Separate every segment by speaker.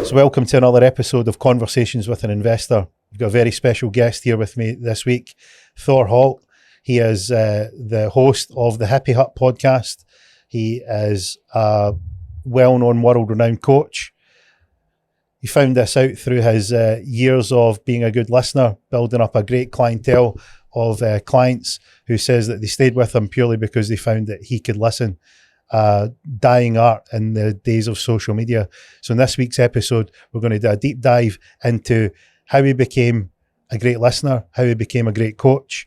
Speaker 1: So welcome to another episode of Conversations with an Investor. We've got a very special guest here with me this week, Thor Holt. He is the host of the Happy Hutt Podcast. He is a well-known, world-renowned coach. He found this out through his years of being a good listener, building up a great clientele of clients who says that they stayed with him purely because they found that he could listen. Dying art in the days of social media. So in this week's episode, we're going to do a deep dive into how he became a great listener, how he became a great coach,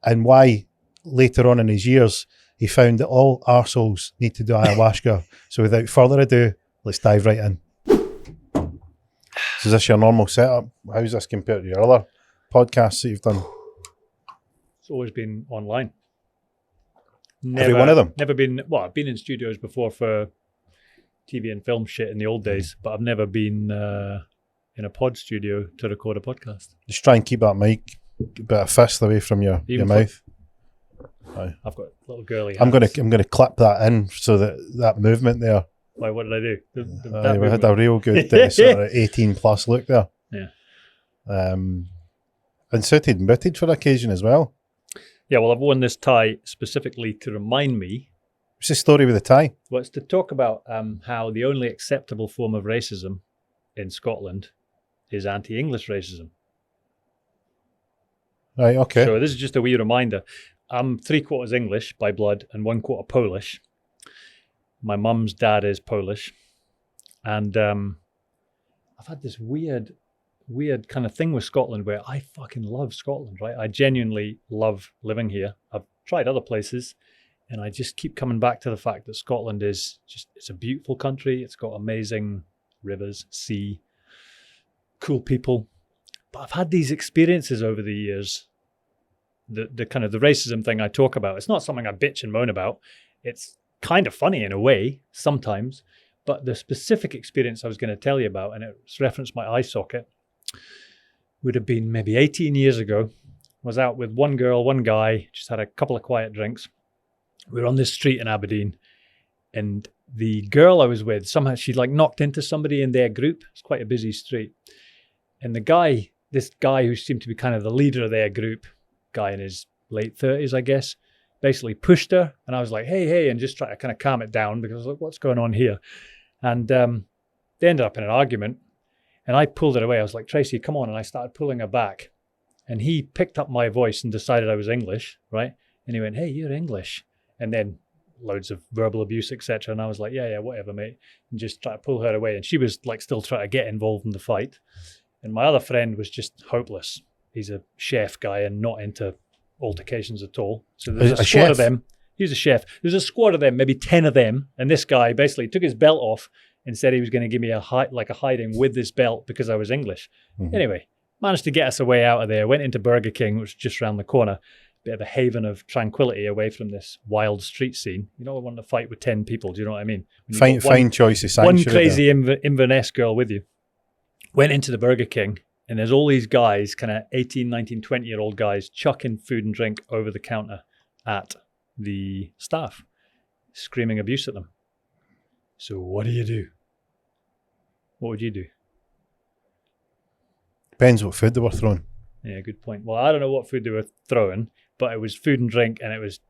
Speaker 1: and why later on in his years, he found that all arseholes need to do ayahuasca. So without further ado, let's dive right in. So is this your normal setup? How's this compared to your other podcasts that you've done?
Speaker 2: It's always been online.
Speaker 1: Every one of them?
Speaker 2: Never been, well, I've been in studios before for TV and film shit in the old days, but I've never been in a pod studio to record a podcast.
Speaker 1: Just try and keep that mic a bit of fist away from your mouth. Aye.
Speaker 2: I've got little girly hands.
Speaker 1: I'm going to clip that in so that movement there.
Speaker 2: Why, what did I do?
Speaker 1: We had a real good sort of 18 plus look there.
Speaker 2: Yeah.
Speaker 1: And suited and booted for occasion as well.
Speaker 2: Yeah, well, I've worn this tie specifically to remind me.
Speaker 1: What's the story with the tie?
Speaker 2: Well, it's to talk about how the only acceptable form of racism in Scotland is anti-English racism.
Speaker 1: Right, okay.
Speaker 2: So this is just a wee reminder. I'm 3/4 English by blood and 1/4 Polish. My mum's dad is Polish. And I've had this weird kind of thing with Scotland where I fucking love Scotland, right? I genuinely love living here. I've tried other places and I just keep coming back to the fact that Scotland is just, it's a beautiful country. It's got amazing rivers, sea, cool people. But I've had these experiences over the years. The kind of the racism thing I talk about, it's not something I bitch and moan about. It's kind of funny in a way sometimes, but the specific experience I was going to tell you about, and it's referenced my eye socket, would have been maybe 18 years ago. Was out with one girl, one guy, just had a couple of quiet drinks. We were on this street in Aberdeen, and the girl I was with, somehow she like knocked into somebody in their group. It's quite a busy street. And this guy who seemed to be kind of the leader of their group, guy in his late 30s, I guess, basically pushed her. And I was like, hey, and just try to kind of calm it down because I was like, what's going on here? And they ended up in an argument. And I pulled it away. I was like, Tracy, come on. And I started pulling her back. And he picked up my voice and decided I was English, right? And he went, hey, you're English. And then loads of verbal abuse, etc. And I was like, yeah, whatever, mate. And just try to pull her away. And she was like still trying to get involved in the fight. And my other friend was just hopeless. He's a chef guy and not into altercations at all. So there's a squad of them. He was a chef. There's a squad of them, maybe 10 of them. And this guy basically took his belt off and said he was going to give me a hiding with this belt because I was English. Mm-hmm. Anyway, managed to get us a way out of there. Went into Burger King, which was just around the corner. Bit of a haven of tranquility away from this wild street scene. You don't want to fight with 10 people. Do you know what I mean?
Speaker 1: Fine choice of sanctuary.
Speaker 2: One crazy Inverness girl with you. Went into the Burger King, and there's all these guys, kind of 18, 19, 20-year-old guys, chucking food and drink over the counter at the staff, screaming abuse at them. So what do you do? What would you do?
Speaker 1: Depends what food they were throwing.
Speaker 2: Yeah, good point. Well, I don't know what food they were throwing, but it was food and drink, and it was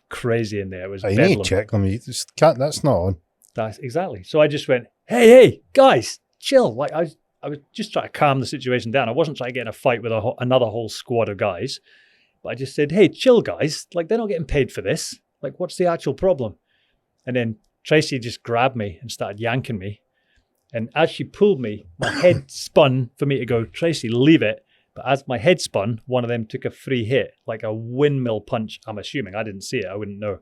Speaker 2: crazy in there. It was
Speaker 1: you need to check them. You just can't. That's not on.
Speaker 2: That's exactly. So I just went, hey, guys, chill. Like I was just trying to calm the situation down. I wasn't trying to get in a fight with another whole squad of guys, but I just said, hey, chill, guys. Like they're not getting paid for this. Like, what's the actual problem? And then Tracy just grabbed me and started yanking me. And as she pulled me, my head spun for me to go, Tracy, leave it. But as my head spun, one of them took a free hit, like a windmill punch. I'm assuming. I didn't see it. I wouldn't know.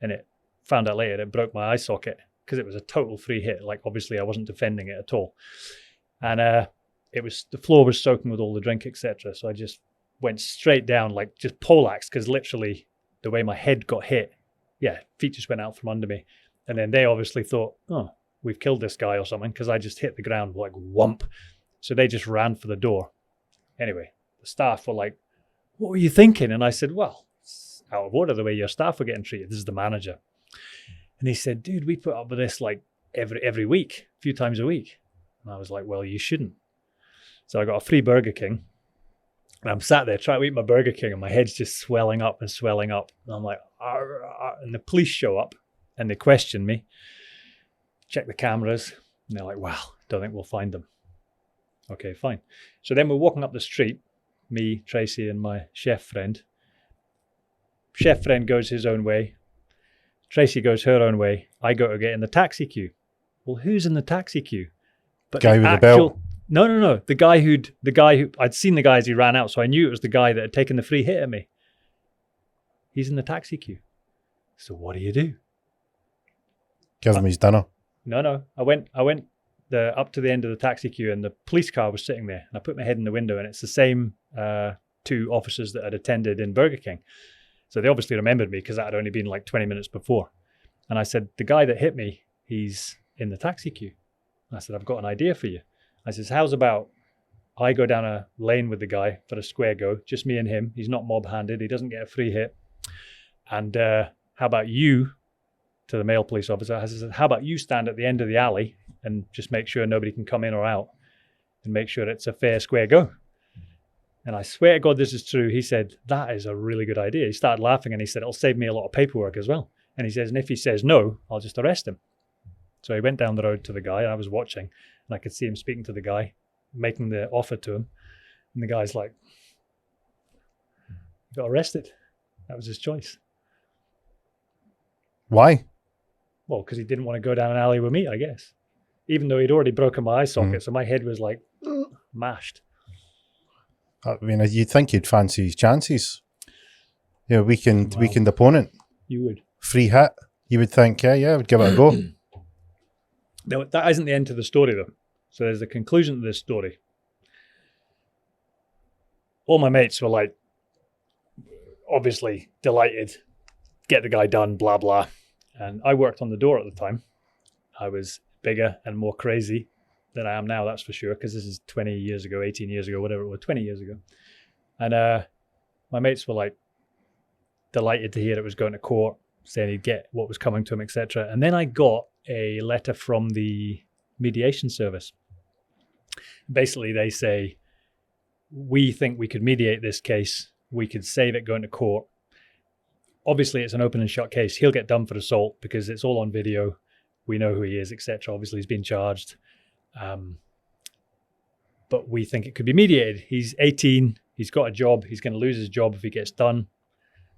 Speaker 2: And it found out later, it broke my eye socket because it was a total free hit. Like, obviously, I wasn't defending it at all. And the floor was soaking with all the drink, etc. So I just went straight down, like just poleaxed, because literally the way my head got hit, feet just went out from under me. And then they obviously thought, oh, we've killed this guy or something, because I just hit the ground like whump. So they just ran for the door. Anyway, the staff were like, what were you thinking? And I said, well, it's out of order the way your staff were getting treated. This is the manager. And he said, dude, we put up with this like every week, a few times a week. And I was like, well, you shouldn't. So I got a free Burger King. And I'm sat there trying to eat my Burger King, and my head's just swelling up. And I'm like, arr, arr. And the police show up and they question me, check the cameras. And they're like, well, don't think we'll find them. Okay, fine. So then we're walking up the street, me, Tracy, and my chef friend. Chef friend goes his own way. Tracy goes her own way. I go to get in the taxi queue. Well, who's in the taxi queue? But
Speaker 1: guy with the belt.
Speaker 2: No. The guy who I'd seen the guy as he ran out, so I knew it was the guy that had taken the free hit at me. He's in the taxi queue. So what do you do?
Speaker 1: Give him his dinner.
Speaker 2: No. I went up to the end of the taxi queue, and the police car was sitting there. And I put my head in the window, and it's the same two officers that had attended in Burger King. So they obviously remembered me because that had only been like 20 minutes before. And I said, the guy that hit me, he's in the taxi queue. And I said, I've got an idea for you. I says, how's about I go down a lane with the guy for a square go, just me and him. He's not mob-handed. He doesn't get a free hit. And how about you, to the male police officer, I said, how about you stand at the end of the alley and just make sure nobody can come in or out and make sure it's a fair square go. And I swear to God, this is true. He said, that is a really good idea. He started laughing and he said, it'll save me a lot of paperwork as well. And he says, and if he says no, I'll just arrest him. So he went down the road to the guy. I was watching and I could see him speaking to the guy, making the offer to him. And the guy's like, he got arrested. That was his choice.
Speaker 1: Why?
Speaker 2: Well, because he didn't want to go down an alley with me, I guess. Even though he'd already broken my eye socket. So my head was like mashed.
Speaker 1: I mean, you'd think you'd fancy his chances. You know, weakened opponent.
Speaker 2: You would.
Speaker 1: Free hit. You would think, yeah, I would give it a go.
Speaker 2: No, that isn't the end to the story, though. So there's a conclusion to this story. All my mates were like, obviously delighted, get the guy done, blah, blah. And I worked on the door at the time. I was bigger and more crazy than I am now, that's for sure, because this is 20 years ago, 18 years ago, whatever it was, 20 years ago. And my mates were like delighted to hear it was going to court, saying he'd get what was coming to him, etc. And then I got a letter from the mediation service. Basically, they say, we think we could mediate this case. We could save it going to court. Obviously, it's an open and shut case. He'll get done for assault because it's all on video. We know who he is, etc. Obviously, he's been charged. But we think it could be mediated. He's 18. He's got a job. He's going to lose his job if he gets done.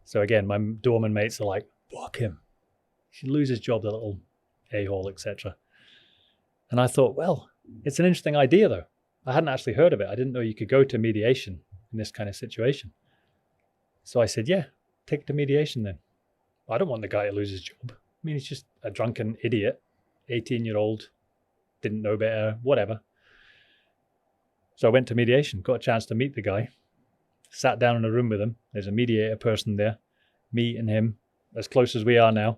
Speaker 2: So again, my doorman mates are like, fuck him. He should lose his job, the little a-hole, etc. And I thought, well, it's an interesting idea, though. I hadn't actually heard of it. I didn't know you could go to mediation in this kind of situation. So I said, yeah, take it to mediation then. I don't want the guy to lose his job. I mean, he's just a drunken idiot, 18-year-old, didn't know better, whatever. So I went to mediation, got a chance to meet the guy, sat down in a room with him. There's a mediator person there, me and him, as close as we are now.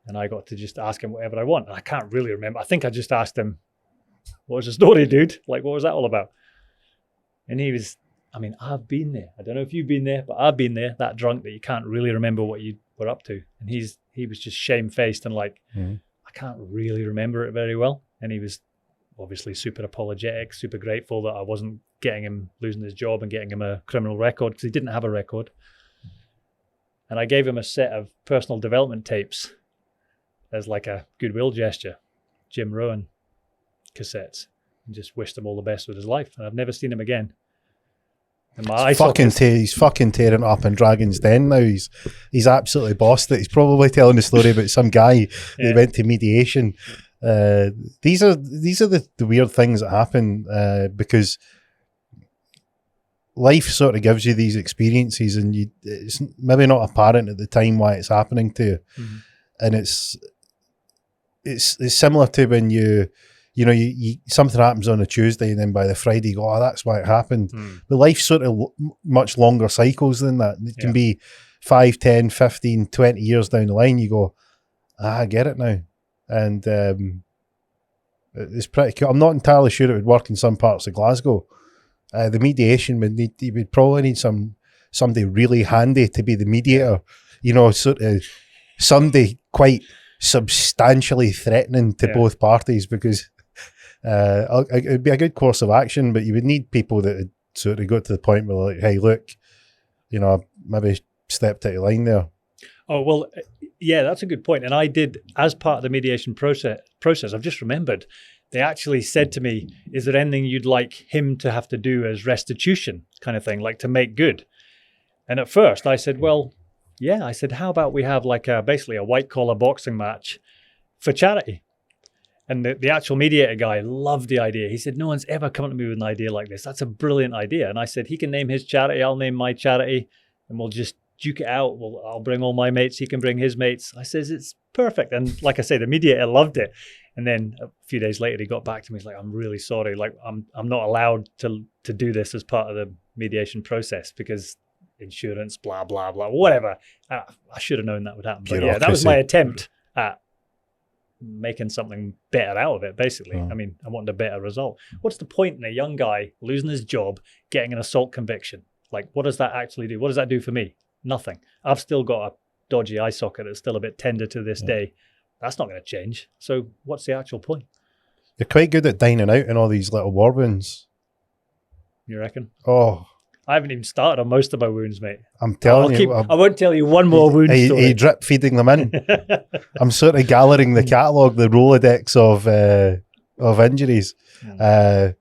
Speaker 2: And I got to just ask him whatever I want. And I can't really remember. I think I just asked him, what was the story, dude? Like, what was that all about? And he was, I mean, I've been there. I don't know if you've been there, but I've been there, that drunk that you can't really remember what you were up to. And he was just shamefaced and like, I can't really remember it very well. And he was obviously super apologetic, super grateful that I wasn't getting him losing his job and getting him a criminal record because he didn't have a record. And I gave him a set of personal development tapes as like a goodwill gesture, Jim Rohn cassettes, and just wished him all the best with his life. And I've never seen him again. And he's
Speaker 1: fucking tearing up in Dragon's Den now. He's absolutely bossed it. He's probably telling the story about some guy that went to mediation. These are the weird things that happen because life sort of gives you these experiences, and it's maybe not apparent at the time why it's happening to you. Mm-hmm. And it's similar to when you something happens on a Tuesday and then by the Friday you go, oh, that's why it happened. But life's sort of much longer cycles than that. It can be 5, 10, 15, 20 years down the line. You go, I get it now. And it's pretty cool. I'm not entirely sure it would work in some parts of Glasgow. The mediation you would probably need somebody really handy to be the mediator, sort of somebody quite substantially threatening to both parties, because It'd be a good course of action, but you would need people that would sort of got to the point where like, hey, look, you know, maybe stepped out of line there.
Speaker 2: Oh, well, yeah, that's a good point. And I did, as part of the mediation process, I've just remembered, they actually said to me, is there anything you'd like him to have to do as restitution kind of thing, like to make good? And at first I said, well, yeah, I said, how about we have like basically a white collar boxing match for charity? And the actual mediator guy loved the idea. He said, no one's ever come to me with an idea like this. That's a brilliant idea. And I said, he can name his charity, I'll name my charity, and we'll just duke it out. I'll bring all my mates, he can bring his mates. I says, it's perfect. And like I say, the mediator loved it. And then a few days later, he got back to me. He's like, I'm really sorry. Like, I'm not allowed to do this as part of the mediation process because insurance, blah, blah, blah, whatever. I should have known that would happen. But yeah, that was my attempt at making something better out of it, basically. I mean, I wanted a better result. What's the point in a young guy losing his job, getting an assault conviction? Like, what does that actually do? What does that do for me? Nothing. I've still got a dodgy eye socket that's still a bit tender to this day. That's not going to change. So what's the actual point?
Speaker 1: You're quite good at dining out in all these little war wounds.
Speaker 2: You reckon?
Speaker 1: Oh,
Speaker 2: I haven't even started on most of my wounds, mate.
Speaker 1: I'm telling you.
Speaker 2: I won't tell you one more wound story.
Speaker 1: Are you drip feeding them in? I'm sort of gathering the catalogue, the Rolodex of injuries. For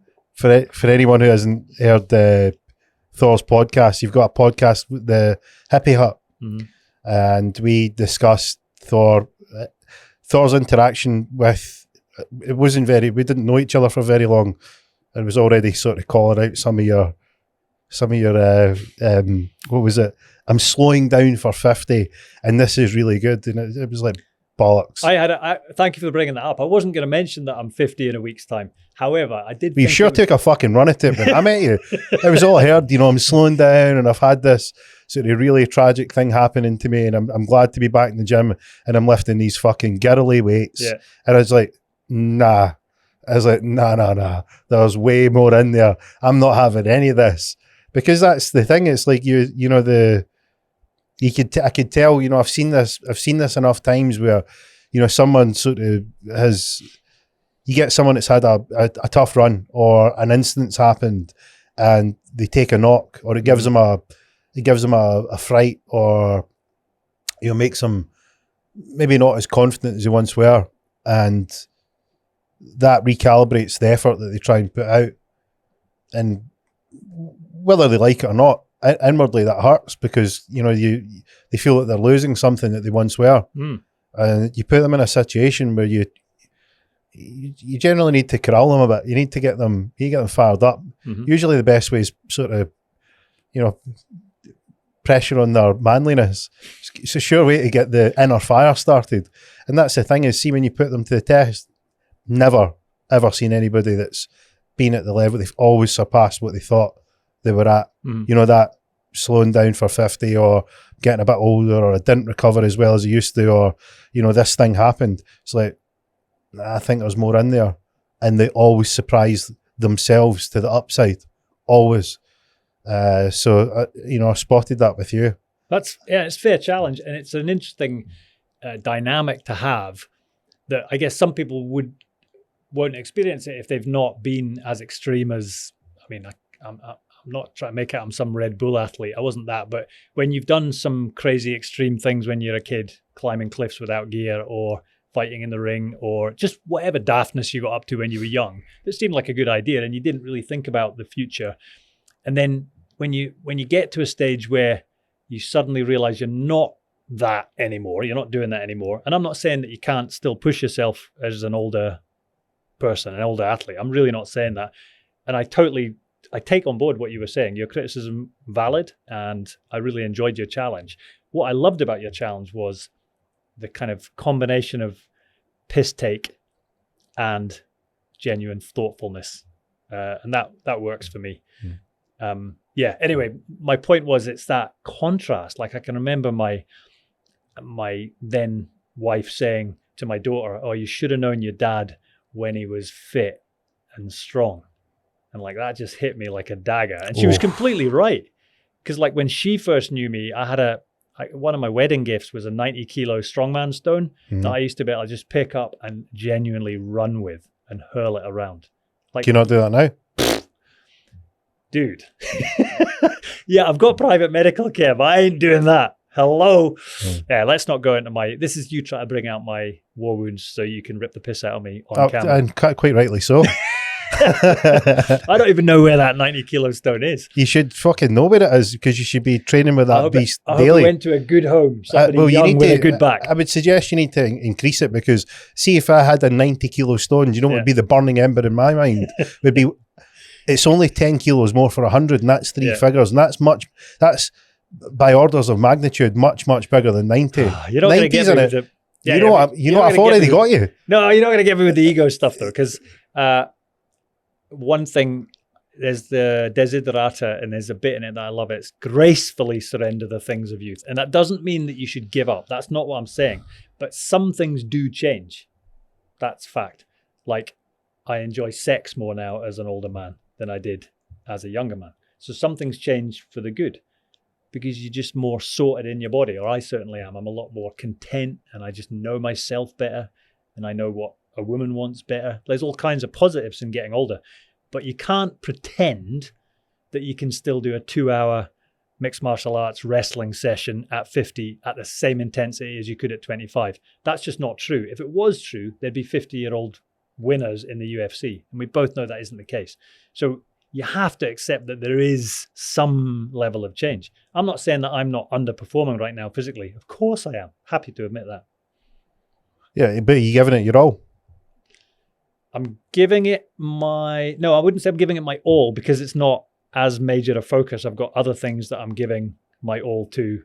Speaker 1: anyone who hasn't heard Thor's podcast, you've got a podcast with the Happy Hutt, and we discussed Thor's interaction with. It wasn't very. We didn't know each other for very long, and was already sort of calling out some of your what was it? I'm slowing down for 50, and this is really good. And it was like bollocks.
Speaker 2: Thank you for bringing that up. I wasn't going to mention that I'm 50 in a week's time. However, I did.
Speaker 1: You sure took a fucking run at it when I met you. It was all I heard. You know, I'm slowing down, and I've had this sort of really tragic thing happening to me, and I'm glad to be back in the gym, and I'm lifting these fucking girly weights. Yeah. And I was like, nah. I was like, nah. There's way more in there. I'm not having any of this. Because that's the thing. It's like I could tell, you know, I've seen this enough times where, you know, someone sort of you get someone that's had a tough run, or an incident's happened and they take a knock, or it gives them a fright, or, you know, makes them maybe not as confident as they once were. And that recalibrates the effort that they try and put out. And whether they like it or not, inwardly that hurts, because, you know, they feel that they're losing something that they once were. And you put them in a situation where you generally need to corral them a bit. You need to get them fired up. Usually the best way is sort of, you know, pressure on their manliness. It's a sure way to get the inner fire started. And that's the thing, is, see, when you put them to the test, never ever seen anybody that's been at the level. They've always surpassed what they thought they were at. You know, that slowing down for 50, or getting a bit older, or I didn't recover as well as I used to, or, you know, this thing happened. It's like, I think there's more in there. And they always surprise themselves to the upside. Always. So, you know, I spotted that with you. It's
Speaker 2: a fair challenge. And it's an interesting dynamic to have, that I guess some people won't experience it if they've not been as extreme as, I mean, I'm not trying to make out I'm some Red Bull athlete. I wasn't that. But when you've done some crazy extreme things when you're a kid, climbing cliffs without gear, or fighting in the ring, or just whatever daftness you got up to when you were young, it seemed like a good idea, and you didn't really think about the future. And then when you get to a stage where you suddenly realize you're not that anymore, you're not doing that anymore. And I'm not saying that you can't still push yourself as an older person, an older athlete. I'm really not saying that. And I take on board what you were saying. Your criticism valid, and I really enjoyed your challenge. What I loved about your challenge was the kind of combination of piss take and genuine thoughtfulness, and that works for me. Anyway, my point was, it's that contrast. Like, I can remember my then wife saying to my daughter, "Oh, you should have known your dad when he was fit and strong." And like, that just hit me like a dagger. And she was completely right. Because like, when she first knew me, I had one of my wedding gifts was a 90 kilo strongman stone that I used to be able to just pick up and genuinely run with and hurl it around.
Speaker 1: Can you not do that now?
Speaker 2: Dude. Yeah, I've got private medical care, but I ain't doing that. Hello. Yeah, let's not go into this is you trying to bring out my war wounds so you can rip the piss out of me on camera.
Speaker 1: And quite rightly so.
Speaker 2: I don't even know where that 90 kilo stone is.
Speaker 1: You should fucking know where it is, because you should be training with that beast
Speaker 2: I
Speaker 1: daily.
Speaker 2: hope you went to a good home, somebody young with a good back.
Speaker 1: I would suggest you need to increase it, because see, if I had a 90 kilo stone, you know what would be the burning ember in my mind? Would be, it's only 10 kilos more for 100, and that's three figures, and that's by orders of magnitude much bigger than 90.
Speaker 2: You're not going to get me with the...
Speaker 1: Yeah, I've already got you.
Speaker 2: No, you're not going to get me with the ego stuff, though, because one thing, there's the desiderata, and there's a bit in it that I love. It's gracefully surrender the things of youth. And that doesn't mean that you should give up. That's not what I'm saying. But some things do change. That's fact. Like, I enjoy sex more now as an older man than I did as a younger man. So some things change for the good, because you're just more sorted in your body, or I certainly am. I'm a lot more content, and I just know myself better, and I know what a woman wants better. There's all kinds of positives in getting older, but you can't pretend that you can still do a 2-hour mixed martial arts wrestling session at 50 at the same intensity as you could at 25. That's just not true. If it was true, there'd be 50-year-old winners in the UFC, and we both know that isn't the case. So you have to accept that there is some level of change. I'm not saying that I'm not underperforming right now physically. Of course I am. Happy to admit that.
Speaker 1: Yeah, but you're giving it your all.
Speaker 2: I'm giving it no, I wouldn't say I'm giving it my all, because it's not as major a focus. I've got other things that I'm giving my all to,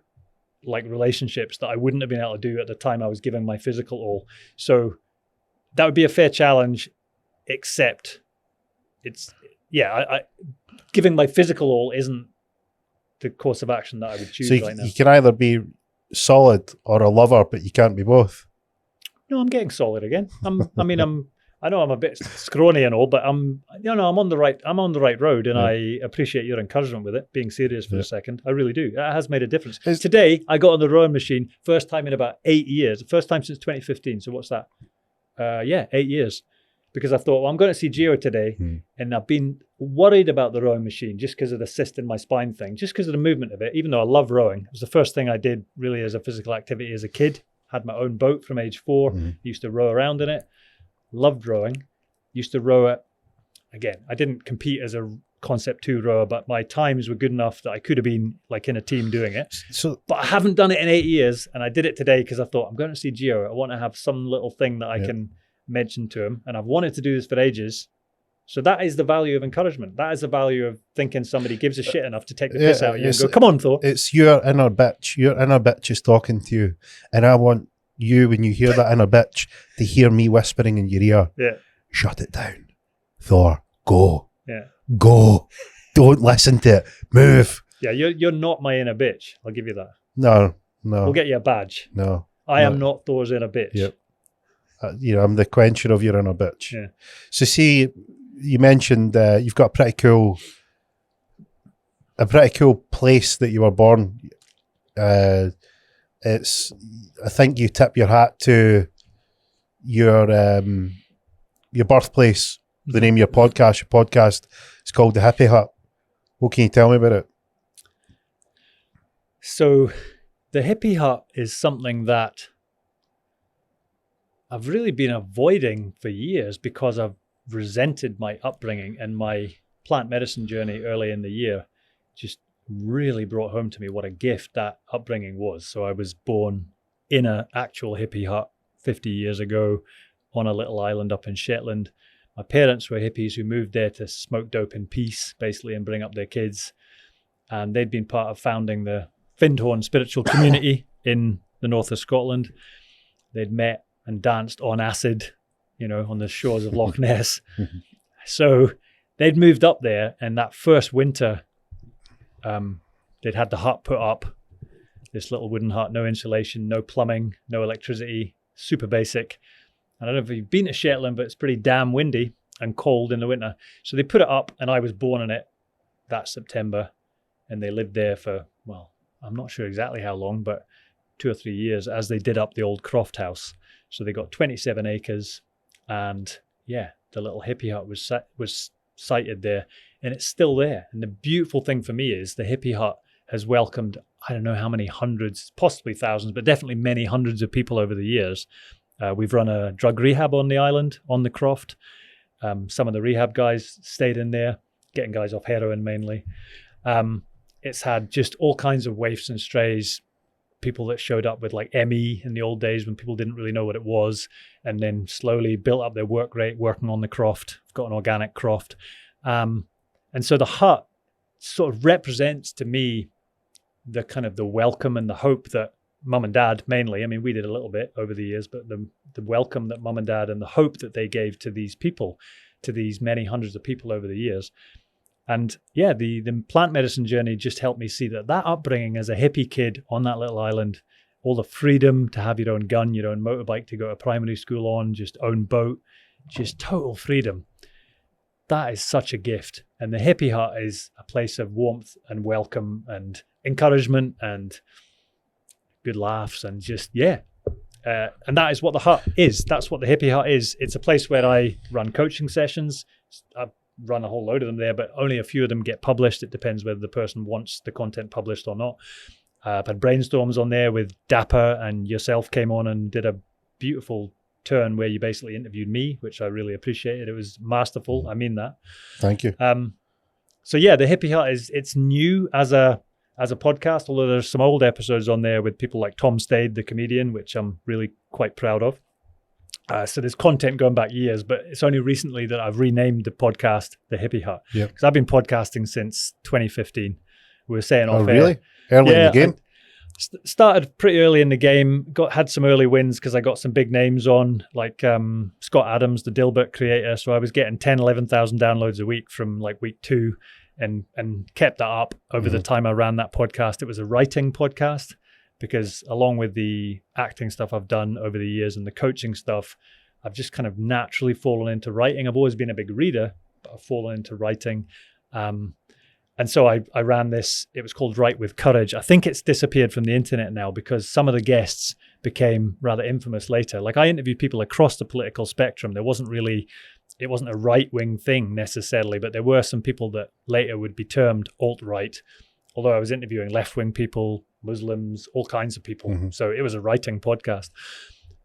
Speaker 2: like relationships that I wouldn't have been able to do at the time I was giving my physical all. So that would be a fair challenge, except it's, I giving my physical all isn't the course of action that I would choose right now. You
Speaker 1: can either be solid or a lover, but you can't be both.
Speaker 2: No, I'm getting solid again. I know I'm a bit scrawny and all, but I'm on the right road, and I appreciate your encouragement with it. Being serious for a second, I really do. That has made a difference. Today, I got on the rowing machine, first time in about 8 years. First time since 2015. So what's that? 8 years. Because I thought, well, I'm going to see Gio today, and I've been worried about the rowing machine just because of the cyst in my spine thing, just because of the movement of it. Even though I love rowing, it was the first thing I did really as a physical activity as a kid. Had my own boat from age 4. Used to row around in it. Loved rowing. Used to row it. Again, I didn't compete as a Concept 2 rower, but my times were good enough that I could have been like in a team doing it. But I haven't done it in 8 years, and I did it today because I thought, I'm going to see Gio. I want to have some little thing that I can mention to him, and I've wanted to do this for ages. So that is the value of encouragement. That is the value of thinking somebody gives a shit enough to take the piss out of you and go, come on, Thor.
Speaker 1: It's your inner bitch. Your inner bitch is talking to you, and I want you, when you hear that inner bitch, to hear me whispering in your ear.
Speaker 2: Yeah.
Speaker 1: Shut it down. Thor, go.
Speaker 2: Yeah.
Speaker 1: Go. Don't listen to it. Move.
Speaker 2: Yeah, you're not my inner bitch. I'll give you that.
Speaker 1: No.
Speaker 2: We'll get you a badge.
Speaker 1: No.
Speaker 2: I am not Thor's inner bitch.
Speaker 1: Yep. I'm the quencher of your inner bitch.
Speaker 2: Yeah.
Speaker 1: So see, you mentioned you've got a pretty cool place that you were born. I think you tip your hat to your birthplace, the name of your podcast. Your podcast is called the Happy Hutt. What can you tell me about it?
Speaker 2: So the Hippie Hut is something that I've really been avoiding for years because I've resented my upbringing, and my plant medicine journey early in the year just really brought home to me what a gift that upbringing was. So I was born in an actual hippie hut 50 years ago on a little island up in Shetland. My parents were hippies who moved there to smoke dope in peace, basically, and bring up their kids. And they'd been part of founding the Findhorn spiritual community in the north of Scotland. They'd met and danced on acid, on the shores of Loch Ness. So they'd moved up there, and that first winter, they'd had the hut put up, this little wooden hut, no insulation, no plumbing, no electricity, super basic. And I don't know if you've been to Shetland, but it's pretty damn windy and cold in the winter. So they put it up, and I was born in it that September, and they lived there for, well, I'm not sure exactly how long, but 2 or 3 years as they did up the old croft house. So they got 27 acres, and the little hippie hut was sited there, and it's still there. And the beautiful thing for me is the hippie hut has welcomed, I don't know how many hundreds, possibly thousands, but definitely many hundreds of people over the years. We've run a drug rehab on the island, on the Croft. Some of the rehab guys stayed in there, getting guys off heroin mainly. It's had just all kinds of waifs and strays, people that showed up with like ME in the old days when people didn't really know what it was, and then slowly built up their work rate working on the Croft. We've got an organic Croft. And so the hut sort of represents to me the kind of the welcome and the hope that mum and dad mainly, I mean, we did a little bit over the years, but the welcome that mum and dad and the hope that they gave to these people, to these many hundreds of people over the years. And yeah, the plant medicine journey just helped me see that upbringing as a hippie kid on that little island, all the freedom to have your own gun, your own motorbike to go to primary school on, just own boat, just total freedom. That is such a gift. And the hippie hut is a place of warmth and welcome and encouragement and good laughs and just, yeah. And that is what the hut is. That's what the hippie hut is. It's a place where I run coaching sessions. I've run a whole load of them there, but only a few of them get published. It depends whether the person wants the content published or not. I've had brainstorms on there with Dapper, and yourself came on and did a beautiful turn where you basically interviewed me, which I really appreciated. It was masterful. I mean that.
Speaker 1: Thank you.
Speaker 2: So yeah, the hippie hut it's new as a podcast, although there's some old episodes on there with people like Tom Stade, the comedian, which I'm really quite proud of. So there's content going back years, but it's only recently that I've renamed the podcast the Hippie Hut. Because I've been podcasting since 2015. We were saying off air.
Speaker 1: Really? Early in the game?
Speaker 2: Started pretty early in the game. Had some early wins because I got some big names on, like Scott Adams, the Dilbert creator. So I was getting 10, 11,000 downloads a week from like week 2 and kept that up over the time I ran that podcast. It was a writing podcast because along with the acting stuff I've done over the years and the coaching stuff, I've just kind of naturally fallen into writing. I've always been a big reader, but I've fallen into writing. And so I ran this, it was called Write with Courage. I think it's disappeared from the internet now because some of the guests became rather infamous later. Like I interviewed people across the political spectrum. It wasn't a right-wing thing necessarily, but there were some people that later would be termed alt-right, although I was interviewing left-wing people, Muslims, all kinds of people. So it was a writing podcast.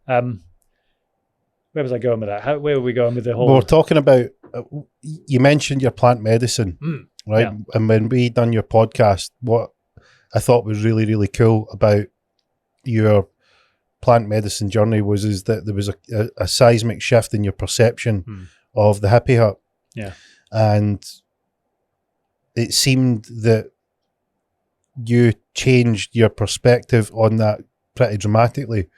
Speaker 2: Where was I going with that? Where were we going with the whole...
Speaker 1: We're talking about, you mentioned your plant medicine, right? Yeah. And when we done your podcast, what I thought was really, really cool about your plant medicine journey is that there was a seismic shift in your perception of the hippie hut.
Speaker 2: Yeah.
Speaker 1: And it seemed that you changed your perspective on that pretty dramatically.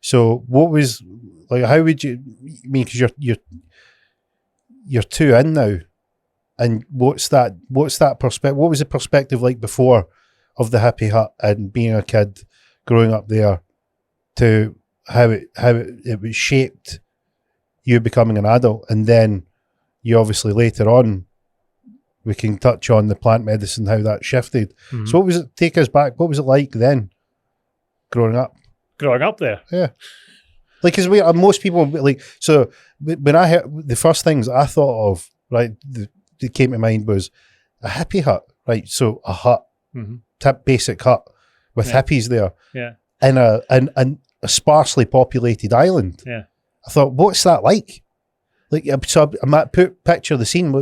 Speaker 1: So what was, like, how would you, I mean, because you're 2 in now, and what's that perspective? What was the perspective like before of the hippie hut and being a kid growing up there to how it was shaped you becoming an adult, and then you obviously later on we can touch on the plant medicine, how that shifted. So what was it? Take us back. What was it like then, growing up?
Speaker 2: Growing up there,
Speaker 1: yeah. Like, because most people like. So when I heard the first things I thought of, right, that came to mind was a hippie hut, right? So a hut, basic hut with hippies there, in a sparsely populated island.
Speaker 2: Yeah,
Speaker 1: I thought, what's that like? Like, so I might picture the scene.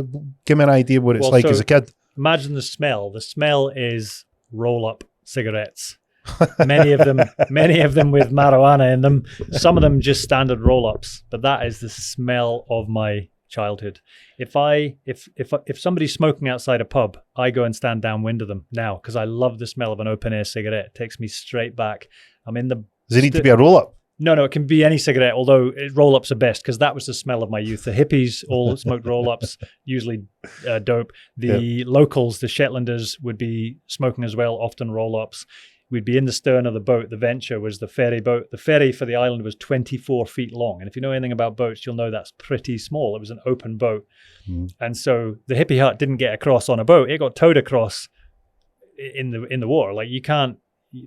Speaker 1: Give me an idea what it's like as a kid.
Speaker 2: Imagine the smell. The smell is roll-up cigarettes. many of them with marijuana in them. Some of them just standard roll-ups. But that is the smell of my childhood. If somebody's smoking outside a pub, I go and stand downwind of them now because I love the smell of an open-air cigarette. It takes me straight back. I'm in the.
Speaker 1: Does it need to be a roll-up?
Speaker 2: No, it can be any cigarette, although roll-ups are best because that was the smell of my youth. The hippies all smoked roll-ups, usually dope. The locals, the Shetlanders, would be smoking as well, often roll-ups. We'd be in the stern of the boat. The Venture was the ferry boat. The ferry for the island was 24 feet long. And if you know anything about boats, you'll know that's pretty small. It was an open boat. And so the hippie hut didn't get across on a boat. It got towed across in the water. Like you can't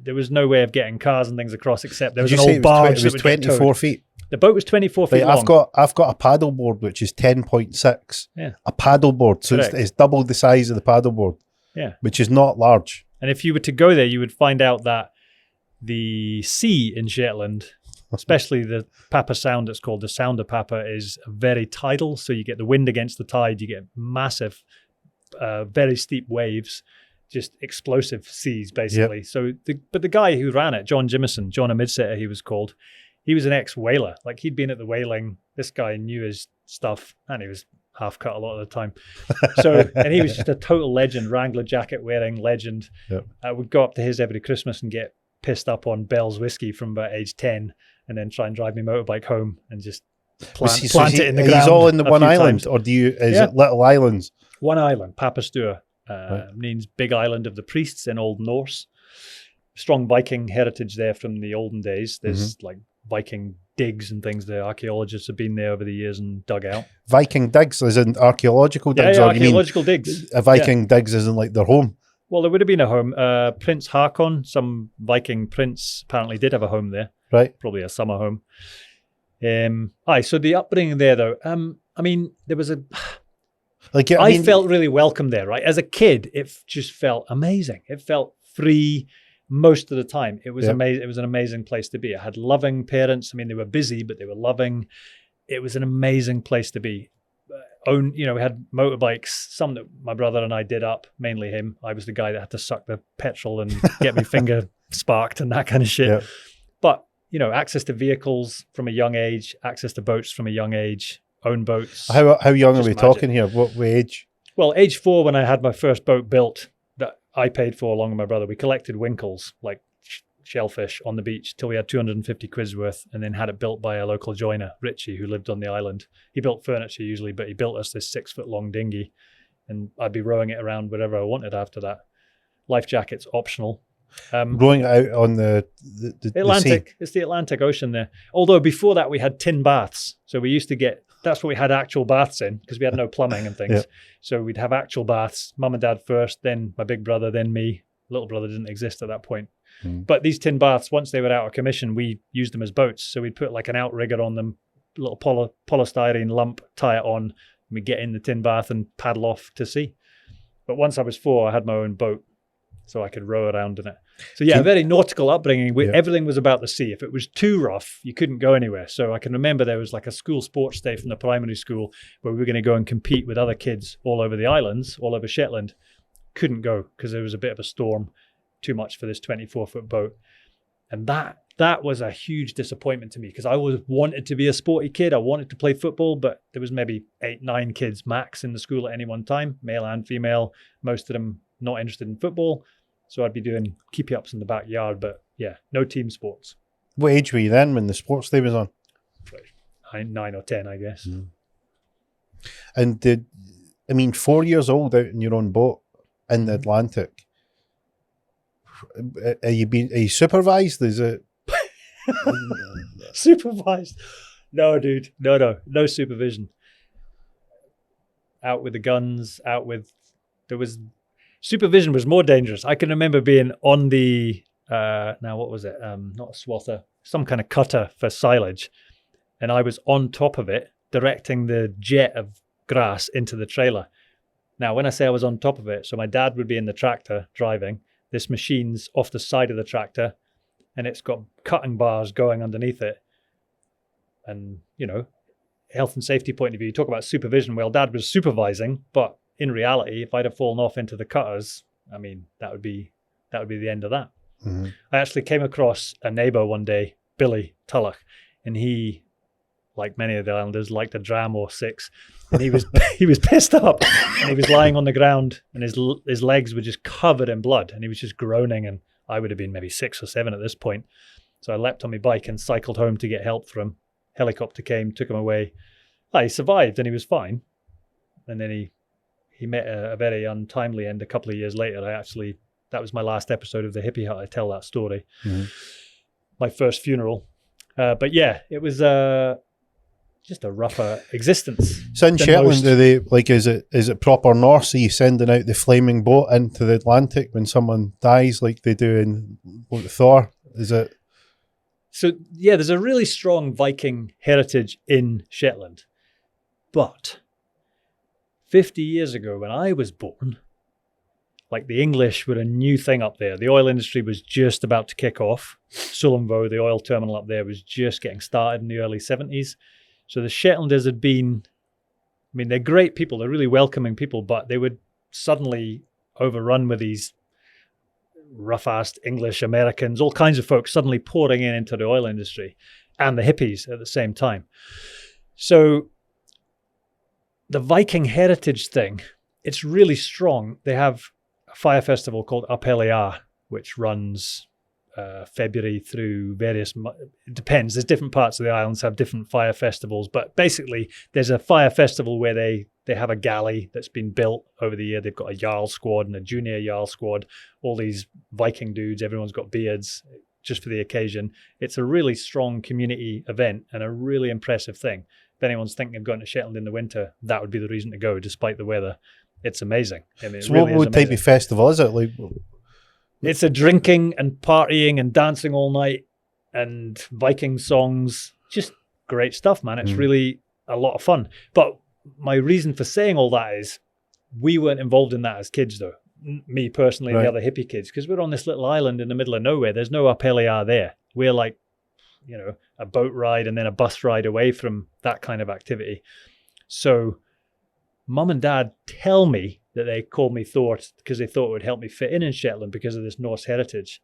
Speaker 2: there was no way of getting cars and things across except there was
Speaker 1: Did
Speaker 2: an
Speaker 1: you say
Speaker 2: old barge.
Speaker 1: it was 24 feet?
Speaker 2: The boat was 24 feet long.
Speaker 1: I've got a paddleboard which is 10.6.
Speaker 2: Yeah.
Speaker 1: A paddleboard, so it's double the size of the paddleboard.
Speaker 2: Yeah.
Speaker 1: Which is not large.
Speaker 2: And if you were to go there, you would find out that the sea in Shetland, especially the Papa Sound, it's called the Sound of Papa, is very tidal. So you get the wind against the tide, you get massive, very steep waves, just explosive seas, basically. Yep. So, but the guy who ran it, John Jimison, John Amidsetter, he was called, he was an ex-whaler. Like, he'd been at the whaling. This guy knew his stuff, and he was half cut a lot of the time. So, and he was just a total legend, Wrangler jacket wearing legend.
Speaker 1: Yep.
Speaker 2: I would go up to his every Christmas and get pissed up on Bell's whiskey from about age 10, and then try and drive my motorbike home and just plant it in the ground.
Speaker 1: He's all in the one island, times. Or is it little islands?
Speaker 2: One island, Papastua, means big island of the priests in Old Norse. Strong Viking heritage there from the olden days. There's like Viking digs and things. The archaeologists have been there over the years and dug out.
Speaker 1: Viking digs as in archaeological digs?
Speaker 2: Yeah, archaeological digs.
Speaker 1: A Viking digs isn't like their home?
Speaker 2: Well, there would have been a home. Prince Haakon, some Viking prince, apparently did have a home there.
Speaker 1: Right.
Speaker 2: Probably a summer home. So the upbringing there, though, I mean, there was I felt really welcome there, right? As a kid, it just felt amazing. It felt free most of the time. It was amazing. It was an amazing place to be. I had loving parents. I mean, they were busy, but they were loving. It was an amazing place to be. We had motorbikes, some that my brother and I did up, mainly him. I was the guy that had to suck the petrol and get my finger sparked and that kind of shit. Yeah. But, access to vehicles from a young age, access to boats from a young age, own boats.
Speaker 1: How young are we talking here? What age?
Speaker 2: Well, age 4, when I had my first boat built that I paid for along with my brother, we collected winkles, like shellfish on the beach, till we had 250 quid's worth, and then had it built by a local joiner, Richie, who lived on the island. He built furniture usually, but he built us this 6-foot long dinghy, and I'd be rowing it around wherever I wanted after that. Life jackets optional.
Speaker 1: Rowing it out on the
Speaker 2: Atlantic.
Speaker 1: The sea.
Speaker 2: It's the Atlantic Ocean there. Although before that we had tin baths, so we used to that's what we had actual baths in, because we had no plumbing and things. Yeah. So we'd have actual baths, mum and dad first, then my big brother, then me. Little brother didn't exist at that point. But these tin baths, once they were out of commission, we used them as boats. So we'd put like an outrigger on them, a little polystyrene lump, tie it on, and we'd get in the tin bath and paddle off to sea. But once I was 4, I had my own boat, so I could row around in it. So yeah, a very nautical upbringing. Everything was about the sea. If it was too rough, you couldn't go anywhere. So I can remember there was like a school sports day from the primary school where we were going to go and compete with other kids all over the islands, all over Shetland. Couldn't go because there was a bit of a storm, too much for this 24-foot boat. And that was a huge disappointment to me, because I always wanted to be a sporty kid. I wanted to play football, but there was maybe 8-9 kids max in the school at any one time, male and female, most of them not interested in football. So I'd be doing keepy-ups in the backyard, but yeah, no team sports.
Speaker 1: What age were you then when the sports day was on?
Speaker 2: 9 or 10, I guess.
Speaker 1: And 4 years old out in your own boat in the Atlantic, are you supervised? Is it
Speaker 2: supervised? No, dude. No supervision. Out with the guns, supervision was more dangerous. I can remember being on the, what was it? Not a swatter, some kind of cutter for silage. And I was on top of it, directing the jet of grass into the trailer. Now, when I say I was on top of it, so my dad would be in the tractor driving. This machine's off the side of the tractor, and it's got cutting bars going underneath it. And, health and safety point of view, you talk about supervision. Well, Dad was supervising, but in reality, if I'd have fallen off into the cutters, that would be the end of that. Mm-hmm. I actually came across a neighbor one day, Billy Tulloch, and he, like many of the islanders, liked a dram or 6, and he was pissed up, and he was lying on the ground, and his legs were just covered in blood, and he was just groaning, and I would have been maybe 6 or 7 at this point. So I leapt on my bike and cycled home to get help for him. Helicopter came, took him away. He survived, and he was fine. And then he met a very untimely end a couple of years later. That was my last episode of the Hippie Hut. I tell that story. Mm-hmm. My first funeral. But yeah, it was just a rougher existence.
Speaker 1: So in
Speaker 2: than
Speaker 1: Shetland,
Speaker 2: most.
Speaker 1: do they like is it proper Norse? Are you sending out the flaming boat into the Atlantic when someone dies, like they do in Thor? Is it?
Speaker 2: So yeah, there's a really strong Viking heritage in Shetland, but 50 years ago when I was born, like the English were a new thing up there. The oil industry was just about to kick off. Sullomvo, the oil terminal up there, was just getting started in the early 70s. So the Shetlanders had been, I mean, they're great people. They're really welcoming people, but they would suddenly overrun with these rough-assed English Americans, all kinds of folks suddenly pouring into the oil industry, and the hippies at the same time. So the Viking heritage thing, it's really strong. They have a fire festival called Upper, which runs February through various, it depends. There's different parts of the islands have different fire festivals, but basically there's a fire festival where they have a galley that's been built over the year. They've got a Jarl squad and a junior Jarl squad, all these Viking dudes, everyone's got beards just for the occasion. It's a really strong community event and a really impressive thing. If anyone's thinking of going to Shetland in the winter, that would be the reason to go, despite the weather. It's amazing. I mean,
Speaker 1: So what type of festival is it? Like,
Speaker 2: it's a drinking and partying and dancing all night and Viking songs. Just great stuff, man. It's really a lot of fun. But my reason for saying all that is we weren't involved in that as kids, though. Me personally and the other hippie kids, because we're on this little island in the middle of nowhere. There's no Upper there. We're like, you know, a boat ride and then a bus ride away from that kind of activity. So mum and dad tell me that they called me Thor because they thought it would help me fit in Shetland because of this Norse heritage.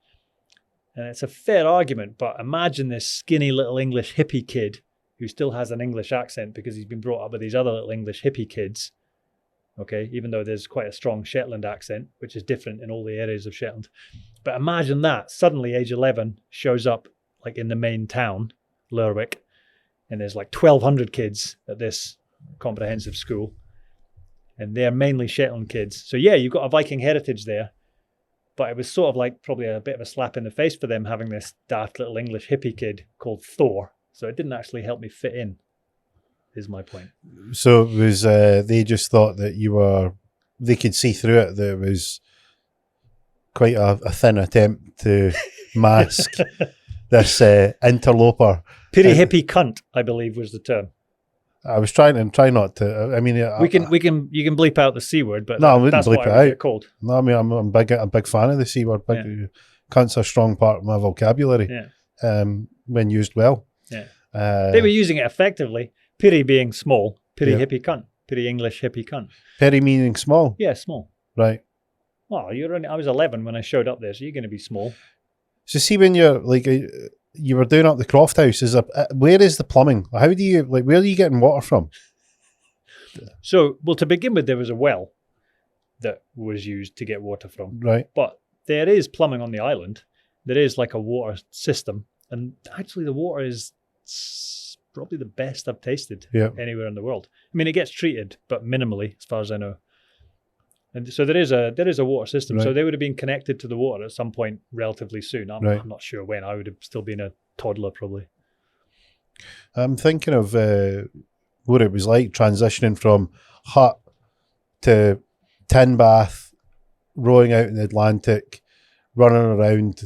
Speaker 2: And it's a fair argument, but imagine this skinny little English hippie kid who still has an English accent because he's been brought up with these other little English hippie kids. Okay, even though there's quite a strong Shetland accent, which is different in all the areas of Shetland. But imagine that, suddenly age 11 shows up like in the main town, Lerwick, and there's like 1,200 kids at this comprehensive school. And they're mainly Shetland kids. So yeah, you've got a Viking heritage there. But it was sort of like probably a bit of a slap in the face for them having this daft little English hippie kid called Thor. So it didn't actually help me fit in, is my point.
Speaker 1: So it was they just thought that they could see through it, that it was quite a thin attempt to mask this interloper.
Speaker 2: Pity hippie cunt, I believe was the term.
Speaker 1: I was try not to. I mean,
Speaker 2: you can bleep out the C word, but
Speaker 1: no, I wouldn't
Speaker 2: that's
Speaker 1: bleep
Speaker 2: what
Speaker 1: it
Speaker 2: I would
Speaker 1: out.
Speaker 2: get called.
Speaker 1: No, I mean, I'm a big fan of the C word. Cunt's a strong part of my vocabulary.
Speaker 2: Yeah.
Speaker 1: When used well.
Speaker 2: Yeah. They were using it effectively. Pity being small. Pity hippie cunt. Pity English hippie cunt.
Speaker 1: Pity meaning small.
Speaker 2: Yeah, small.
Speaker 1: Right.
Speaker 2: Oh, I was 11 when I showed up there, so you're going to be small.
Speaker 1: So see, when you're like, you were doing up the Croft House, where is the plumbing? How do you, like, where are you getting water from?
Speaker 2: So, well, to begin with, there was a well that was used to get water from.
Speaker 1: Right.
Speaker 2: But there is plumbing on the island. There is like a water system. And actually the water is probably the best I've tasted anywhere in the world. I mean, it gets treated, but minimally, as far as I know. And so there is a water system.
Speaker 1: Right.
Speaker 2: So they would have been connected to the water at some point relatively soon. I'm not sure when. I would have still been a toddler probably.
Speaker 1: I'm thinking of what it was like transitioning from hut to tin bath, rowing out in the Atlantic, running around,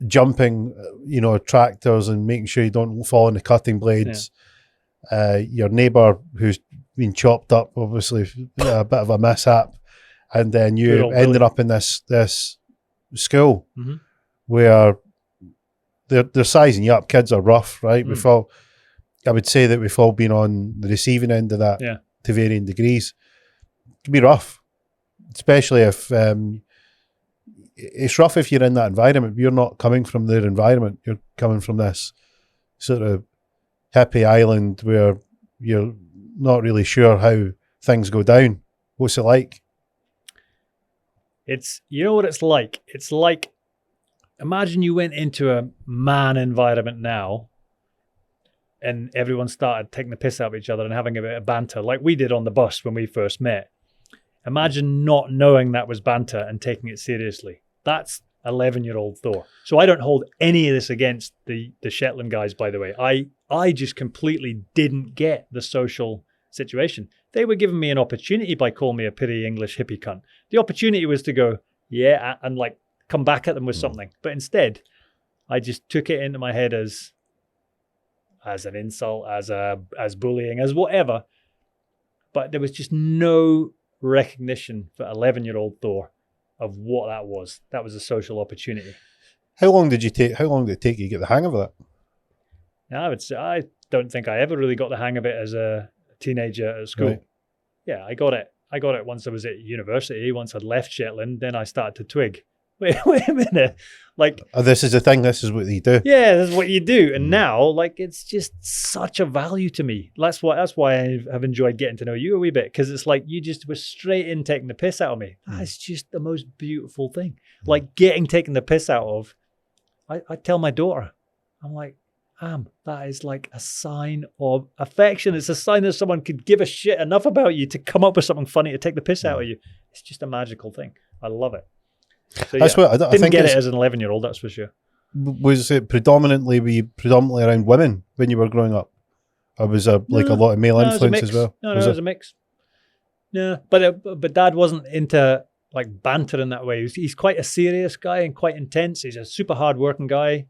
Speaker 1: jumping, tractors and making sure you don't fall in the cutting blades. Your neighbour who's been chopped up, obviously a bit of a mishap, and then you ended up in this school where they're sizing you up. Kids are rough, right? I would say that we've all been on the receiving end of that to varying degrees. It can be rough, especially if it's rough if you're in that environment. You're not coming from their environment. You're coming from this sort of hippie island where you're not really sure how things go down. What's it like?
Speaker 2: You know what it's like? It's like, imagine you went into a man environment now and everyone started taking the piss out of each other and having a bit of banter like we did on the bus when we first met. Imagine not knowing that was banter and taking it seriously. That's 11-year-old Thor. So I don't hold any of this against the Shetland guys, by the way. I just completely didn't get the social situation. They were giving me an opportunity by calling me a pretty English hippie cunt. The opportunity was to go, yeah, and like come back at them with something. But instead, I just took it into my head as an insult, as bullying, as whatever. But there was just no recognition for 11-year-old Thor of what that was. That was a social opportunity.
Speaker 1: How long did it take you to get the hang of that?
Speaker 2: Now, I don't think I ever really got the hang of it as a teenager at school.
Speaker 1: Right.
Speaker 2: Yeah, I got it once I was at university. Once I'd left Shetland, then I started to twig. Wait a minute. Like,
Speaker 1: this is the thing. This is what you do.
Speaker 2: Yeah, this is what you do. And now, like, it's just such a value to me. That's why I have enjoyed getting to know you a wee bit, because it's like you just were straight in taking the piss out of me. That's just the most beautiful thing. Like getting taken the piss out of. I tell my daughter, I'm like, that is like a sign of affection. It's a sign that someone could give a shit enough about you to come up with something funny to take the piss out of you. It's just a magical thing. I love it. So,
Speaker 1: that's
Speaker 2: yeah,
Speaker 1: what I
Speaker 2: didn't
Speaker 1: think
Speaker 2: get it as an 11-year-old, that's for sure.
Speaker 1: Was it predominantly around women when you were growing up? Or was there like a lot of male influence as well?
Speaker 2: No, it was a mix. No, but Dad wasn't into like banter in that way. He's quite a serious guy and quite intense. He's a super hard-working guy.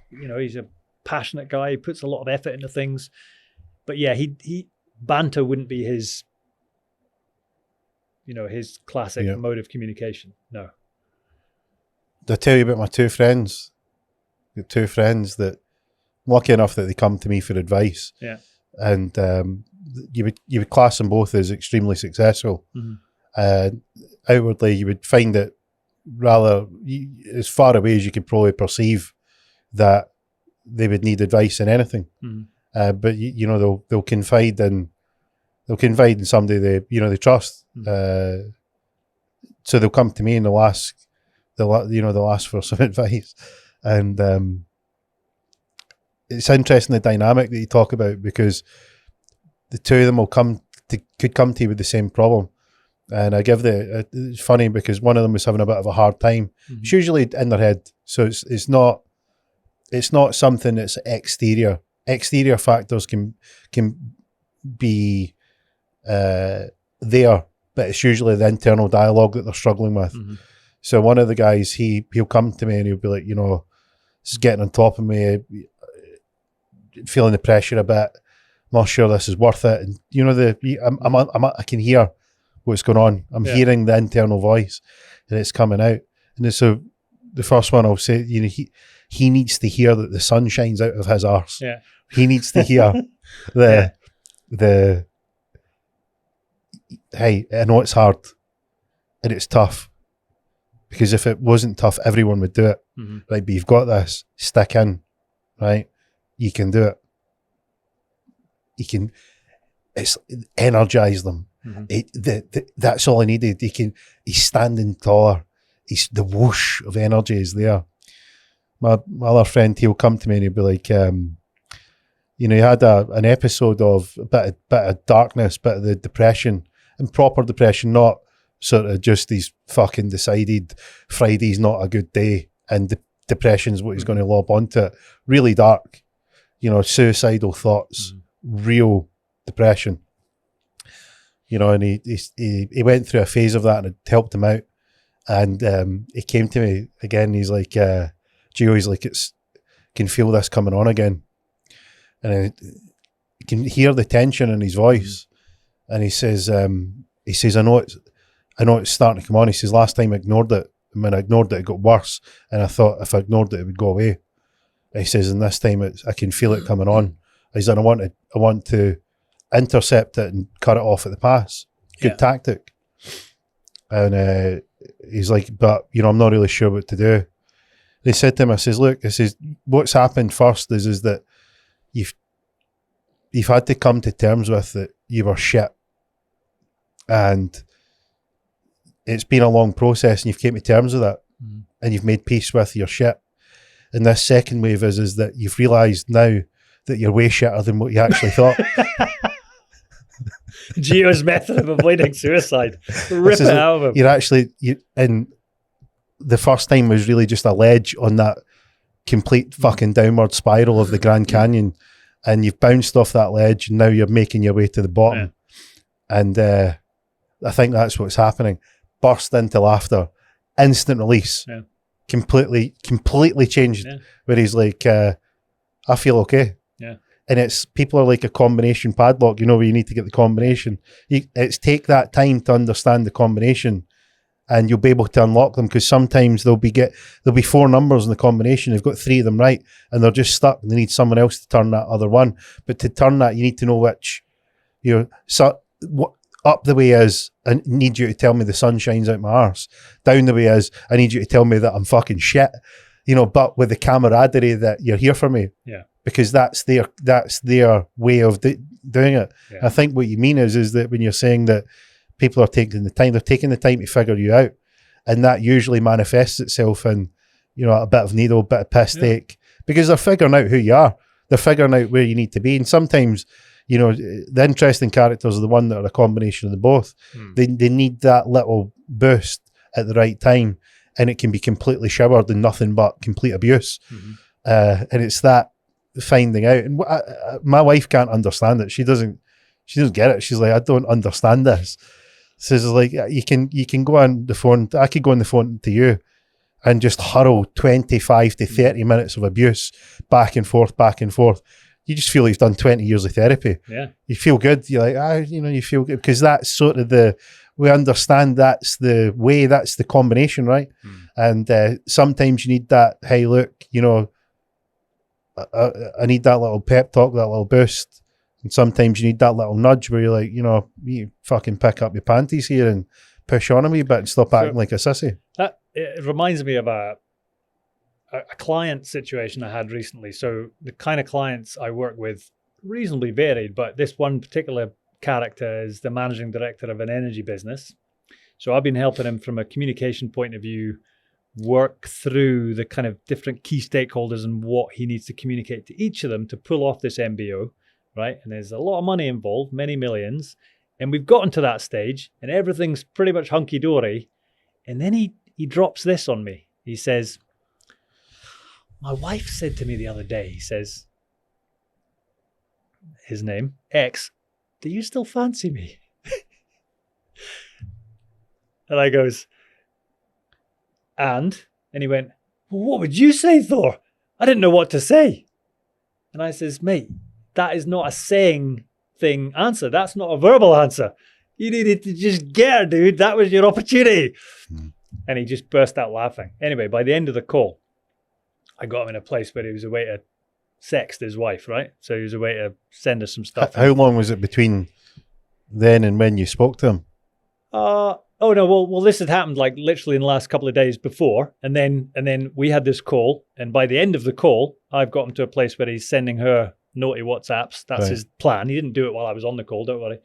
Speaker 2: You know, he's a passionate guy. He puts a lot of effort into things. But yeah, he banter wouldn't be his, his classic mode of communication. No.
Speaker 1: Did I tell you about my two friends? I got two friends that I'm lucky enough that they come to me for advice.
Speaker 2: Yeah.
Speaker 1: And you would class them both as extremely successful.
Speaker 2: Mm-hmm.
Speaker 1: Outwardly, you would find it rather as far away as you could probably perceive that they would need advice in anything.
Speaker 2: Mm-hmm.
Speaker 1: But they'll confide in somebody they trust.
Speaker 2: Mm-hmm.
Speaker 1: So they'll come to me and they'll ask for some advice. And it's interesting the dynamic that you talk about, because the two of them could come to you with the same problem. And I give it's funny because one of them was having a bit of a hard time. Mm-hmm. It's usually in their head, so it's not something that's exterior. Exterior factors can be there, but it's usually the internal dialogue that they're struggling with.
Speaker 2: Mm-hmm.
Speaker 1: So one of the guys, he'll come to me and he'll be like, this is getting on top of me, feeling the pressure a bit. I'm not sure this is worth it. And I can hear what's going on. I'm hearing the internal voice, and it's coming out. And so the first one I'll say, he needs to hear that the sun shines out of his arse.
Speaker 2: Yeah.
Speaker 1: He needs to hear the hey, I know it's hard and it's tough, because if it wasn't tough, everyone would do it.
Speaker 2: Mm-hmm.
Speaker 1: Right, but you've got this, stick in, right? You can do it. It's energize them. Mm-hmm. That's all I needed. He's standing taller. The whoosh of energy is there. My other friend, he'll come to me and he'll be like, he had an episode of a bit of darkness, bit of the depression, and proper depression, not sort of just he's fucking decided Friday's not a good day and depression's what he's going to lob onto it. Really dark, suicidal thoughts, real depression. And he went through a phase of that, and it helped him out. And he came to me again. He's like, Gio, he's like, can feel this coming on again. And I can hear the tension in his voice. And he says, I know it's starting to come on. He says, last time I ignored it. And when I ignored it, it got worse. And I thought if I ignored it, it would go away. And he says, and this time I can feel it coming on. He said, I want to intercept it and cut it off at the pass. Good tactic. And he's like, but I'm not really sure what to do. They said to him, I says, look, what's happened first is that you've had to come to terms with that you were shit. And it's been a long process, and you've came to terms with that, and you've made peace with your shit. And this second wave is that you've realised now that you're way shitter than what you actually thought.
Speaker 2: Gio's method of avoiding suicide. Rip it out of him.
Speaker 1: And the first time was really just a ledge on that complete fucking downward spiral of the Grand Canyon, and you've bounced off that ledge, and now you're making your way to the bottom. And I think that's what's happening. Burst into laughter, instant release, completely changed. Where he's like, I feel okay. And it's, people are like a combination padlock, you know, where you need to get the combination. It's take that time to understand the combination, and you'll be able to unlock them, because sometimes there'll be 4 numbers in the combination. They've got 3 of them right, and they're just stuck, and they need someone else to turn that other one. But to turn that, you need to know which, you know, so what up the way is, I need you to tell me the sun shines out my arse. Down the way is, I need you to tell me that I'm fucking shit. You know, but with the camaraderie that you're here for me. Because that's their way of doing it. I think what you mean is that when you're saying that people are taking the time, they're taking the time to figure you out, and that usually manifests itself in, you know, a bit of needle, a bit of piss take, because they're figuring out who you are. They're figuring out where you need to be. And sometimes, you know, the interesting characters are the one that are a combination of the both. They need that little boost at the right time, and it can be completely showered in nothing but complete abuse. And it's that finding out. And my wife can't understand it. She doesn't get it. She's like, I don't understand this. So it's like, you can go on the phone. I could go on the phone to you and just hurl 25 to 30 minutes of abuse back and forth. You just feel like you've done 20 years of therapy. You feel good. You're like, you know, you feel good, because that's sort of we understand that's the way, that's the combination, right? And sometimes you need that, hey, look, you know, I need that little pep talk, that little boost. And sometimes you need that little nudge where you're like, you know, you fucking pick up your panties here and push on a wee bit and stop acting like a sissy.
Speaker 2: It reminds me of a client situation I had recently. So the kind of clients I work with, reasonably varied, but this one particular character is the managing director of an energy business. So I've been helping him from a communication point of view, work through the kind of different key stakeholders and what he needs to communicate to each of them to pull off this MBO, right? And there's a lot of money involved, many millions. And we've gotten to that stage and everything's pretty much hunky-dory. And then he drops this on me. He says, my wife said to me the other day, he says, his name, X, do you still fancy me? And I goes, and he went, well, what would you say, Thor? I didn't know what to say. And I says, mate, that is not a saying thing answer. That's not a verbal answer. You needed to just get her, dude. That was your opportunity. And he just burst out laughing. Anyway, by the end of the call, I got him in a place where he was a way to sext his wife, right? So he was a way to send her some stuff.
Speaker 1: How long was it between then and when you spoke to him?
Speaker 2: Oh no, well, this had happened like literally in the last couple of days before, and then we had this call, and by the end of the call, I've got him to a place where he's sending her naughty WhatsApps. That's his plan. He didn't do it while I was on the call, don't worry.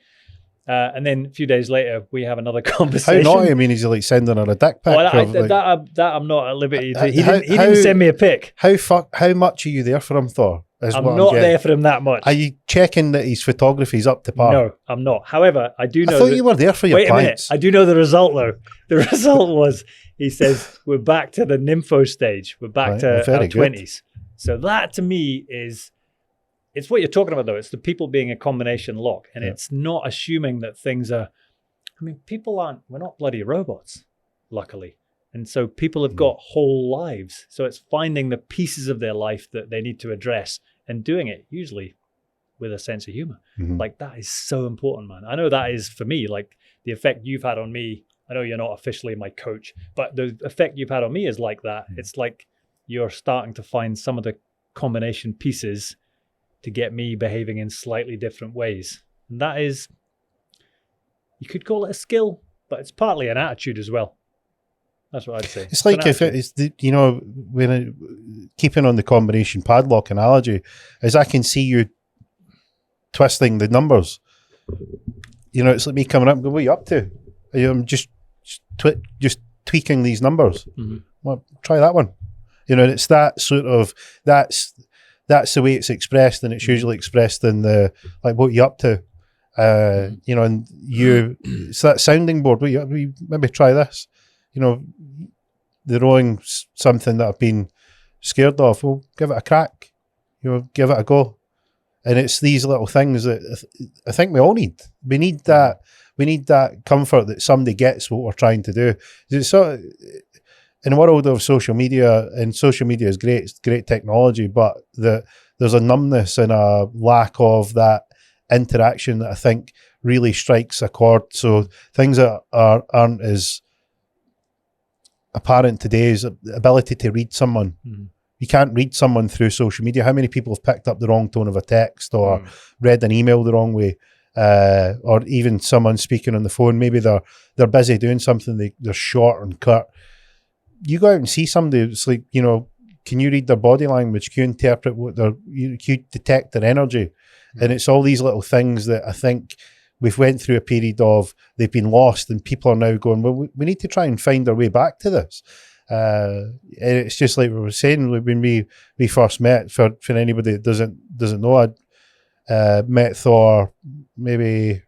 Speaker 2: And then a few days later, we have another conversation.
Speaker 1: How naughty? I mean, is he like sending her a dick pic?
Speaker 2: That I'm not at liberty to. He didn't send me a pic.
Speaker 1: How much are you there for him, Thor?
Speaker 2: I'm not there for him that much.
Speaker 1: Are you checking that his photography's up to par?
Speaker 2: No, I'm not. However, I do know.
Speaker 1: I thought you were there for your clients.
Speaker 2: Wait a minute. I do know the result, though. The result was, he says, we're back to the nympho stage. We're back to our 20s. So that to me is, it's what you're talking about, though. It's the people being a combination lock. And it's not assuming that things are, I mean, we're not bloody robots, luckily. And so people have got whole lives. So it's finding the pieces of their life that they need to address and doing it usually with a sense of humor. Like that is so important, man. I know that is for me, like the effect you've had on me. I know you're not officially my coach, but the effect you've had on me is like that. It's like you're starting to find some of the combination pieces to get me behaving in slightly different ways. And that is, you could call it a skill, but it's partly an attitude as well. That's what I'd say.
Speaker 1: It's like if it's you know, when keeping on the combination padlock analogy, is I can see you twisting the numbers. You know, it's like me coming up and go, what are you up to? I'm just tweaking these numbers. Well, try that one. You know, it's that sort of, that's the way it's expressed, and it's usually expressed in the, like, what are you up to? You know, and it's that sounding board. Maybe try this. You know, rowing something that I've been scared of. Well, give it a crack. Give it a go. And it's these little things that I think we all need. We need that. We need that comfort that somebody gets what we're trying to do. It's sort of, in the world of social media, and social media is great. It's great technology, but there's a numbness and a lack of that interaction that I think really strikes a chord. So things that aren't as apparent today is the ability to read someone. You can't read someone through social media. How many people have picked up the wrong tone of a text or read an email the wrong way, or even someone speaking on the phone? Maybe they're busy doing something. They're short and curt. You go out and see somebody. It's like, can you read their body language? Can you interpret what can you detect their energy? And it's all these little things that I think we've went through a period of they've been lost, and people are now going, well, we need to try and find our way back to this. And it's just like we were saying when we first met. For anybody that doesn't know, I met Thor maybe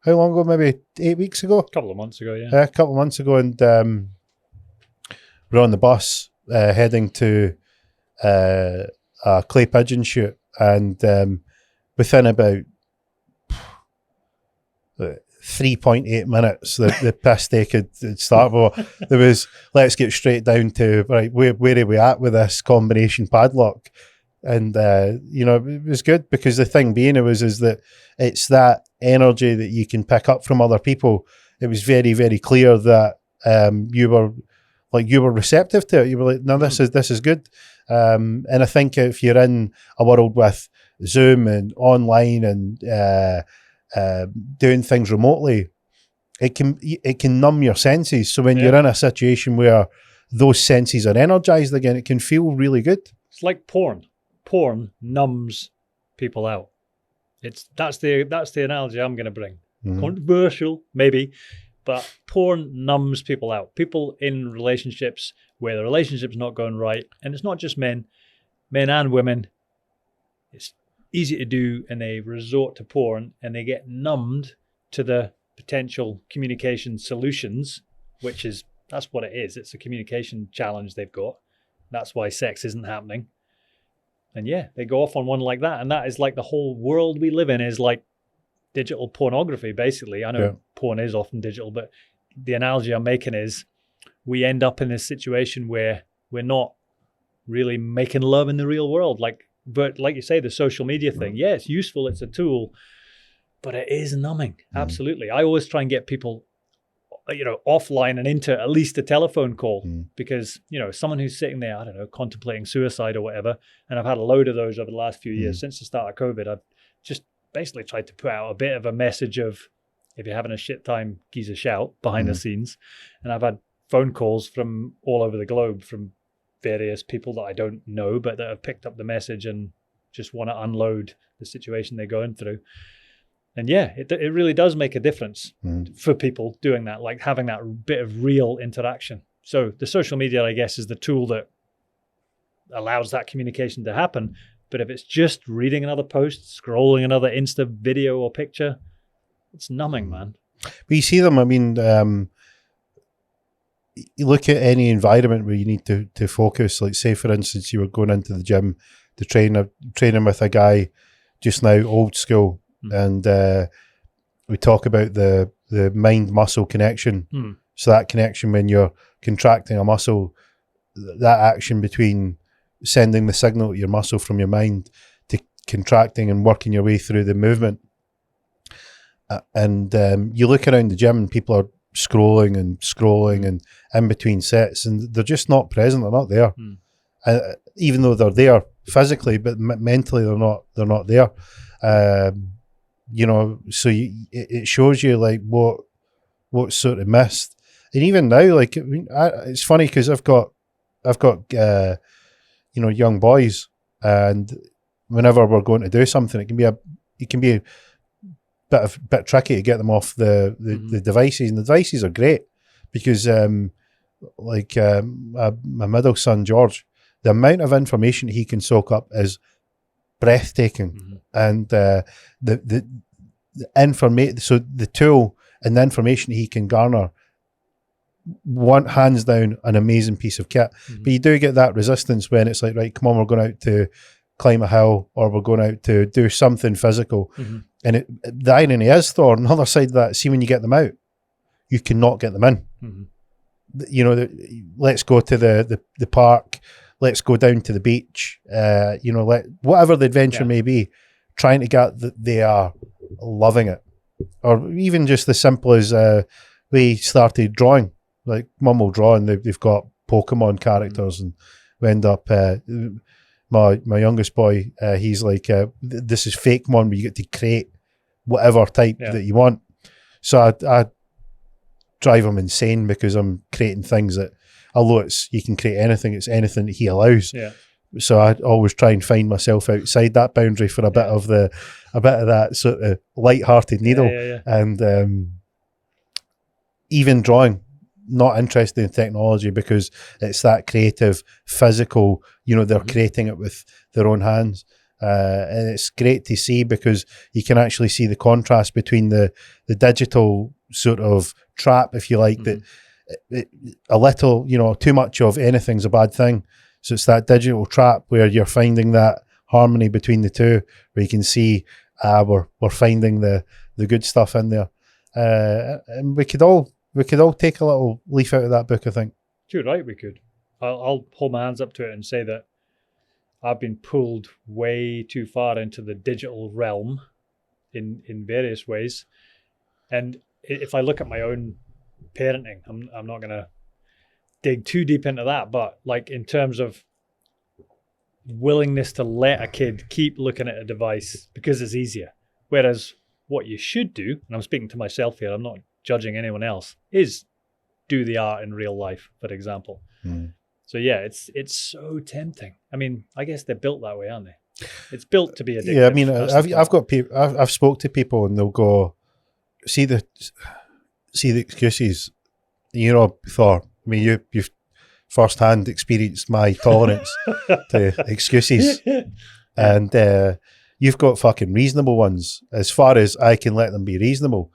Speaker 1: how long ago? Maybe 8 weeks ago.
Speaker 2: A couple of months ago, yeah.
Speaker 1: A couple of months ago, and we're on the bus heading to a clay pigeon shoot, and within about 3.8 minutes, the piss take had started. Well, there was, let's get straight down to, right, where are we at with this combination padlock? And, it was good, because the thing being is that it's that energy that you can pick up from other people. It was very, very clear that you were receptive to it. You were like, no, this is good. And I think if you're in a world with Zoom and online and doing things remotely, it can numb your senses. So when you're in a situation where those senses are energized again, it can feel really good.
Speaker 2: It's like porn. Porn numbs people out. That's the analogy I'm going to bring. Controversial, maybe, but porn numbs people out. People in relationships where the relationship's not going right, and it's not just men and women. It's easy to do, and they resort to porn, and they get numbed to the potential communication solutions, that's what it is. It's a communication challenge they've got. That's why sex isn't happening. And they go off on one like that, and that is like the whole world we live in is like digital pornography, basically. I know porn is often digital, but the analogy I'm making is we end up in this situation where we're not really making love in the real world. But like you say, the social media thing, it's useful, it's a tool, but it is numbing. Absolutely. I always try and get people, offline and into at least a telephone call, because, someone who's sitting there, I don't know, contemplating suicide or whatever, and I've had a load of those over the last few years. Since the start of COVID, I've just basically tried to put out a bit of a message of, if you're having a shit time, give us a shout behind the scenes. And I've had phone calls from all over the globe from various people that I don't know, but that have picked up the message and just want to unload the situation they're going through. And it really does make a difference for people doing that, like having that bit of real interaction. So the social media, I guess, is the tool that allows that communication to happen. But if it's just reading another post, scrolling another Insta video or picture, it's numbing, man.
Speaker 1: But you see them, I mean, you look at any environment where you need to focus, like say, for instance, you were going into the gym to training with a guy just now, old school, and we talk about the mind-muscle connection. So that connection when you're contracting a muscle, that action between sending the signal to your muscle from your mind to contracting and working your way through the movement. And you look around the gym and people are scrolling and in between sets, and they're just not present. They're not there, even though they're there physically, but mentally they're not there. So it shows you like what's sort of missed. And even now, like, it's funny because I've got young boys, and whenever we're going to do something, it can be a bit tricky to get them off the devices. And the devices are great because, my middle son George, the amount of information he can soak up is breathtaking, and the information. So the tool and the information he can garner hands down an amazing piece of kit. But you do get that resistance when it's like, right, come on, we're going out to climb a hill, or we're going out to do something physical. And the irony is, Thor, on the other side of that, see, when you get them out, you cannot get them in. You know, let's go to the park, let's go down to the beach, you know, whatever the adventure may be, trying to get that they are loving it. Or even just as simple as we started drawing, like Mum will draw, and they've got Pokemon characters, and we end up, my youngest boy, he's like, this is fake one, where you get to create whatever type that you want. So I drive him insane, because I'm creating things that, although you can create anything, it's anything that he allows. So I always try and find myself outside that boundary for a bit of that sort of light-hearted needle. And even drawing, not interested in technology, because it's that creative, physical, you know, they're creating it with their own hands. And it's great to see, because you can actually see the contrast between the digital sort of trap, if you like, that a little, you know, too much of anything's a bad thing. So it's that digital trap where you're finding that harmony between the two, where you can see we're finding the good stuff in there. And we could all take a little leaf out of that book, I think.
Speaker 2: You're right, we could. I'll hold my hands up to it and say that I've been pulled way too far into the digital realm in various ways. And if I look at my own parenting, I'm not going to dig too deep into that, but like in terms of willingness to let a kid keep looking at a device because it's easier. Whereas what you should do, and I'm speaking to myself here, I'm not judging anyone else, is do the art in real life, for example. So yeah, it's so tempting. I mean, I guess they're built that way, aren't they? It's built to be addictive.
Speaker 1: Yeah, I mean, I've got people, I've spoke to people, and they'll go, see the excuses. You know, Thor, I mean, you've firsthand experienced my tolerance to excuses, and you've got fucking reasonable ones. As far as I can let them be reasonable,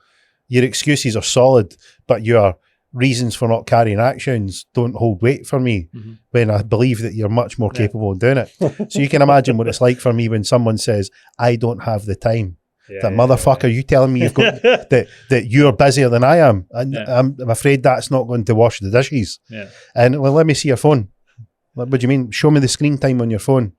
Speaker 1: your excuses are solid, but your reasons for not carrying actions don't hold weight for me, when I believe that you're much more capable of doing it. So you can imagine what it's like for me when someone says, I don't have the time. Motherfucker, you telling me you've got that you're busier than I am, and I'm afraid that's not going to wash the dishes. And well, let me see your phone. What do you mean? Show me the screen time on your phone.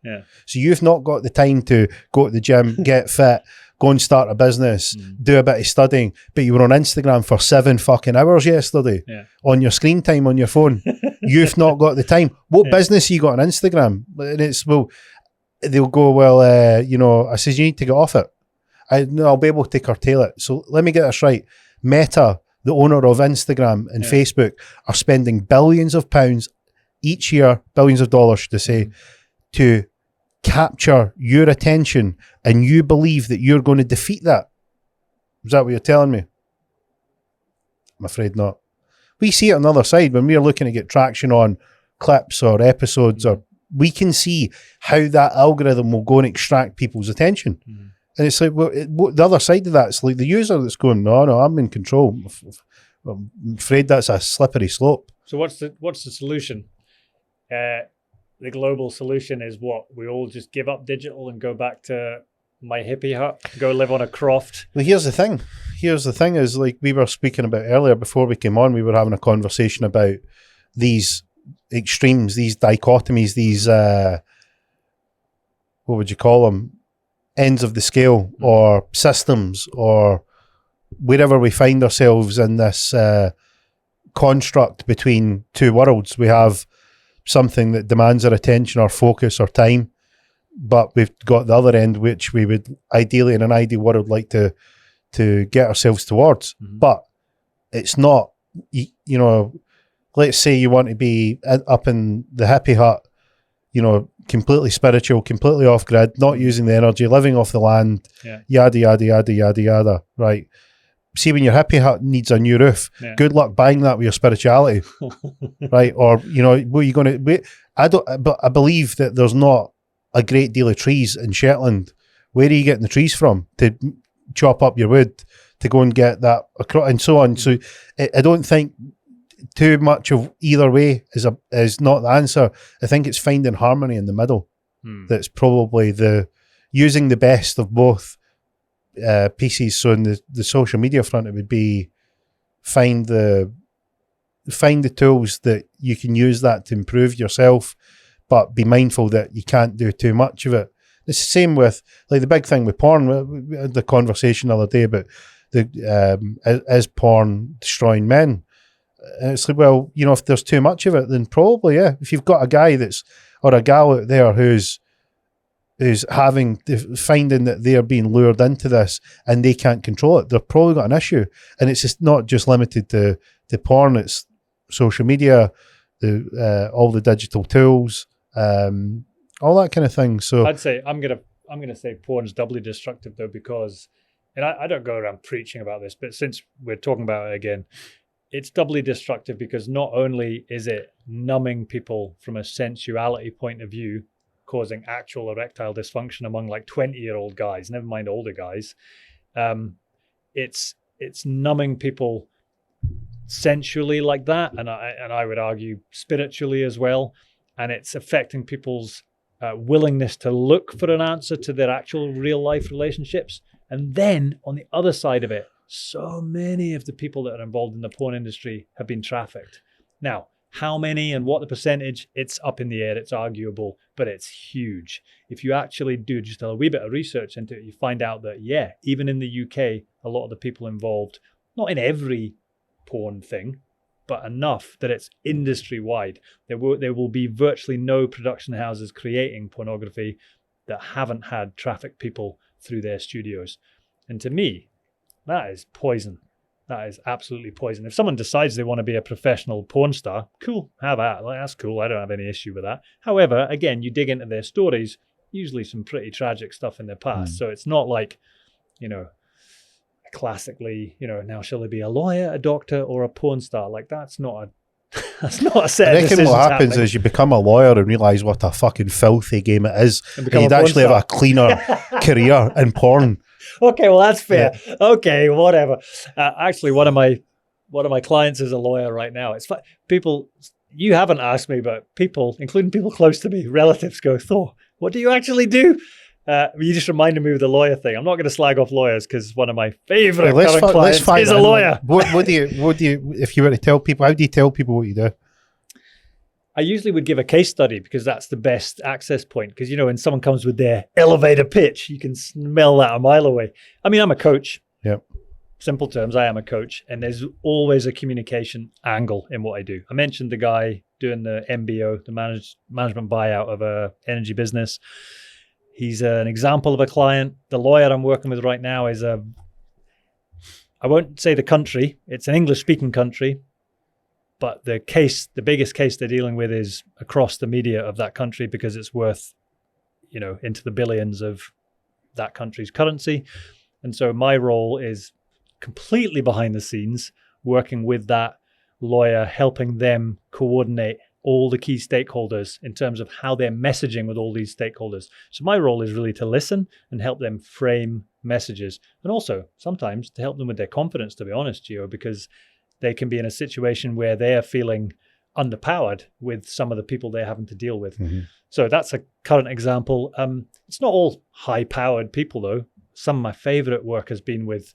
Speaker 1: So you've not got the time to go to the gym, get fit, go and start a business, do a bit of studying, but you were on Instagram for 7 fucking hours yesterday on your screen time on your phone. You've not got the time. What business you got on Instagram? And it's, well, they'll go, well, you know, I says, you need to get off it. I'll be able to curtail it. So let me get this right. Meta, the owner of Instagram and Facebook, are spending billions of pounds each year, billions of dollars to say, to capture your attention, and you believe that you're going to defeat that. Is that what you're telling me? I'm afraid not. We see it on the other side when we're looking to get traction on clips or episodes, or we can see how that algorithm will go and extract people's attention. And it's like, well, the other side of that, it's like the user that's going, no, I'm in control. I'm afraid that's a slippery slope.
Speaker 2: So what's the solution? The global solution is what? We all just give up digital and go back to my hippie hut, go live on a croft.
Speaker 1: Well, here's the thing. Is, like we were speaking about earlier before we came on, we were having a conversation about these extremes, these dichotomies, these, what would you call them? Ends of the scale, or systems, or wherever we find ourselves in this construct between two worlds. We have something that demands our attention, our focus, our time, but we've got the other end, which we would ideally, in an ideal world, like to get ourselves towards. But it's not, you know, let's say you want to be up in the Happy Hutt, you know, completely spiritual, completely off grid, not using the energy, living off the land, yada, yada, yada, yada, yada, right? See, when your Happy Hut needs a new roof, good luck buying that with your spirituality, right? Or, you know, where are you going to wait? But I believe that there's not a great deal of trees in Shetland. Where are you getting the trees from to chop up your wood to go and get that, and so on? So I don't think too much of either way is not the answer. I think it's finding harmony in the middle. That's probably using the best of both pieces. So in the social media front, it would be find the tools that you can use that to improve yourself, but be mindful that you can't do too much of it. It's the same with like the big thing with porn. We had the conversation the other day about is porn destroying men? And it's like, well, you know, if there's too much of it, then probably, yeah. If you've got a guy or a gal out there who's finding that they're being lured into this and they can't control it, they've probably got an issue. And it's just not just limited to porn, it's social media, all the digital tools, all that kind of thing. So
Speaker 2: I'd say I'm gonna say porn's doubly destructive though, because, and I don't go around preaching about this, but since we're talking about it again, it's doubly destructive because not only is it numbing people from a sensuality point of view, causing actual erectile dysfunction among like 20-year-old guys, never mind older guys, it's numbing people sensually like that, and I would argue spiritually as well, and it's affecting people's willingness to look for an answer to their actual real life relationships. And then on the other side of it, so many of the people that are involved in the porn industry have been trafficked. Now, how many and what the percentage, it's up in the air, it's arguable, but it's huge. If you actually do just a wee bit of research into it, you find out that, yeah, even in the UK, a lot of the people involved, not in every porn thing, but enough that it's industry-wide. There will be virtually no production houses creating pornography that haven't had trafficked people through their studios. And to me, that is poison. That is absolutely poison. If someone decides they want to be a professional porn star, cool, have at. Like, that's cool. I don't have any issue with that. However, again, you dig into their stories, usually some pretty tragic stuff in their past. So it's not like, you know, classically, you know, now shall they be a lawyer, a doctor, or a porn star? Like that's not a set
Speaker 1: I
Speaker 2: of
Speaker 1: reckon
Speaker 2: decisions
Speaker 1: what happens
Speaker 2: happening.
Speaker 1: is you become a lawyer and realise what a fucking filthy game it is, and you'd
Speaker 2: a
Speaker 1: actually have a cleaner career in porn.
Speaker 2: Okay, well that's fair. Yeah. Okay, whatever. Actually, one of my clients is a lawyer right now. It's people. You haven't asked me, but people, including people close to me, relatives, go, Thor, what do you actually do? You just reminded me of the lawyer thing. I'm not going to slag off lawyers because one of my favorite current clients is a lawyer.
Speaker 1: What do you, if you were to tell people, how do you tell people what you do?
Speaker 2: I usually would give a case study because that's the best access point. Because, you know, when someone comes with their elevator pitch, you can smell that a mile away. I mean, I'm a coach.
Speaker 1: Yep.
Speaker 2: Simple terms, I am a coach. And there's always a communication angle in what I do. I mentioned the guy doing the MBO, the management buyout of a energy business. He's an example of a client. The lawyer I'm working with right now is I won't say the country, it's an English-speaking country, but the biggest case they're dealing with is across the media of that country because it's worth, you know, into the billions of that country's currency. And so my role is completely behind the scenes, working with that lawyer, helping them coordinate all the key stakeholders in terms of how they're messaging with all these stakeholders. So my role is really to listen and help them frame messages. And also sometimes to help them with their confidence, to be honest, Gio, because they can be in a situation where they are feeling underpowered with some of the people they're having to deal with. Mm-hmm. So that's a current example. It's not all high-powered people, though. Some of my favorite work has been with,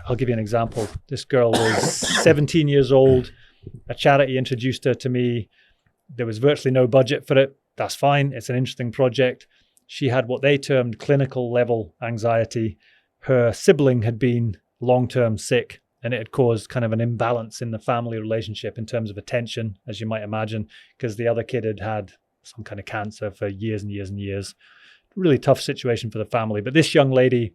Speaker 2: I'll give you an example. This girl was 17 years old. A charity introduced her to me. There was virtually no budget for it. That's fine. It's an interesting project. She had what they termed clinical level anxiety. Her sibling had been long-term sick, and it had caused kind of an imbalance in the family relationship in terms of attention, as you might imagine, because the other kid had had some kind of cancer for years and years and years. Really tough situation for the family. But this young lady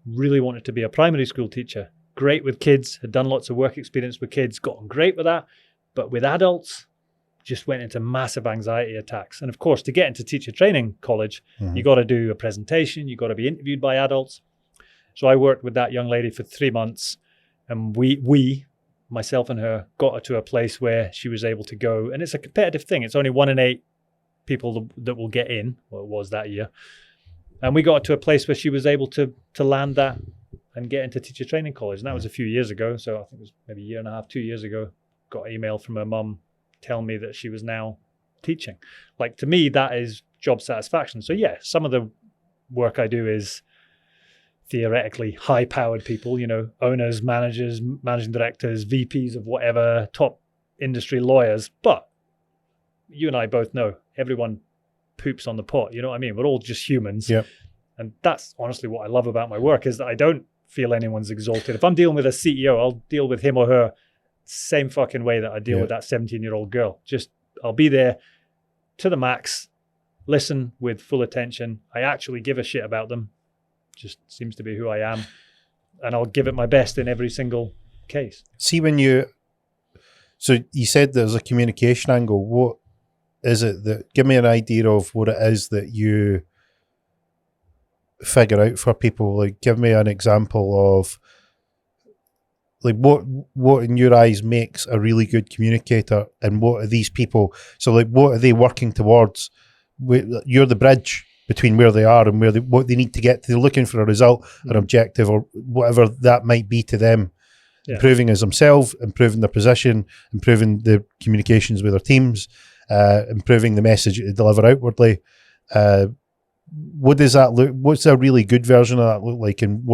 Speaker 2: really wanted to be a primary school teacher. Great with kids, had done lots of work experience with kids, gotten great with that. But with adults, just went into massive anxiety attacks. And of course, to get into teacher training college, you got to do a presentation, you got to be interviewed by adults. So I worked with that young lady for 3 months. And we, myself and her, got her to a place where she was able to go. And it's a competitive thing. It's only 1 in 8 people that will get in, well, it was that year. And we got her to a place where she was able to land that and get into teacher training college. And that was a few years ago. So I think it was maybe a year and a half, 2 years ago. got an email from her mum telling me that she was now teaching. Like, to me, that is job satisfaction. So yeah, some of the work I do is theoretically high-powered people, you know, owners, managers, managing directors, VPs of whatever, top industry lawyers. But you and I both know everyone poops on the pot. You know what I mean? We're all just humans.
Speaker 1: Yeah.
Speaker 2: And that's honestly what I love about my work, is that I don't feel anyone's exalted. If I'm dealing with a CEO, I'll deal with him or her same fucking way that I deal with that 17-year-old girl. Just, I'll be there to the max, listen with full attention. I actually give a shit about them. Just seems to be who I am. And I'll give it my best in every single case.
Speaker 1: See, so you said there's a communication angle. What is it that, give me an idea of what it is that you figure out for people? Like, give me an example of, like, what in your eyes makes a really good communicator, and what are these people, so like, what are they working towards? You're the bridge between where they are and what they need to get to. They're looking for a result, an objective, or whatever that might be to them. Yeah. Improving as themselves, improving their position, improving the communications with their teams, improving the message they deliver outwardly. What does that look? What's a really good version of that look like? And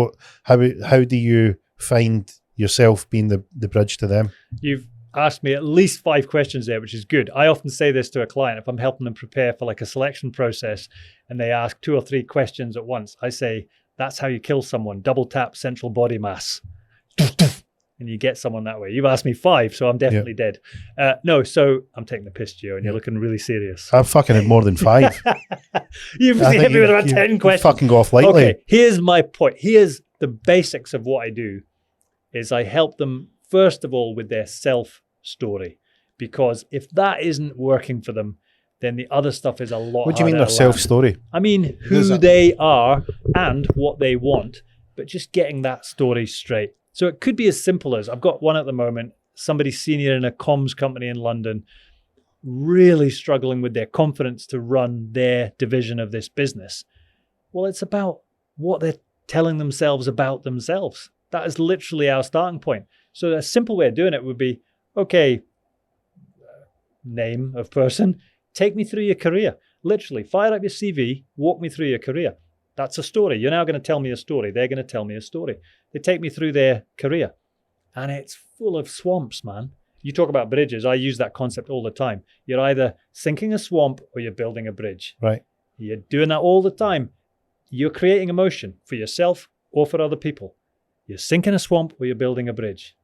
Speaker 1: how do you find yourself being the bridge to them?
Speaker 2: You've asked me at least 5 questions there, which is good. I often say this to a client if I'm helping them prepare for like a selection process and they ask 2 or 3 questions at once. I say, that's how you kill someone. Double tap central body mass. And you get someone that way. You've asked me 5, so I'm definitely dead. No, so I'm taking the piss, Joe, and you're looking really serious.
Speaker 1: I've fucking had more than 5.
Speaker 2: You've hit me with about 10 questions.
Speaker 1: Fucking go off lightly.
Speaker 2: Okay, here's my point. Here's the basics of what I do, is I help them, first of all, with their self-story. Because if that isn't working for them, then the other stuff is a lot harder.
Speaker 1: What do you mean their self-story?
Speaker 2: I mean who they are and what they want, but just getting that story straight. So it could be as simple as, I've got one at the moment, somebody senior in a comms company in London, really struggling with their confidence to run their division of this business. Well, it's about what they're telling themselves about themselves. That is literally our starting point. So a simple way of doing it would be, okay, name of person, take me through your career. Literally, fire up your CV, walk me through your career. That's a story. You're now going to tell me a story. They're going to tell me a story. They take me through their career. And it's full of swamps, man. You talk about bridges. I use that concept all the time. You're either sinking a swamp or you're building a bridge.
Speaker 1: Right.
Speaker 2: You're doing that all the time. You're creating emotion for yourself or for other people. You're sinking a swamp or you're building a bridge.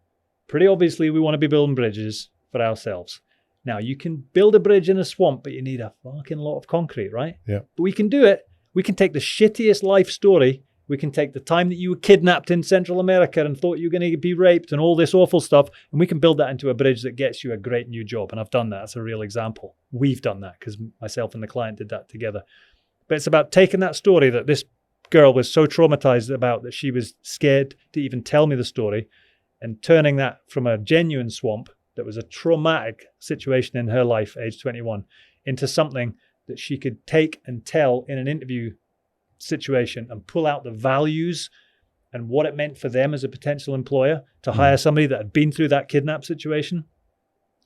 Speaker 2: Pretty obviously, we want to be building bridges for ourselves. Now, you can build a bridge in a swamp, but you need a fucking lot of concrete, right?
Speaker 1: Yeah.
Speaker 2: But we can do it. We can take the shittiest life story. We can take the time that you were kidnapped in Central America and thought you were going to be raped and all this awful stuff, and we can build that into a bridge that gets you a great new job. And I've done that. That's a real example. We've done that because myself and the client did that together. But it's about taking that story that this girl was so traumatized about that she was scared to even tell me the story, and turning that from a genuine swamp that was a traumatic situation in her life, age 21, into something that she could take and tell in an interview situation and pull out the values and what it meant for them as a potential employer to hire somebody that had been through that kidnap situation.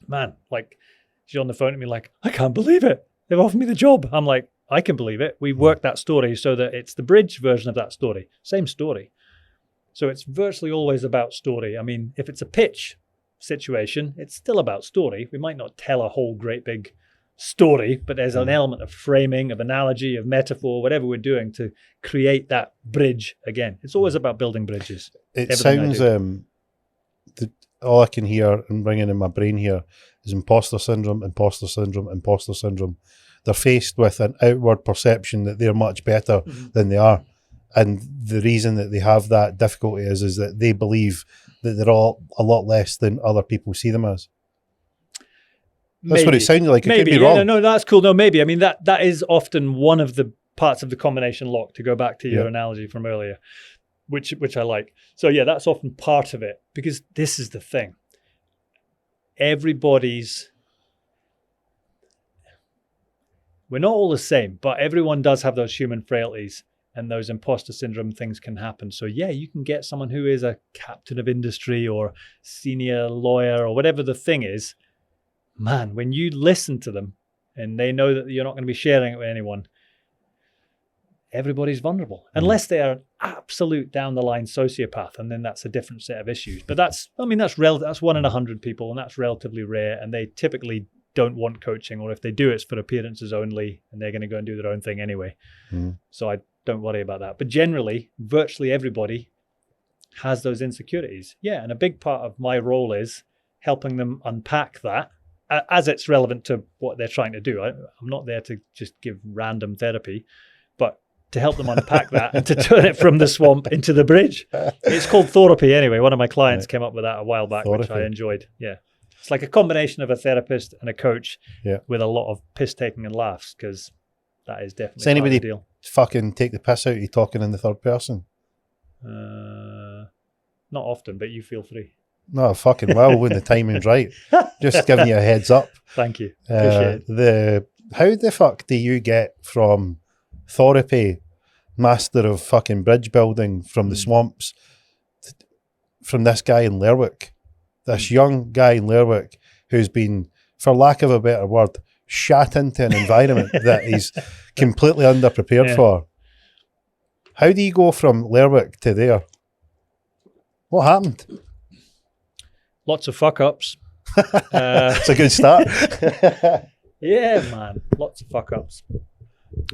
Speaker 2: Man, like, she's on the phone to me like, I can't believe it. They've offered me the job. I'm like, I can believe it. We worked that story so that it's the bridge version of that story. Same story. So it's virtually always about story. I mean, if it's a pitch situation, it's still about story. We might not tell a whole great big story, but there's an element of framing, of analogy, of metaphor, whatever we're doing to create that bridge again. It's always about building bridges.
Speaker 1: It sounds, all I can hear and ringing in my brain here is imposter syndrome, imposter syndrome, imposter syndrome. They're faced with an outward perception that they're much better than they are. And the reason that they have that difficulty is that they believe that they're all a lot less than other people see them as. That's what it sounded like. It could be wrong.
Speaker 2: No, that's cool. No, maybe. I mean, that is often one of the parts of the combination lock, to go back to your analogy from earlier, which I like. So yeah, that's often part of it, because this is the thing. We're not all the same, but everyone does have those human frailties. and those imposter syndrome things can happen. So yeah, you can get someone who is a captain of industry or senior lawyer or whatever the thing is. Man, when you listen to them and they know that you're not going to be sharing it with anyone, everybody's vulnerable, unless they are an absolute down the line sociopath, and then that's a different set of issues. But that's 1 in 100 people, and that's relatively rare, and they typically don't want coaching, or if they do, it's for appearances only, and they're going to go and do their own thing anyway. So I don't worry about that. But generally, virtually everybody has those insecurities. Yeah, and a big part of my role is helping them unpack that as it's relevant to what they're trying to do. I'm not there to just give random therapy, but to help them unpack that and to turn it from the swamp into the bridge. It's called therapy anyway. One of my clients came up with that a while back, which I enjoyed. Yeah. It's like a combination of a therapist and a coach with a lot of piss taking and laughs, because that is definitely
Speaker 1: Does anybody
Speaker 2: part of the deal.
Speaker 1: fucking take the piss out of you talking in the third person?
Speaker 2: Not often, but you feel free.
Speaker 1: No, fucking well, when the timing's right. Just giving you a heads up.
Speaker 2: Thank you. Appreciate it.
Speaker 1: How the fuck do you get from therapy, master of fucking bridge building from the swamps, from this guy in Lerwick, this young guy in Lerwick who's been, for lack of a better word, shat into an environment that he's completely underprepared for? How do you go from Lerwick to there? What happened?
Speaker 2: Lots of fuck ups.
Speaker 1: It's a good start.
Speaker 2: Yeah, man. Lots of fuck ups.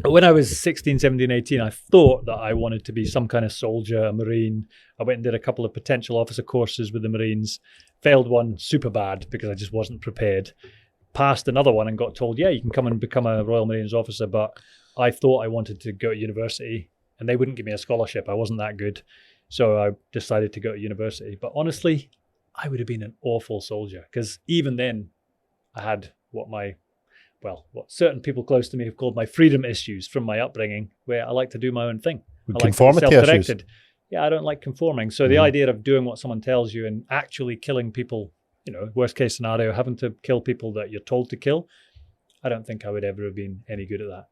Speaker 2: When I was 16, 17, 18, I thought that I wanted to be some kind of soldier, a Marine. I went and did a couple of potential officer courses with the Marines. Failed one super bad because I just wasn't prepared. Passed another one and got told, yeah, you can come and become a Royal Marines officer. But I thought I wanted to go to university and they wouldn't give me a scholarship. I wasn't that good. So I decided to go to university. But honestly, I would have been an awful soldier, because even then I had what certain people close to me have called my freedom issues from my upbringing, where I like to do my own thing. I like to be self-directed. Yeah, I don't like conforming. So the idea of doing what someone tells you and actually killing people, worst case scenario, having to kill people that you're told to kill, I don't think I would ever have been any good at that.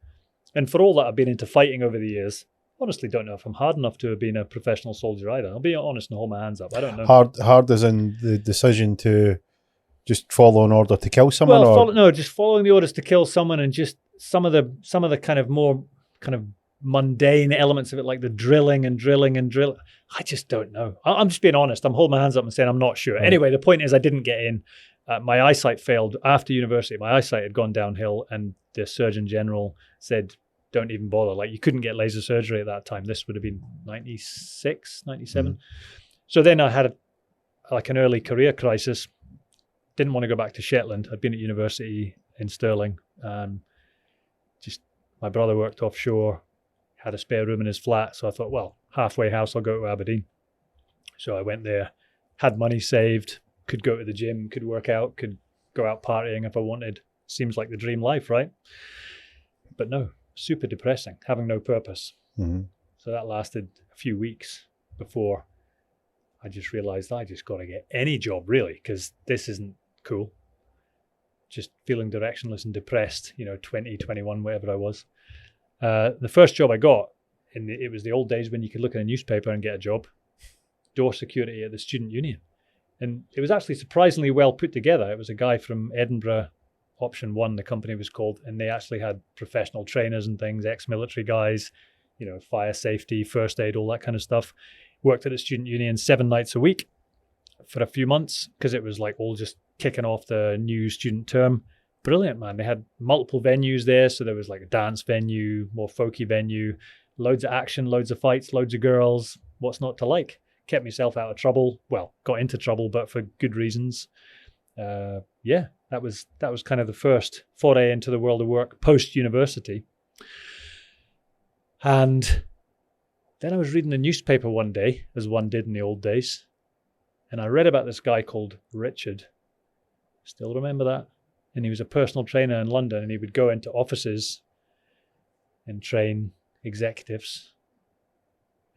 Speaker 2: And for all that I've been into fighting over the years, honestly don't know if I'm hard enough to have been a professional soldier either. I'll be honest and hold my hands up. I don't know.
Speaker 1: Hard as in the decision to just follow an order to kill someone?
Speaker 2: Just following the orders to kill someone, and just some of the kind of more kind of mundane elements of it, like the drilling. I just don't know. I'm just being honest. I'm holding my hands up and saying I'm not sure. Right. Anyway, the point is I didn't get in. My eyesight failed after university. My eyesight had gone downhill, and the Surgeon General said, don't even bother. Like, you couldn't get laser surgery at that time. This would have been 96, 97. So then I had an early career crisis. Didn't want to go back to Shetland. I'd been at university in Stirling. Just my brother worked offshore, had a spare room in his flat. So I thought, well, halfway house, I'll go to Aberdeen. So I went there, had money saved, could go to the gym, could work out, could go out partying if I wanted. Seems like the dream life, right? But no. Super depressing, having no purpose. So that lasted a few weeks before I just realized I just got to get any job, really, because this isn't cool. Just feeling directionless and depressed, 20, 21, whatever I was. The first job I got, it was the old days when you could look in a newspaper and get a job, door security at the student union. And it was actually surprisingly well put together. It was a guy from Edinburgh, Option 1, the company was called, and they actually had professional trainers and things, ex-military guys, fire safety, first aid, all that kind of stuff. Worked at a student union 7 nights a week for a few months, because it was like all just kicking off the new student term. Brilliant, man. They had multiple venues there. So there was like a dance venue, more folky venue, loads of action, loads of fights, loads of girls. What's not to like? Kept myself out of trouble. Well, got into trouble, but for good reasons. That was kind of the first foray into the world of work post-university. And then I was reading the newspaper one day, as one did in the old days, and I read about this guy called Richard. Still remember that? And he was a personal trainer in London, and he would go into offices and train executives.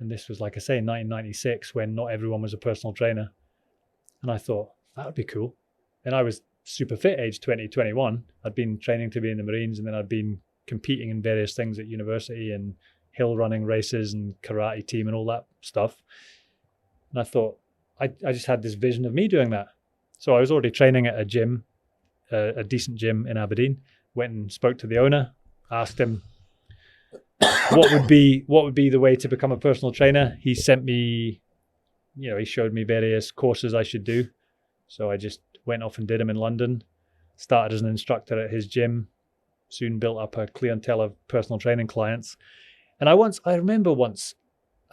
Speaker 2: And this was, like I say, 1996, when not everyone was a personal trainer. And I thought, that would be cool. And I was super fit, age 20, 21. I'd been training to be in the Marines, and then I'd been competing in various things at university and hill running races and karate team and all that stuff. And I thought, I just had this vision of me doing that. So I was already training at a gym, a decent gym in Aberdeen. Went and spoke to the owner, asked him what would be the way to become a personal trainer. He sent me, he showed me various courses I should do. So I just went off and did them in London, started as an instructor at his gym, soon built up a clientele of personal training clients. And I remember once,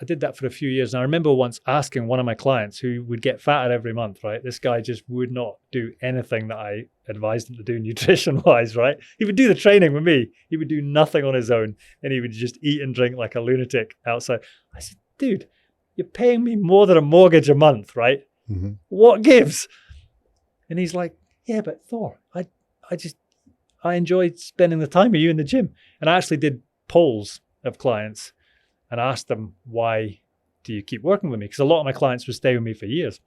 Speaker 2: I did that for a few years. And I remember once asking one of my clients who would get fatter every month, right? This guy just would not do anything that I advised him to do nutrition wise, right? He would do the training with me. He would do nothing on his own. And he would just eat and drink like a lunatic outside. I said, dude, you're paying me more than a mortgage a month, right? Mm-hmm. What gives? And he's like, yeah, but Thor, I enjoyed spending the time with you in the gym. And I actually did polls of clients and asked them, why do you keep working with me? Because a lot of my clients would stay with me for years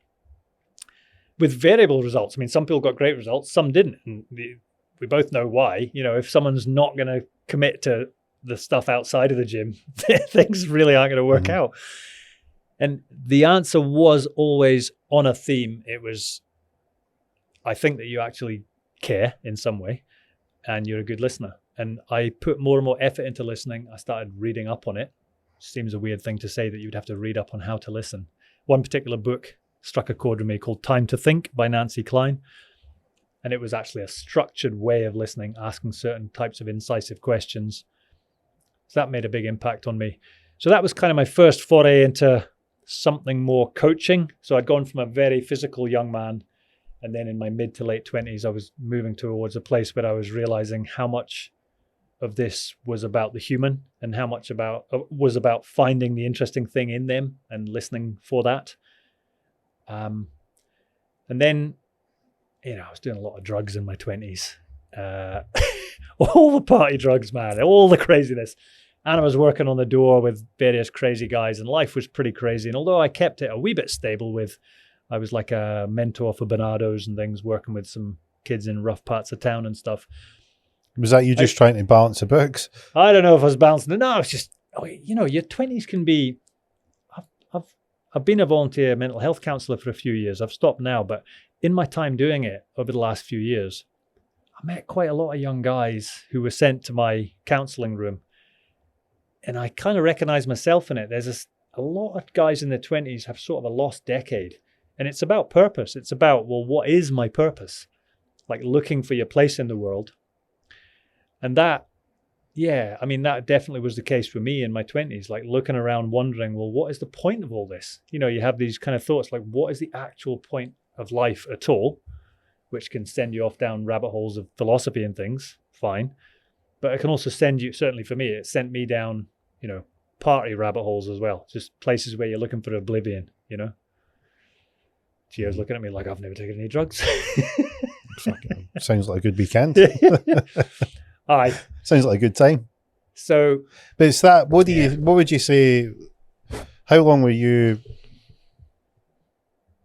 Speaker 2: with variable results. I mean, some people got great results, some didn't. And we both know why. If someone's not going to commit to the stuff outside of the gym, things really aren't going to work out. And the answer was always on a theme. It was, I think that you actually care in some way and you're a good listener. And I put more and more effort into listening. I started reading up on it. Seems a weird thing to say that you'd have to read up on how to listen. One particular book struck a chord with me called Time to Think by Nancy Klein. And it was actually a structured way of listening, asking certain types of incisive questions. So that made a big impact on me. So that was kind of my first foray into something more coaching. So I'd gone from a very physical young man, and then in my mid to late 20s, I was moving towards a place where I was realizing how much of this was about the human and how much was about finding the interesting thing in them and listening for that. And then, I was doing a lot of drugs in my 20s. All the party drugs, man, all the craziness. And I was working on the door with various crazy guys, and life was pretty crazy. And although I kept it a wee bit stable I was like a mentor for Bernardo's and things, working with some kids in rough parts of town and stuff.
Speaker 1: Was that you just trying to balance the books?
Speaker 2: I don't know if I was balancing it. No, it's just, your 20s can be, I've been a volunteer mental health counselor for a few years. I've stopped now, but in my time doing it over the last few years, I met quite a lot of young guys who were sent to my counseling room. And I kind of recognize myself in it. There's a lot of guys in their 20s have sort of a lost decade. And it's about purpose. It's about, well, what is my purpose? Like looking for your place in the world. And that definitely was the case for me in my 20s, like looking around wondering, well, what is the point of all this? You have these kind of thoughts like, what is the actual point of life at all? Which can send you off down rabbit holes of philosophy and things, fine. But it can also send you, certainly for me, it sent me down, party rabbit holes as well. Just places where you're looking for oblivion, Gio's looking at me like I've never taken any drugs.
Speaker 1: Sounds like a good weekend.
Speaker 2: All right.
Speaker 1: Sounds like a good time.
Speaker 2: So,
Speaker 1: but it's that. What would you say? How long were you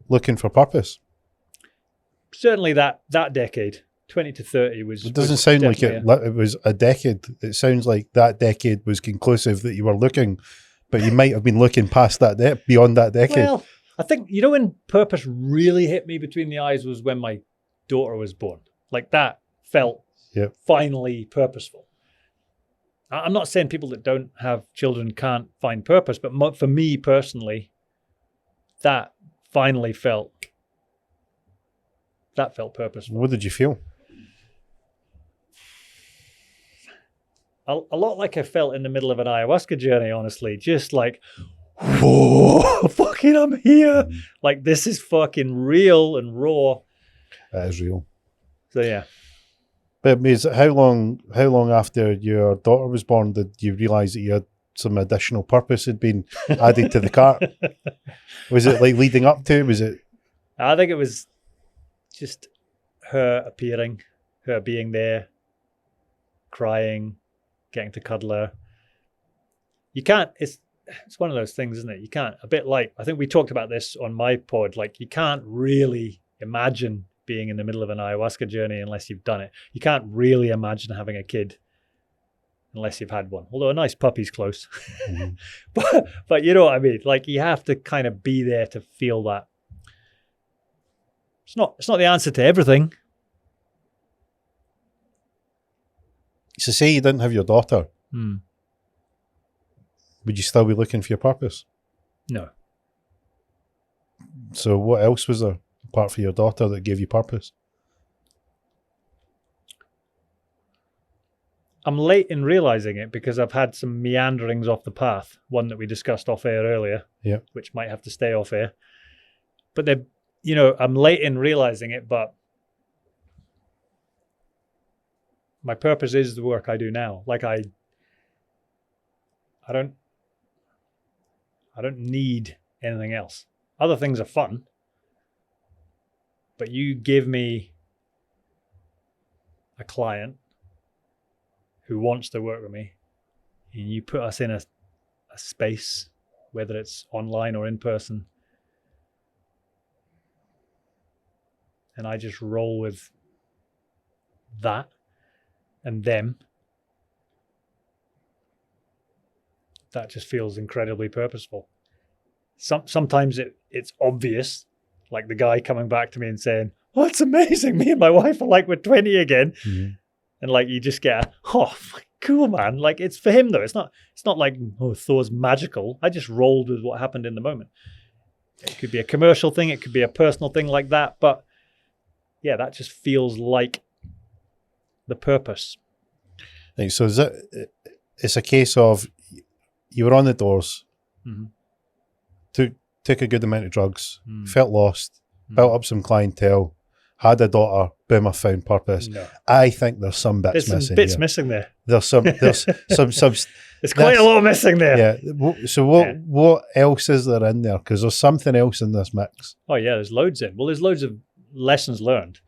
Speaker 1: looking for purpose?
Speaker 2: Certainly that decade, 20 to 30 was.
Speaker 1: It doesn't sound like it was a decade. It sounds like that decade was conclusive that you were looking, but you might have been looking past that beyond that decade.
Speaker 2: Well, I think when purpose really hit me between the eyes was when my daughter was born. Like that felt finally purposeful. I'm not saying people that don't have children can't find purpose, but for me personally, that finally felt purposeful.
Speaker 1: What did you feel?
Speaker 2: A lot like I felt in the middle of an ayahuasca journey, honestly. Just like, whoa, fucking I'm here. Like this is fucking real and raw.
Speaker 1: That is real.
Speaker 2: So yeah.
Speaker 1: But how long after your daughter was born did you realise that you had some additional purpose had been added to the cart? Was it like leading up to? Was it?
Speaker 2: I think it was just her appearing, her being there, crying, getting to cuddle her. You can't. It's one of those things, isn't it? You can't. A bit like I think we talked about this on my pod. Like you can't really imagine being in the middle of an ayahuasca journey unless you've done it. You can't really imagine having a kid unless you've had one. Although a nice puppy's close.
Speaker 1: Mm-hmm.
Speaker 2: but you know what I mean? Like, you have to kind of be there to feel that. It's not the answer to everything.
Speaker 1: So say you didn't have your daughter, would you still be looking for your purpose?
Speaker 2: No.
Speaker 1: So what else was there apart from your daughter that gave you purpose?
Speaker 2: I'm late in realizing it because I've had some meanderings off the path. One that we discussed off air earlier, which might have to stay off air. But I'm late in realizing it, but my purpose is the work I do now. Like I don't need anything else. Other things are fun, but you give me a client who wants to work with me, and you put us in a space, whether it's online or in person, and I just roll with that and them. That just feels incredibly purposeful. Sometimes it's obvious, like the guy coming back to me and saying, "Oh, it's amazing. Me and my wife are like we're 20 again." Mm-hmm. And like you just get cool, man. Like, it's for him though. It's not like, oh, Thor's magical. I just rolled with what happened in the moment. It could be a commercial thing, it could be a personal thing like that, but yeah, that just feels like the purpose.
Speaker 1: Right, so it's a case of you were on the doors, took a good amount of drugs, felt lost, built up some clientele, had a daughter, boom, I found purpose. No. I think there's some bits missing. There's some
Speaker 2: bits missing there.
Speaker 1: There's some
Speaker 2: There's quite a lot missing there.
Speaker 1: Yeah. So what else is there in there? Because there's something else in this mix.
Speaker 2: Oh yeah, there's loads in. Well, there's loads of lessons learned.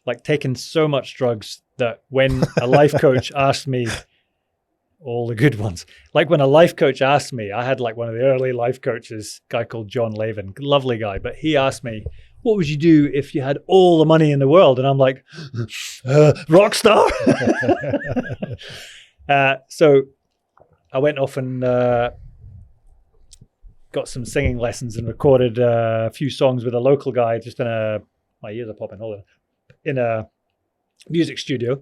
Speaker 2: Like taking so much drugs that when a life coach asked me, all the good ones, like when a life coach asked me, I had like one of the early life coaches, a guy called John Lavin, lovely guy, but he asked me, what would you do if you had all the money in the world? And I'm like, rock star. So I went off and got some singing lessons and recorded a few songs with a local guy just my ears are popping, hold on, in a music studio,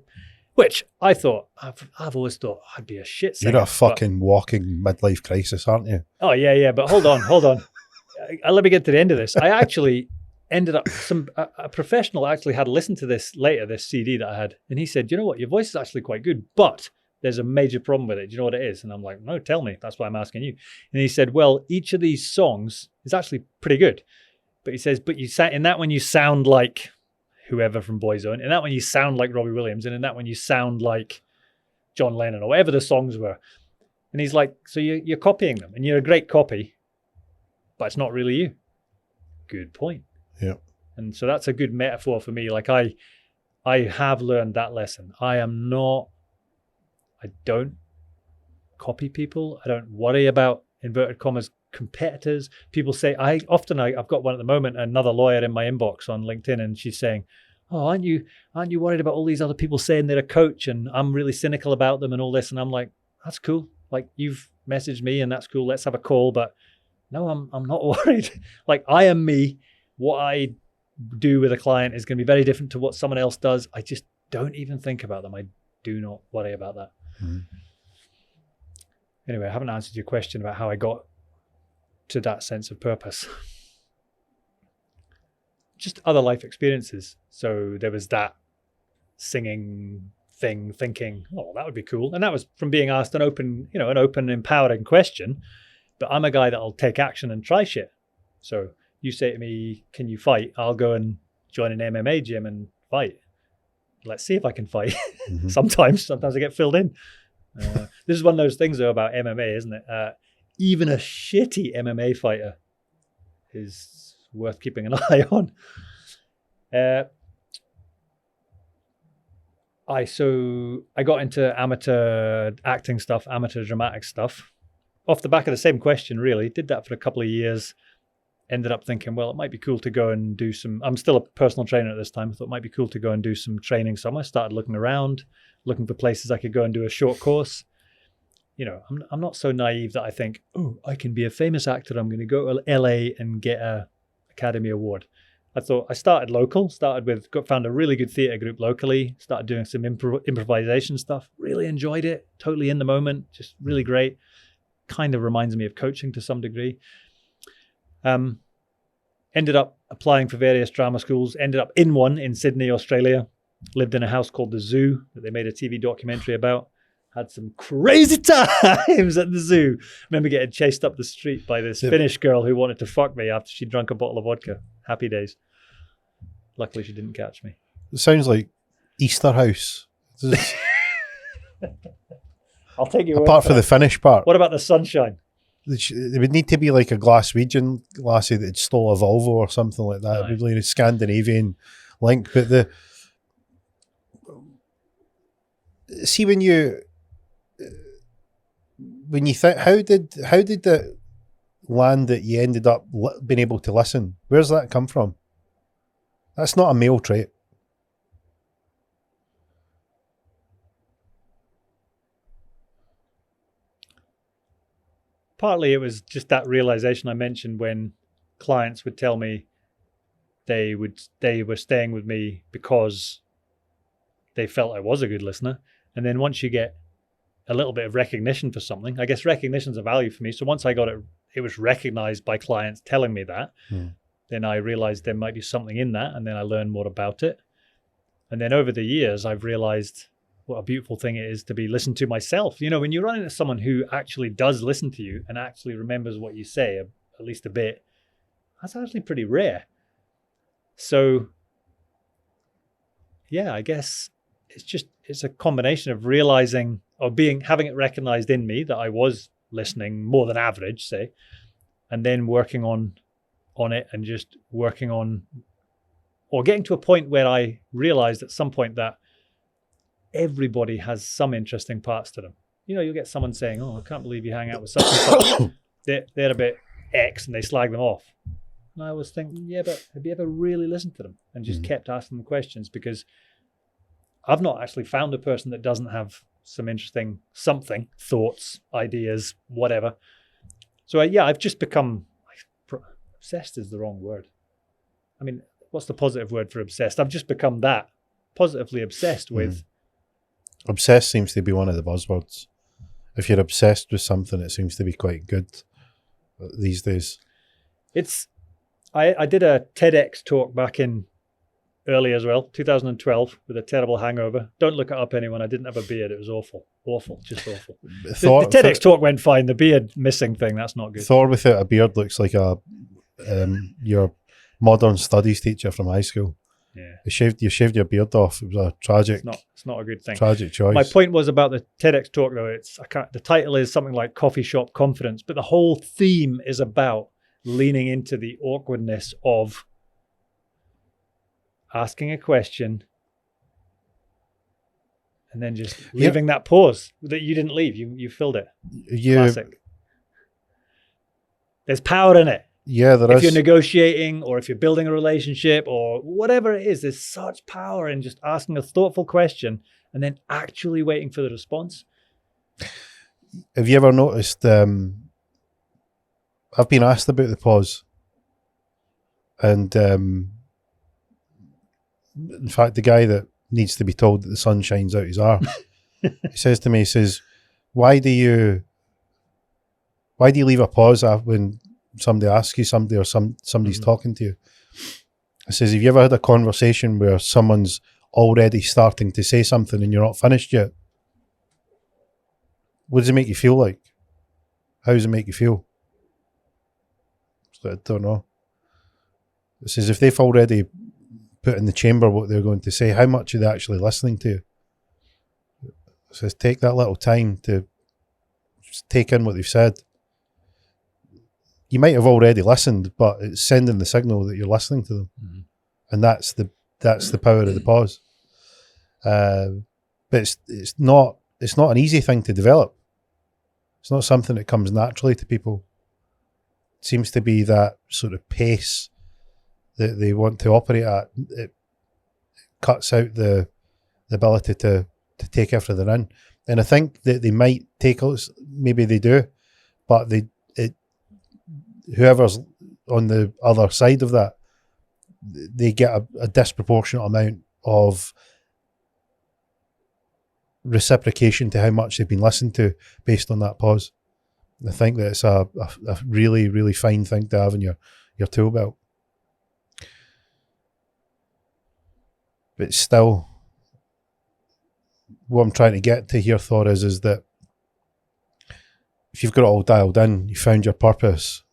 Speaker 2: which I thought, I've always thought I'd be a shit singer.
Speaker 1: You're a fucking walking midlife crisis, aren't you?
Speaker 2: Oh, yeah. But hold on. Let me get to the end of this. I actually ended up, a professional actually had listened to this later, this CD that I had, and he said, you know what, your voice is actually quite good, but there's a major problem with it. Do you know what it is? And I'm like, no, tell me. That's why I'm asking you. And he said, well, each of these songs is actually pretty good. But he says, but in that one you sound like whoever from Boyzone, in that one you sound like Robbie Williams, and in that one you sound like John Lennon or whatever the songs were. And he's like, so you're copying them, and you're a great copy, but it's not really you. Good point.
Speaker 1: Yeah.
Speaker 2: And so that's a good metaphor for me. Like I have learned that lesson. I don't copy people. I don't worry about, inverted commas, competitors. People say, I've got one at the moment, another lawyer in my inbox on LinkedIn, and she's saying, oh, aren't you worried about all these other people saying they're a coach and I'm really cynical about them and all this? And I'm like, that's cool. Like, you've messaged me and that's cool. Let's have a call. But no, I'm not worried. Like, I am me. What I do with a client is going to be very different to what someone else does. I just don't even think about them. I do not worry about that. Mm-hmm. Anyway, I haven't answered your question about how I got to that sense of purpose. Just other life experiences. So there was that singing thing, thinking, oh, that would be cool. And that was from being asked an open, empowering question. But I'm a guy that'll take action and try shit. So you say to me, can you fight? I'll go and join an MMA gym and fight. Let's see if I can fight. Mm-hmm. Sometimes I get filled in. This is one of those things though about MMA, isn't it? Even a shitty MMA fighter is worth keeping an eye on. I got into amateur acting stuff, amateur dramatic stuff, off the back of the same question, really. Did that for a couple of years. Ended up thinking, well, it might be cool to go and do some, I'm still a personal trainer at this time. I thought it might be cool to go and do some training somewhere. Started looking around, looking for places I could go and do a short course. I'm not so naive that I think, oh, I can be a famous actor. I'm going to go to LA and get a Academy Award. I started local, found a really good theatre group locally, started doing some improvisation stuff, really enjoyed it, totally in the moment, just really great. Kind of reminds me of coaching to some degree. Ended up applying for various drama schools, ended up in one in Sydney, Australia, lived in a house called The Zoo that they made a TV documentary about. Had some crazy times at the zoo. Remember getting chased up the street by this Finnish girl who wanted to fuck me after she drank a bottle of vodka. Happy days. Luckily, she didn't catch me.
Speaker 1: It sounds like Easter House.
Speaker 2: I'll take you
Speaker 1: apart from the Finnish part.
Speaker 2: What about the sunshine?
Speaker 1: There would need to be like a Glaswegian lassie that stole a Volvo or something like that. It would be like a Scandinavian link. But see, when you think, how did the land that you ended up being able to listen, where's that come from? That's not a male trait.
Speaker 2: Partly it was just that realization I mentioned when clients would tell me they were staying with me because they felt I was a good listener. And then once you get a little bit of recognition for something, I guess recognition's a value for me. So once I got it was recognized by clients telling me that, then I realized there might be something in that. And then I learned more about it. And then over the years, I've realized what a beautiful thing it is to be listened to myself. When you run into someone who actually does listen to you and actually remembers what you say, at least a bit, that's actually pretty rare. So yeah, I guess it's a combination of realizing or having it recognized in me that I was listening more than average, say, and then working on it and just working on, or getting to a point where I realized at some point that everybody has some interesting parts to them. You'll get someone saying, oh, I can't believe you hang out with such and such. They're a bit X and they slag them off. And I was thinking, yeah, but have you ever really listened to them and just kept asking them questions? Because I've not actually found a person that doesn't have some interesting thoughts, ideas, whatever. So I've just become, obsessed is the wrong word. I mean, what's the positive word for obsessed? I've just become that, positively obsessed with.
Speaker 1: Obsessed seems to be one of the buzzwords. If you're obsessed with something, it seems to be quite good these days.
Speaker 2: I did a TEDx talk back in early as well, 2012, with a terrible hangover. Don't look it up, anyone. I didn't have a beard. It was awful, just awful. The TEDx talk went fine. The beard missing thing, that's not good.
Speaker 1: Thor without a beard looks like your modern studies teacher from high school.
Speaker 2: Yeah,
Speaker 1: you shaved your beard off. It was a tragic.
Speaker 2: It's not a good thing.
Speaker 1: Tragic choice.
Speaker 2: My point was about the TEDx talk, though. The title is something like "Coffee Shop Confidence," but the whole theme is about leaning into the awkwardness of asking a question and then just leaving that pause that you didn't leave. You filled it. Classic. There's power in it.
Speaker 1: Yeah, there is.
Speaker 2: If you're negotiating or if you're building a relationship or whatever it is, there's such power in just asking a thoughtful question and then actually waiting for the response.
Speaker 1: Have you ever noticed, I've been asked about the pause, and in fact, the guy that needs to be told that the sun shines out his arse, he says to me, why do you leave a pause when somebody asks you something or somebody's talking to you? I says, have you ever had a conversation where someone's already starting to say something and you're not finished yet? What does it make you feel like? How does it make you feel? I don't know. It says if they've already put in the chamber what they're going to say, how much are they actually listening to you? It says take that little time to just take in what they've said. You might have already listened, but it's sending the signal that you're listening to them. Mm-hmm. And that's the power of the pause. But it's not an easy thing to develop. It's not something that comes naturally to people. It seems to be that sort of pace that they want to operate at. It cuts out the ability to take everything in. And I think that they might take us, maybe they do, but whoever's on the other side of that, they get a disproportionate amount of reciprocation to how much they've been listened to based on that pause. I think that it's a really, really fine thing to have in your tool belt. But still, what I'm trying to get to here, Thor, is that if you've got it all dialed in, you found your purpose,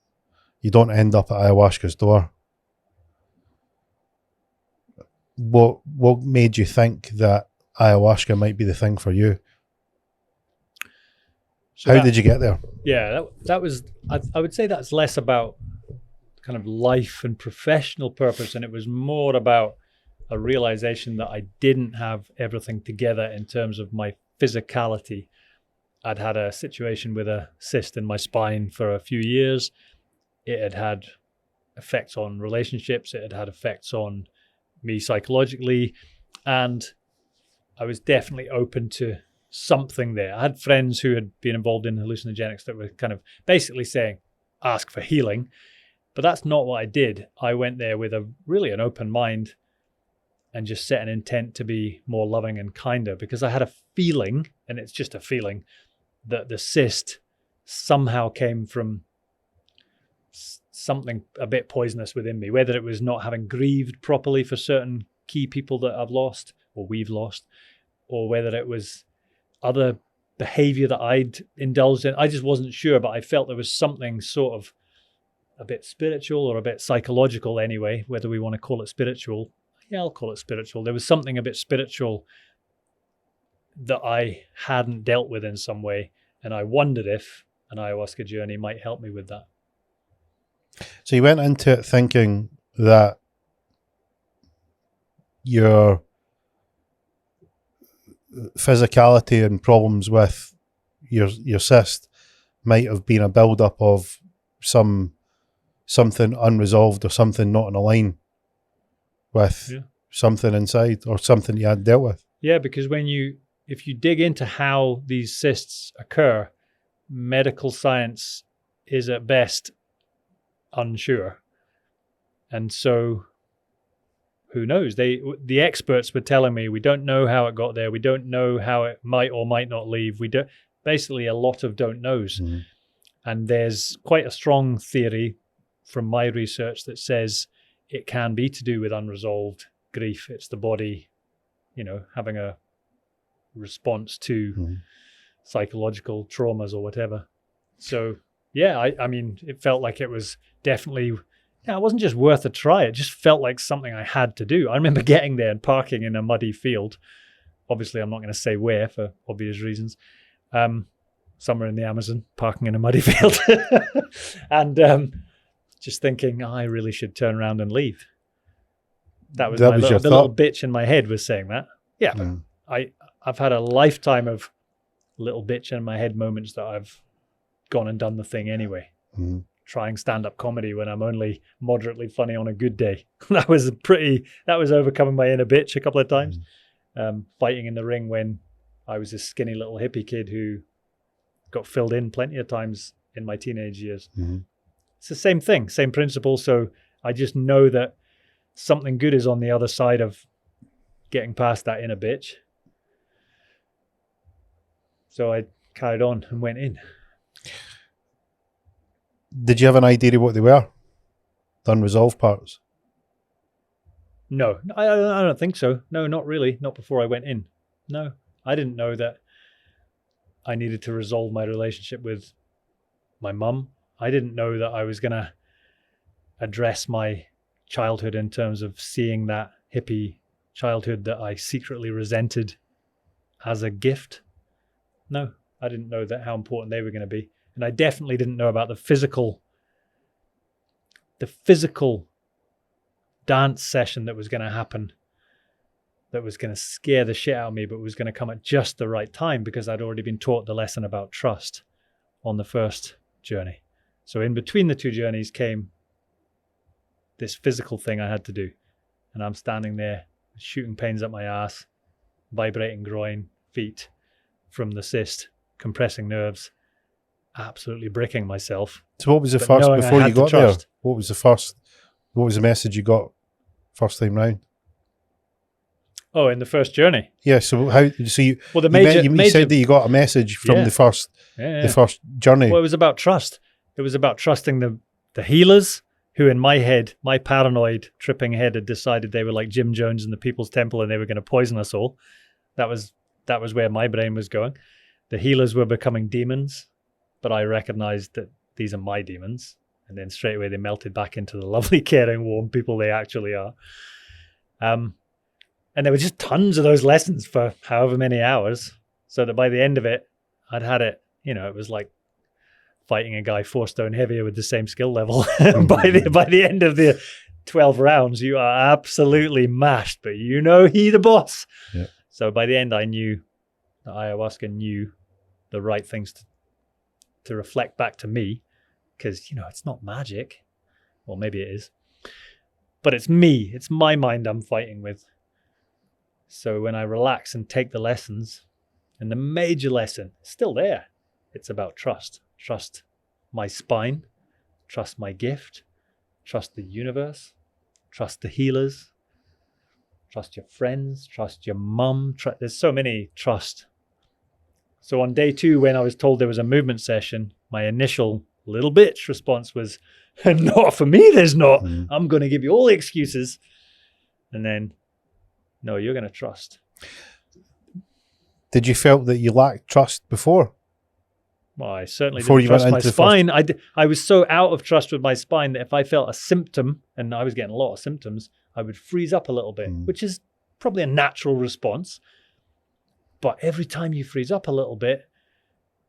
Speaker 1: you don't end up at ayahuasca's door. What made you think that ayahuasca might be the thing for you? So how did you get there?
Speaker 2: Yeah, that was, I would say that's less about kind of life and professional purpose, and it was more about a realization that I didn't have everything together in terms of my physicality. I'd had a situation with a cyst in my spine for a few years. It had had effects on relationships. It had had effects on me psychologically. And I was definitely open to something there. I had friends who had been involved in hallucinogenics that were kind of basically saying, ask for healing. But that's not what I did. I went there with an open mind and just set an intent to be more loving and kinder, because I had a feeling, and it's just a feeling, that the cyst somehow came from something a bit poisonous within me, whether it was not having grieved properly for certain key people that I've lost or we've lost, or whether it was other behavior that I'd indulged in. I just wasn't sure, but I felt there was something sort of a bit spiritual or a bit psychological anyway, whether we want to call it spiritual. Yeah, I'll call it spiritual. There was something a bit spiritual that I hadn't dealt with in some way, and I wondered if an ayahuasca journey might help me with that.
Speaker 1: So you went into it thinking that your physicality and problems with your cyst might have been a build-up of something unresolved or something not in a line with something inside or something you had dealt with.
Speaker 2: Yeah, because if you dig into how these cysts occur, medical science is at best unsure. And so who knows? The experts were telling me, we don't know how it got there. We don't know how it might or might not leave. We don't, basically a lot of don't knows. Mm-hmm. And there's quite a strong theory from my research that says it can be to do with unresolved grief. It's the body, having a response to psychological traumas or whatever. So yeah, I mean, it felt like it was definitely, it wasn't just worth a try. It just felt like something I had to do. I remember getting there and parking in a muddy field. Obviously, I'm not going to say where for obvious reasons. Somewhere in the Amazon, parking in a muddy field. And just thinking, I really should turn around and leave. The little bitch in my head was saying that. Yeah, but I've had a lifetime of little bitch in my head moments that I've gone and done the thing anyway. Mm. Trying stand-up comedy when I'm only moderately funny on a good day. That was overcoming my inner bitch a couple of times. Fighting in the ring when I was this skinny little hippie kid who got filled in plenty of times in my teenage years. Mm-hmm. It's the same thing, same principle. So I just know that something good is on the other side of getting past that inner bitch. So I carried on and went in.
Speaker 1: Did you have an idea of what they were? The unresolved parts?
Speaker 2: No, I don't think so. No, not really. Not before I went in. No, I didn't know that I needed to resolve my relationship with my mum. I didn't know that I was going to address my childhood in terms of seeing that hippie childhood that I secretly resented as a gift. No, I didn't know that how important they were going to be. And I definitely didn't know about the physical dance session that was going to happen, that was going to scare the shit out of me, but was going to come at just the right time because I'd already been taught the lesson about trust on the first journey. So in between the two journeys came this physical thing I had to do. And I'm standing there, shooting pains up my ass, vibrating groin, feet, from the cyst, compressing nerves, absolutely bricking myself.
Speaker 1: So what was the
Speaker 2: But
Speaker 1: first,
Speaker 2: knowing I
Speaker 1: before
Speaker 2: had
Speaker 1: you
Speaker 2: to
Speaker 1: got there,
Speaker 2: trust.
Speaker 1: what was the message you got first time round?
Speaker 2: Oh, in the first journey.
Speaker 1: Yeah, so you,
Speaker 2: Well, the
Speaker 1: you
Speaker 2: major
Speaker 1: said that you got a message from
Speaker 2: Yeah.
Speaker 1: the first journey.
Speaker 2: Well, it was about trust. It was about trusting the healers who, in my head, my paranoid tripping head, had decided they were like Jim Jones in the People's Temple and they were going to poison us all. That was where my brain was going. The healers were becoming demons, but I recognized that these are my demons. And then straight away they melted back into the lovely, caring, warm people they actually are. And there were just tons of those lessons for however many hours, so that by the end of it, I'd had it, it was like fighting a guy 4 stone heavier with the same skill level. by the end of the 12 rounds, you are absolutely mashed, but he the boss.
Speaker 1: Yeah.
Speaker 2: So by the end, I knew that ayahuasca knew the right things to reflect back to me, because, it's not magic. Well, maybe it is. But it's me. It's my mind I'm fighting with. So when I relax and take the lessons, and the major lesson is still there, it's about trust. Trust my spine, trust my gift, trust the universe, trust the healers, trust your friends, trust your mum. There's so many trust. So on day 2, when I was told there was a movement session, my initial little bitch response was, not for me, there's not. I'm going to give you all the excuses. And then, no, you're going to trust.
Speaker 1: Did you felt that you lacked trust before?
Speaker 2: Well, I certainly
Speaker 1: Before
Speaker 2: didn't
Speaker 1: you went
Speaker 2: trust my
Speaker 1: into the
Speaker 2: spine. I was so out of trust with my spine that if I felt a symptom, and I was getting a lot of symptoms, I would freeze up a little bit, which is probably a natural response. But every time you freeze up a little bit,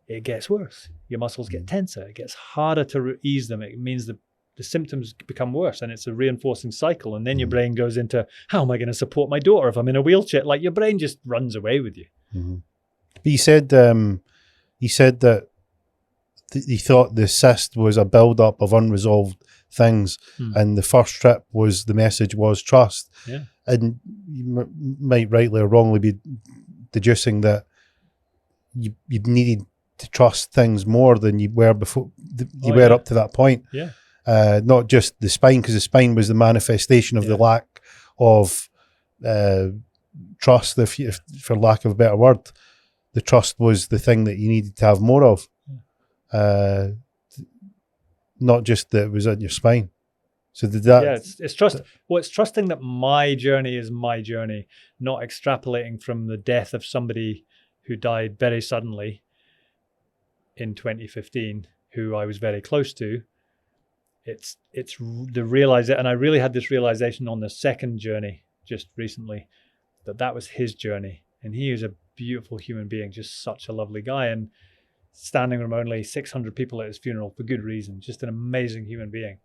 Speaker 2: it gets worse. Your muscles get tenser. It gets harder to ease them. It means the symptoms become worse, and it's a reinforcing cycle. And then your brain goes into, how am I going to support my daughter if I'm in a wheelchair? Like, your brain just runs away with you.
Speaker 1: But you said that you thought the cyst was a build-up of unresolved things, and the first trip was, the message was trust.
Speaker 2: Yeah.
Speaker 1: And you might rightly or wrongly be deducing that you needed to trust things more than you were before. You were up to that point.
Speaker 2: Yeah.
Speaker 1: Not just the spine, because the spine was the manifestation of the lack of trust, if for lack of a better word. The trust was the thing that you needed to have more of. Not just that it was in your spine. So did that?
Speaker 2: Yeah, it's trust. Well, it's trusting that my journey is my journey, not extrapolating from the death of somebody who died very suddenly in 2015, who I was very close to. It's the realization, and I really had this realization on the second journey just recently, that was his journey, and he is a beautiful human being, just such a lovely guy, and standing room only, 600 people at his funeral for good reason, just an amazing human being.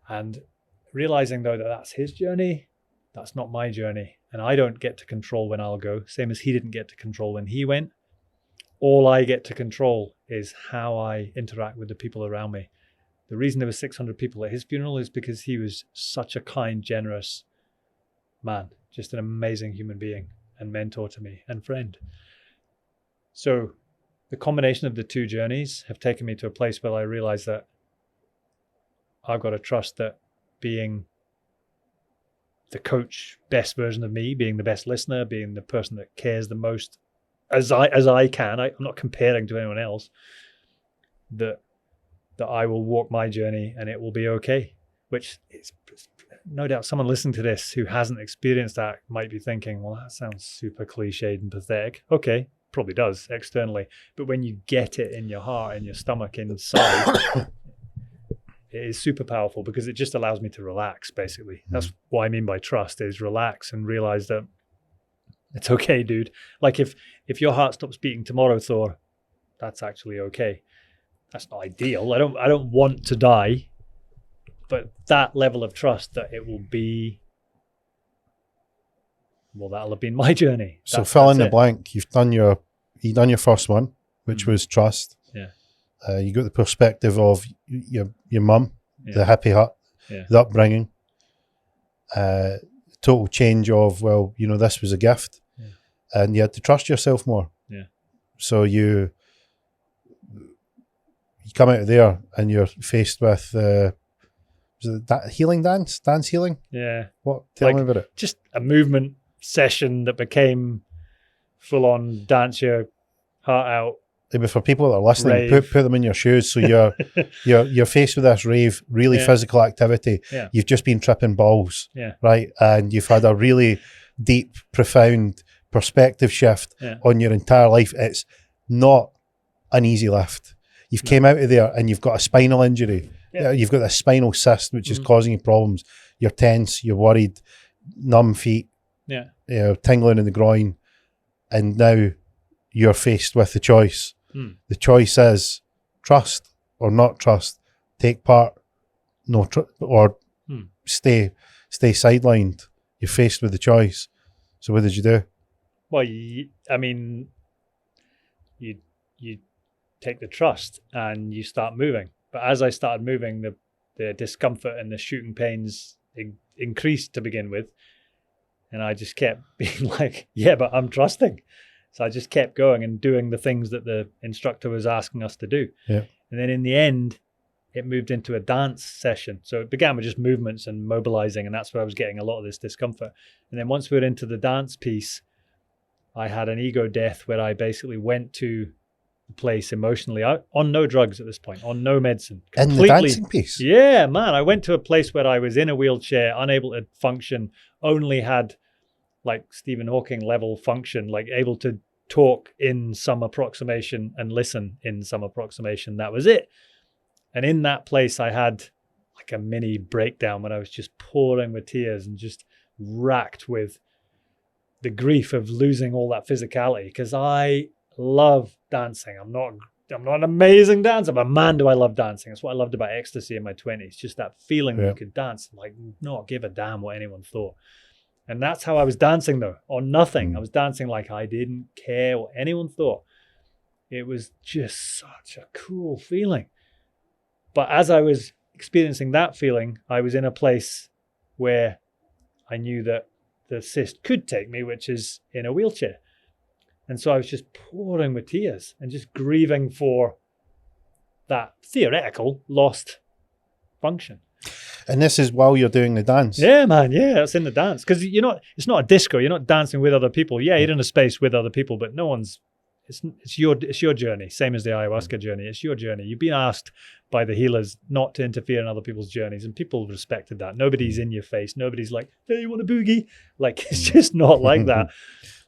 Speaker 2: And realizing though that that's his journey, that's not my journey, and I don't get to control when I'll go, same as he didn't get to control when he went. All I get to control is how I interact with the people around me. The reason there were 600 people at his funeral is because he was such a kind, generous man, just an amazing human being and mentor to me and friend. So the combination of the two journeys have taken me to a place where I realize that I've got to trust that being the coach, best version of me, being the best listener, being the person that cares the most as I can, I'm not comparing to anyone else, that I will walk my journey and it will be okay. Which is no doubt someone listening to this who hasn't experienced that might be thinking, well, that sounds super cliched and pathetic. Okay, probably does externally. But when you get it in your heart, in your stomach, inside, it is super powerful, because it just allows me to relax, basically. That's what I mean by trust, is relax and realize that it's okay, dude. Like if your heart stops beating tomorrow, Thor, that's actually okay. That's not ideal. I don't want to die, but that level of trust that it will be, well, that'll have been my journey.
Speaker 1: So fill in the blank. You've done your first one, which was trust.
Speaker 2: Yeah.
Speaker 1: You got the perspective of your mum, the Happy Hutt, the upbringing, total change of, well, this was a gift. and you had to trust yourself more.
Speaker 2: Yeah.
Speaker 1: So you come out of there and you're faced with that healing dance healing.
Speaker 2: Yeah.
Speaker 1: What? Tell me about it.
Speaker 2: Just a movement session that became full on dance your heart out.
Speaker 1: Maybe for people that are listening,
Speaker 2: Rave.
Speaker 1: put them in your shoes. So you're faced with this rave, really physical activity.
Speaker 2: Yeah.
Speaker 1: You've just been tripping balls,
Speaker 2: Yeah.
Speaker 1: right? And you've had a really deep, profound perspective shift on your entire life. It's not an easy lift. You've came out of there and you've got a spinal injury.
Speaker 2: Yeah.
Speaker 1: You've got a spinal cyst, which is causing you problems. You're tense, you're worried, numb feet, tingling in the groin. And now you're faced with the choice. The choice is trust or not trust, take part, or stay sidelined. You're faced with the choice. So what did you do?
Speaker 2: Well, I mean, you take the trust and you start moving. But as I started moving, the discomfort and the shooting pains increased to begin with. And I just kept being like, yeah, but I'm trusting. So I just kept going and doing the things that the instructor was asking us to do.
Speaker 1: Yeah.
Speaker 2: And then in the end, it moved into a dance session. So it began with just movements and mobilizing, and that's where I was getting a lot of this discomfort. And then once we were into the dance piece, I had an ego death where I basically went to the place emotionally on no drugs at this point, on no medicine.
Speaker 1: In the dancing piece?
Speaker 2: Yeah, man. I went to a place where I was in a wheelchair, unable to function, only had like Stephen Hawking level function, like able to talk in some approximation and listen in some approximation. That was it. And in that place, I had like a mini breakdown when I was just pouring with tears and just racked with the grief of losing all that physicality. Because I love dancing. I'm not an amazing dancer, but man, do I love dancing. That's what I loved about ecstasy in my 20s. Just that feeling that you could dance, like not give a damn what anyone thought. And that's how I was dancing, though, on nothing. I was dancing like I didn't care what anyone thought. It was just such a cool feeling. But as I was experiencing that feeling, I was in a place where I knew that the cyst could take me, which is in a wheelchair. And so I was just pouring with tears and just grieving for that theoretical lost function. And
Speaker 1: this is while you're doing the dance?
Speaker 2: Yeah, man. Yeah, that's in the dance. Because it's not a disco. You're not dancing with other people. Yeah, you're in a space with other people, but no one's, it's your journey. Same as the ayahuasca journey. It's your journey. You've been asked by the healers not to interfere in other people's journeys, and people respected that. Nobody's in your face. Nobody's like, hey, you want a boogie? Like, it's just not like that.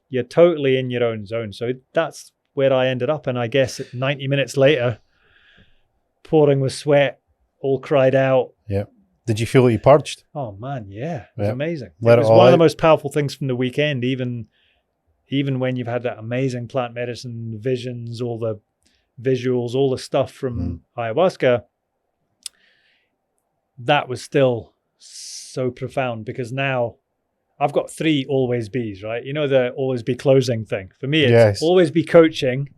Speaker 2: You're totally in your own zone. So that's where I ended up. And I guess 90 minutes later, pouring with sweat, all cried out.
Speaker 1: Yeah. Did you feel that you purged?
Speaker 2: Oh man, yeah. It was amazing. It
Speaker 1: Let
Speaker 2: was
Speaker 1: it all
Speaker 2: one of the
Speaker 1: out.
Speaker 2: most powerful things from the weekend, even when you've had that amazing plant medicine visions, all the visuals, all the stuff from ayahuasca. That was still so profound, because now I've got 3 always be's, right? You know, the always be closing thing. For me, it's always be coaching,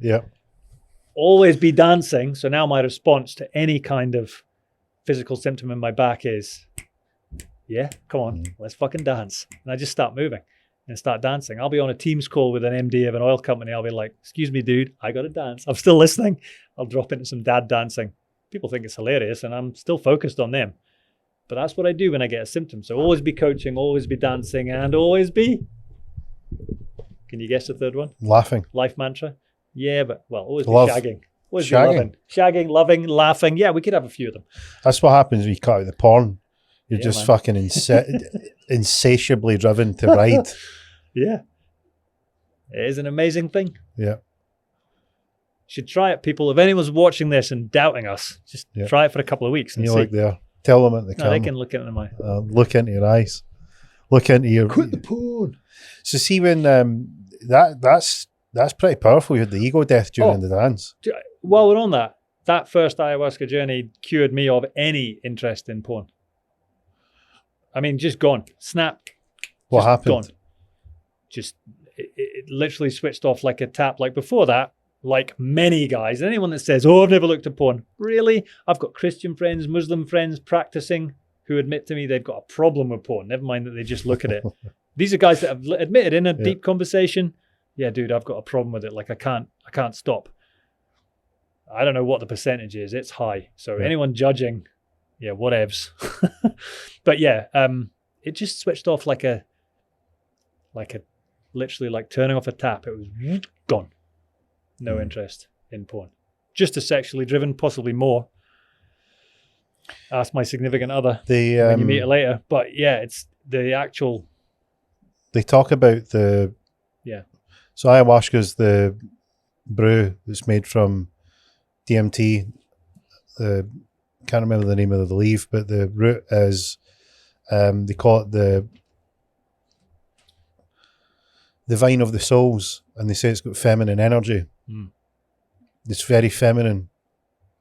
Speaker 2: always be dancing. So now my response to any kind of physical symptom in my back is, yeah, come on, let's fucking dance. And I just start moving and start dancing. I'll be on a Teams call with an MD of an oil company. I'll be like, excuse me, dude, I got to dance. I'm still listening. I'll drop into some dad dancing. People think it's hilarious, and I'm still focused on them. But that's what I do when I get a symptom. So always be coaching, always be dancing, and always be, can you guess the third one?
Speaker 1: Laughing.
Speaker 2: Life mantra. Yeah, but always be
Speaker 1: Love.
Speaker 2: shagging. Always be loving. Shagging, loving, laughing. Yeah, we could have a few of them.
Speaker 1: That's what happens when you cut out the porn. You're just
Speaker 2: man.
Speaker 1: fucking insatiably driven to ride.
Speaker 2: Yeah. It is an amazing thing.
Speaker 1: Yeah.
Speaker 2: Should try it, people. If anyone's watching this and doubting us, just try it for a couple of weeks and
Speaker 1: you
Speaker 2: see.
Speaker 1: look there. Tell them at the camera.
Speaker 2: They can look into my...
Speaker 1: look into your eyes. Look into your...
Speaker 2: Quit the porn.
Speaker 1: So see, when that's pretty powerful. You had the ego death during the dance.
Speaker 2: While we're on that first ayahuasca journey cured me of any interest in porn. I mean, just gone. Snap.
Speaker 1: What happened?
Speaker 2: Gone. Just, it literally switched off like a tap. Like before that, like many guys, anyone that says, oh, I've never looked at porn. Really? I've got Christian friends, Muslim friends practicing who admit to me they've got a problem with porn. Never mind that they just look at it. These are guys that have admitted in a deep conversation, yeah, dude, I've got a problem with it. Like I can't stop. I don't know what the percentage is. It's high. So anyone judging, yeah, whatevs. But yeah, it just switched off like a literally like turning off a tap. It was gone. No interest in porn. Just as sexually driven, possibly more. Ask my significant other when you meet her later. But yeah, it's the actual.
Speaker 1: They talk about so ayahuasca is the brew that's made from DMT. Can't remember the name of the leaf, but the root is they call it the vine of the souls, and they say it's got feminine energy. It's very feminine.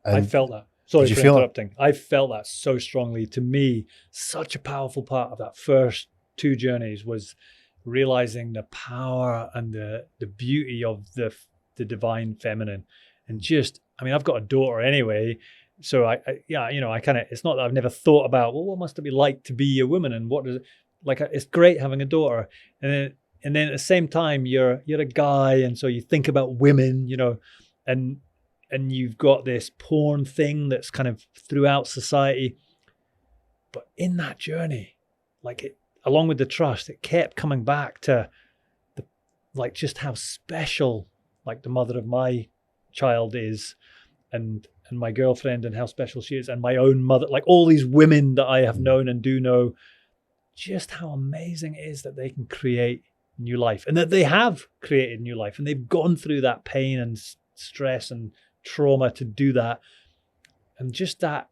Speaker 1: And
Speaker 2: I felt that. Sorry
Speaker 1: did you
Speaker 2: for
Speaker 1: feel
Speaker 2: interrupting. I felt that so strongly. To me, such a powerful part of that first 2 journeys was realizing the power and the beauty of the divine feminine. And just, I mean, I've got a daughter anyway, so I kind of, it's not that I've never thought about, well, what must it be like to be a woman, and what does it, like, it's great having a daughter, and then at the same time you're a guy, and so you think about women, and you've got this porn thing that's kind of throughout society. But in that journey, like it, along with the trust, it kept coming back to just how special, like, the mother of my child is, and my girlfriend, and how special she is, and my own mother, like all these women that I have known and do know, just how amazing it is that they can create new life, and that they have created new life, and they've gone through that pain and stress and trauma to do that. And just that,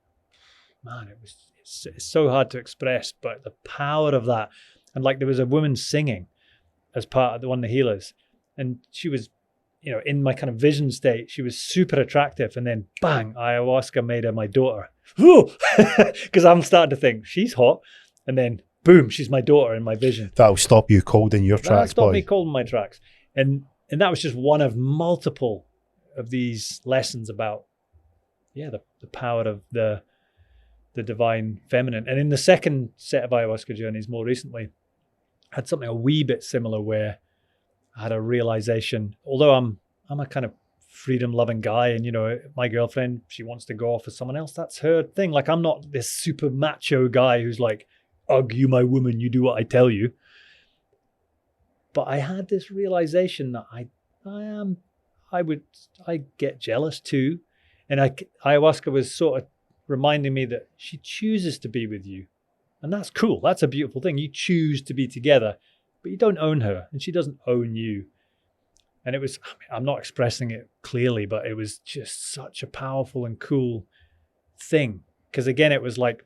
Speaker 2: man, it's so hard to express, but the power of that. And like, there was a woman singing as part of one of the healers, and she was, in my kind of vision state, she was super attractive, and then bang, ayahuasca made her my daughter. Because I'm starting to think she's hot, and then boom, she's my daughter in my vision.
Speaker 1: That'll stop you cold in your tracks,
Speaker 2: That'll stop
Speaker 1: boy.
Speaker 2: me cold in my tracks. And that was just one of multiple of these lessons about, the power of the divine feminine. And in the second set of ayahuasca journeys more recently, I had something a wee bit similar, where I had a realization, although I'm a kind of freedom loving guy, and my girlfriend, she wants to go off with someone else, that's her thing. Like, I'm not this super macho guy who's like, ugh, you my woman, you do what I tell you. But I had this realization that I get jealous too. And ayahuasca was sort of reminding me that she chooses to be with you. And that's cool. That's a beautiful thing. You choose to be together, but you don't own her, and she doesn't own you. And it was, I'm not expressing it clearly, but it was just such a powerful and cool thing. Because again, it was like,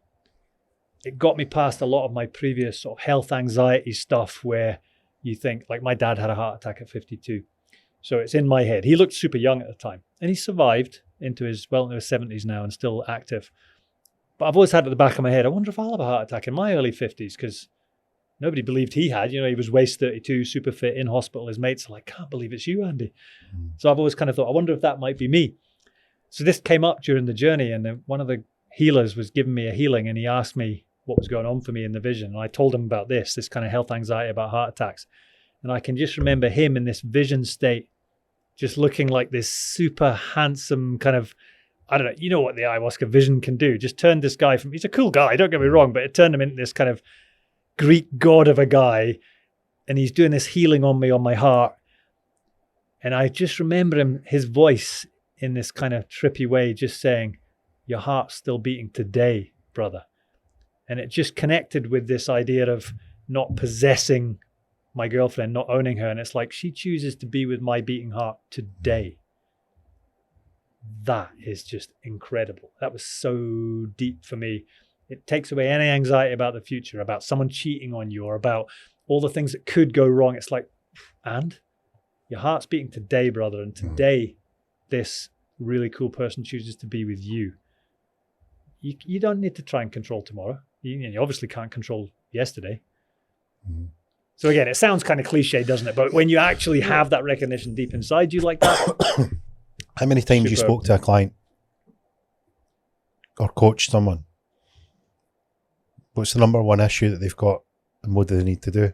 Speaker 2: it got me past a lot of my previous sort of health anxiety stuff, where you think, like, my dad had a heart attack at 52. So it's in my head. He looked super young at the time, and he survived into his 70s now and still active. But I've always had at the back of my head, I wonder if I'll have a heart attack in my early 50s, because nobody believed he had. He was waist 32, super fit, in hospital. His mates are like, can't believe it's you, Andy. So I've always kind of thought, I wonder if that might be me. So this came up during the journey, and one of the healers was giving me a healing, and he asked me what was going on for me in the vision. And I told him about this kind of health anxiety about heart attacks. And I can just remember him in this vision state, just looking like this super handsome kind of, I don't know, you know what the ayahuasca vision can do. Just turned this guy from, he's a cool guy, don't get me wrong, but it turned him into this kind of Greek god of a guy. And he's doing this healing on me, on my heart. And I just remember his voice in this kind of trippy way, just saying, your heart's still beating today, brother. And it just connected with this idea of not possessing my girlfriend, not owning her. And it's like, she chooses to be with my beating heart today. That is just incredible. That was so deep for me. It takes away any anxiety about the future, about someone cheating on you, or about all the things that could go wrong. It's like, and your heart's beating today, brother. And today, this really cool person chooses to be with you. You don't need to try and control tomorrow. You obviously can't control yesterday. So again, it sounds kind of cliche, doesn't it? But when you actually have that recognition deep inside you like that.
Speaker 1: How many times you spoke to a client or coached someone? What's the number one issue that they've got, and what do they need to do?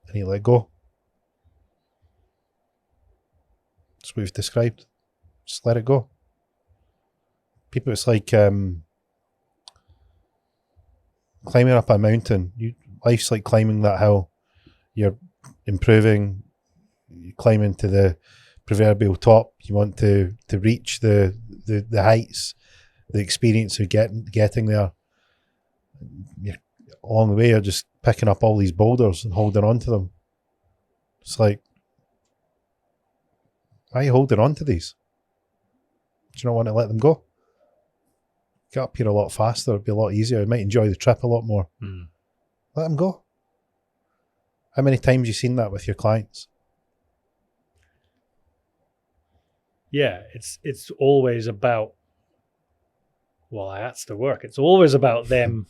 Speaker 1: And you let go. what we've described. Just let it go. People, it's like climbing up a mountain. Life's like climbing that hill. You're improving, you're climbing to the proverbial top. You want to reach the heights, the experience of getting there. Along the way, you're just picking up all these boulders and holding on to them. It's like, why are you holding on to these? Do you not want to let them go? Get up here a lot faster. It'd be a lot easier. You might enjoy the trip a lot more. Let them go. How many times have you seen that with your clients?
Speaker 2: Yeah, it's always about, well, that's the work. It's always about them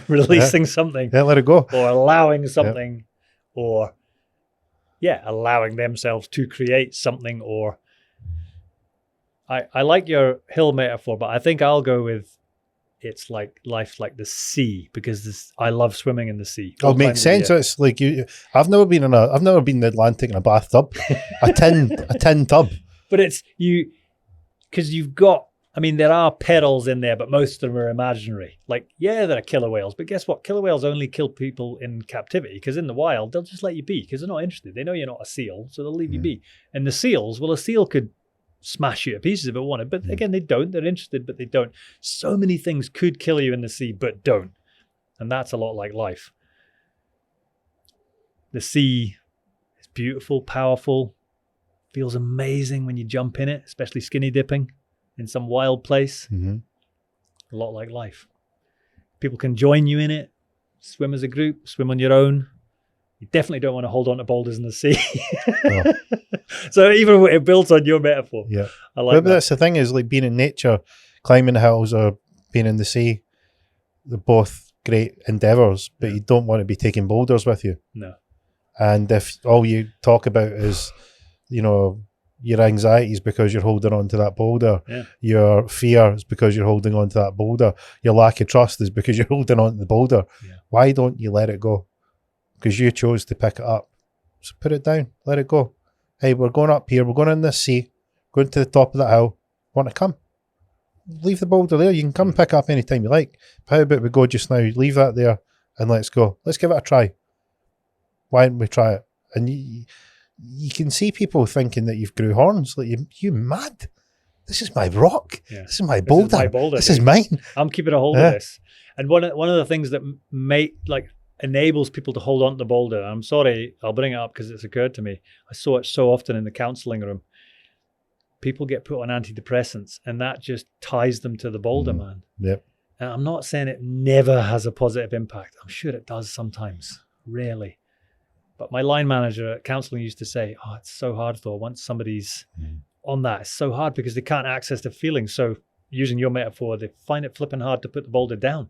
Speaker 2: releasing something.
Speaker 1: Yeah, let it go.
Speaker 2: Or allowing something, or allowing themselves to create something. Or I like your hill metaphor, but I think I'll go with it's like life like the sea, because I love swimming in the sea.
Speaker 1: Oh, it makes sense. It's like I've never been in the Atlantic in a bathtub, a tin tub.
Speaker 2: But it's because you've got. I mean, there are perils in there, but most of them are imaginary. Like, there are killer whales, but guess what? Killer whales only kill people in captivity, because in the wild, they'll just let you be because they're not interested. They know you're not a seal, so they'll leave you be. And the seals, well, a seal could smash you to pieces if it wanted, but again, they don't. They're interested, but they don't. So many things could kill you in the sea, but don't. And that's a lot like life. The sea is beautiful, powerful, feels amazing when you jump in it, especially skinny dipping in some wild place. A lot like life. People can join you in it, swim as a group, swim on your own. You definitely don't want to hold on to boulders in the sea. So even it builds on your metaphor.
Speaker 1: Yeah,
Speaker 2: I like that.
Speaker 1: But that's the thing, is like being in nature, climbing hills or being in the sea. They're both great endeavours, but you don't want to be taking boulders with you.
Speaker 2: No.
Speaker 1: And if all you talk about is, your anxiety is because you're holding on to that boulder. Your fear is because you're holding on to that boulder. Your lack of trust is because you're holding on to the boulder. Why don't you let it go? Because you chose to pick it up. So put it down. Let it go. Hey, we're going up here. We're going in this sea. Going to the top of that hill. Want to come? Leave the boulder there. You can come pick it up anytime you like. But how about we go just now? Leave that there and let's go. Let's give it a try. Why don't we try it? And you can see people thinking that you've grew horns. Like, you mad? This is my rock. This is my boulder. This is my boulder. This is mine.
Speaker 2: I'm keeping a hold of this. And one of the things that enables people to hold on to the boulder, I'm sorry, I'll bring it up because it's occurred to me. I saw it so often in the counseling room. People get put on antidepressants and that just ties them to the boulder, man.
Speaker 1: Yep.
Speaker 2: And I'm not saying it never has a positive impact. I'm sure it does sometimes, rarely. But my line manager at counseling used to say, it's so hard, Thor. Once somebody's on that, it's so hard because they can't access the feelings. So using your metaphor, they find it flipping hard to put the boulder down.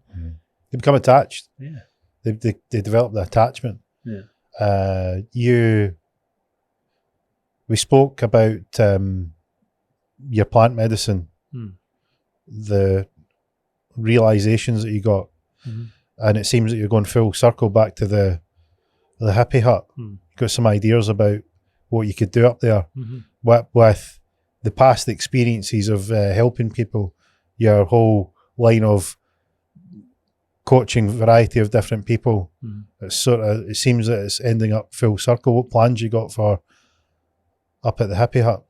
Speaker 1: They become attached.
Speaker 2: Yeah.
Speaker 1: They develop the attachment.
Speaker 2: Yeah.
Speaker 1: We spoke about your plant medicine, the realizations that you got, and it seems that you're going full circle back to the Happy Hutt. You've got some ideas about what you could do up there with the past experiences of helping people, your whole line of coaching variety of different people. It's it seems that it's ending up full circle. What plans you got for up at the Happy Hutt?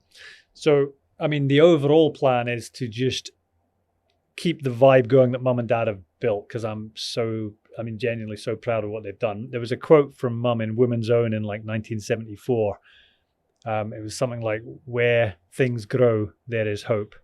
Speaker 2: So, I mean, the overall plan is to just keep the vibe going that Mum and Dad have built, because I'm genuinely so proud of what they've done. There was a quote from Mum in Women's Own in 1974. It was something like, where things grow, there is hope.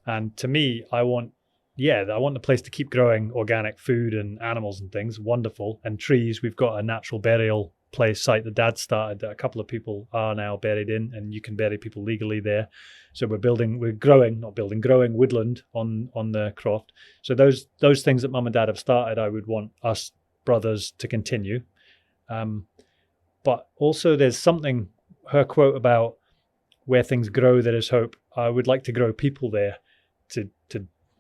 Speaker 2: And to me, I want the place to keep growing organic food and animals and things. Wonderful. And trees. We've got a natural burial place site that Dad started that a couple of people are now buried in, and you can bury people legally there. So we're growing woodland on the croft. So those things that Mum and Dad have started, I would want us brothers to continue. But also there's something, her quote about where things grow, there is hope. I would like to grow people there to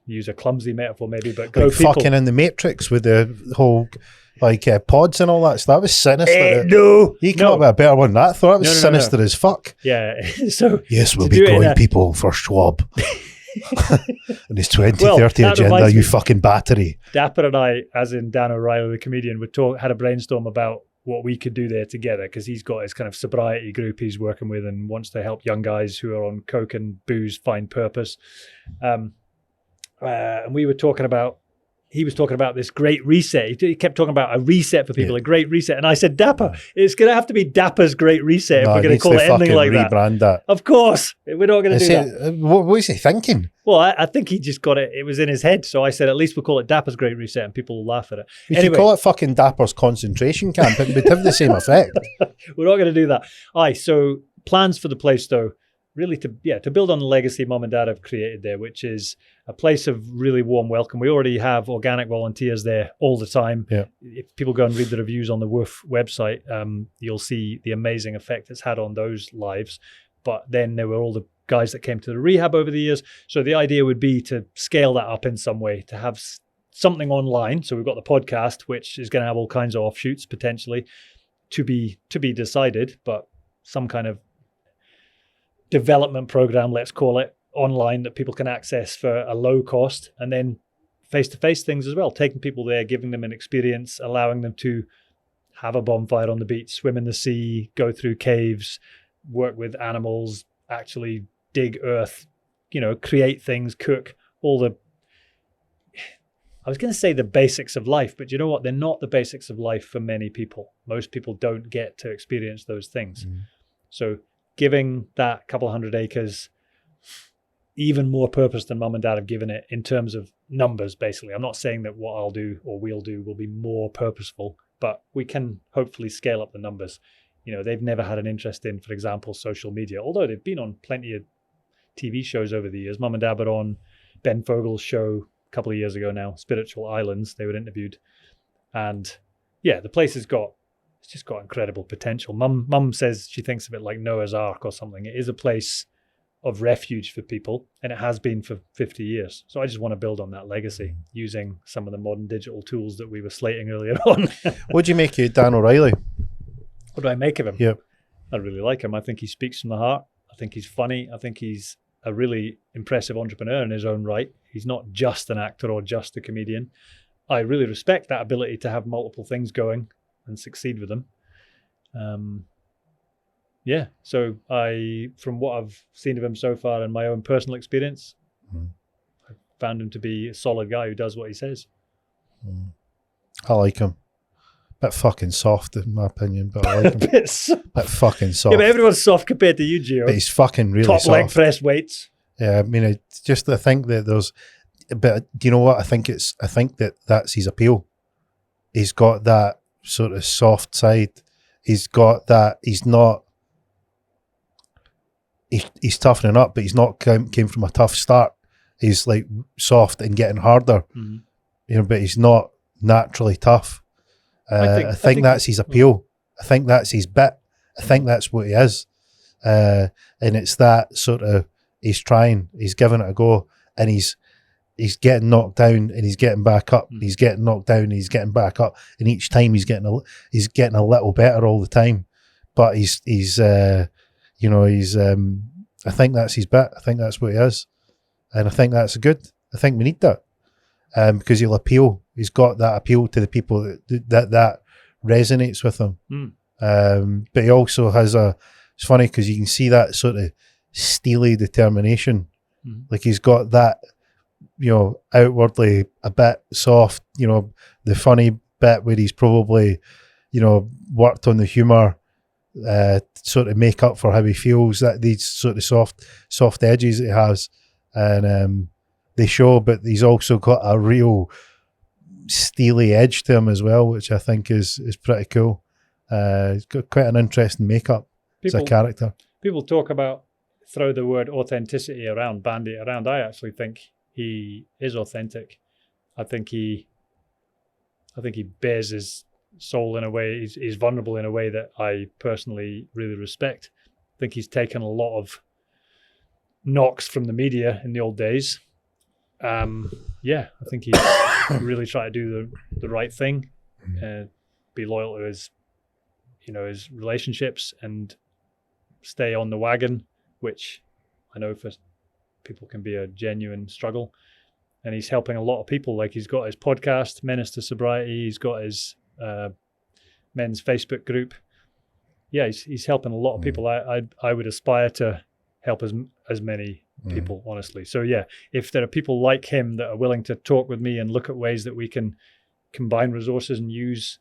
Speaker 2: use a clumsy metaphor maybe, but
Speaker 1: like fucking in the Matrix with the whole pods and all that stuff. That was sinister.
Speaker 2: No,
Speaker 1: you come up with a better one than that. I thought that was sinister as fuck.
Speaker 2: Yeah. So
Speaker 1: yes, we'll be growing people for Schwab. And his 2030 agenda, you fucking battery.
Speaker 2: Dapper and I, as in Dan O'Reilly, the comedian, had a brainstorm about what we could do there together, because he's got his kind of sobriety group he's working with and wants to help young guys who are on coke and booze find purpose. And we were talking about, he was talking about this great reset. He kept talking about a reset for people, a great reset. And I said, Dapper, it's going to have to be Dapper's great reset if we're going to call it anything like that.
Speaker 1: Rebrand that.
Speaker 2: Of course. We're not going to do that.
Speaker 1: What was he thinking?
Speaker 2: Well, I think he just got it. It was in his head. So I said, at least we'll call it Dapper's great reset and people will laugh at it.
Speaker 1: We should call it fucking Dapper's concentration camp. It would have the same effect.
Speaker 2: We're not going to do that. So plans for the place, though, really to build on the legacy Mum and Dad have created there, which is a place of really warm welcome. We already have organic volunteers there all the time.
Speaker 1: Yeah.
Speaker 2: If people go and read the reviews on the WOOF website, you'll see the amazing effect it's had on those lives. But then there were all the guys that came to the rehab over the years. So the idea would be to scale that up in some way, to have something online. So we've got the podcast, which is going to have all kinds of offshoots potentially to be decided, but some kind of development program, let's call it, online that people can access for a low cost, and then face-to-face things as well, taking people there, giving them an experience, allowing them to have a bonfire on the beach, swim in the sea, go through caves, work with animals, actually dig earth, create things, cook, all the, I was going to say the basics of life, but you know what? They're not the basics of life for many people. Most people don't get to experience those things. So giving that couple 100 acres even more purpose than Mum and Dad have given it in terms of numbers, basically. I'm not saying that what I'll do or we'll do will be more purposeful, but we can hopefully scale up the numbers. They've never had an interest in, for example, social media, although they've been on plenty of TV shows over the years. Mum and Dad were on Ben Fogel's show a couple of years ago now, Spiritual Islands. They were interviewed. And yeah, the place it's just got incredible potential. Mum says she thinks of it like Noah's Ark or something. It is a place of refuge for people, and it has been for 50 years. So I just want to build on that legacy using some of the modern digital tools that we were slating earlier on.
Speaker 1: What do you make of Dan O'Reilly?
Speaker 2: What do I make of him?
Speaker 1: Yep.
Speaker 2: I really like him. I think he speaks from the heart. I think he's funny. I think he's a really impressive entrepreneur in his own right. He's not just an actor or just a comedian. I really respect that ability to have multiple things going and succeed with them. So from what I've seen of him so far and my own personal experience, I found him to be a solid guy who does what he says.
Speaker 1: I like him. Bit fucking soft in my opinion, but I like him. Bit fucking soft.
Speaker 2: Yeah, but everyone's soft compared to you, Gio.
Speaker 1: But he's fucking really
Speaker 2: Top
Speaker 1: soft.
Speaker 2: leg press weights.
Speaker 1: Yeah, I mean, I think that there's, but do you know what? I think that's his appeal. He's got that sort of soft side. He's got that. He's toughening up, but he's not came from a tough start. He's like soft and getting harder, but he's not naturally tough. I think that's his appeal. I think that's his bit. I think that's what he is. And it's that sort of, he's trying, he's giving it a go, and he's getting knocked down and he's getting back up. He's getting knocked down and he's getting back up. And each time he's getting a little better all the time. But I think that's his bit. I think that's what he is. And I think that's good. I think we need that. Because he'll appeal. He's got that appeal to the people that resonates with him. But he also has it's funny because you can see that sort of steely determination. Like he's got that, outwardly a bit soft, the funny bit where he's probably, worked on the humour, sort of make up for how he feels, that these sort of soft edges that he has. And they show, but he's also got a real steely edge to him as well, which I think is pretty cool. He's got quite an interesting makeup as a character. People
Speaker 2: talk about, throw the word authenticity around, bandy it around. I actually think he is authentic. I think he bears his soul in a way, he's vulnerable in a way that I personally really respect. I think he's taken a lot of knocks from the media in the old days Yeah, I think he's really trying to do the right thing, be loyal to his, his relationships and stay on the wagon, which I know for people can be a genuine struggle. And he's helping a lot of people. Like he's got his podcast, Menace to Sobriety. He's got his men's Facebook group. Yeah, he's helping a lot of people. I would aspire to help as many people, honestly. So yeah, if there are people like him that are willing to talk with me and look at ways that we can combine resources and use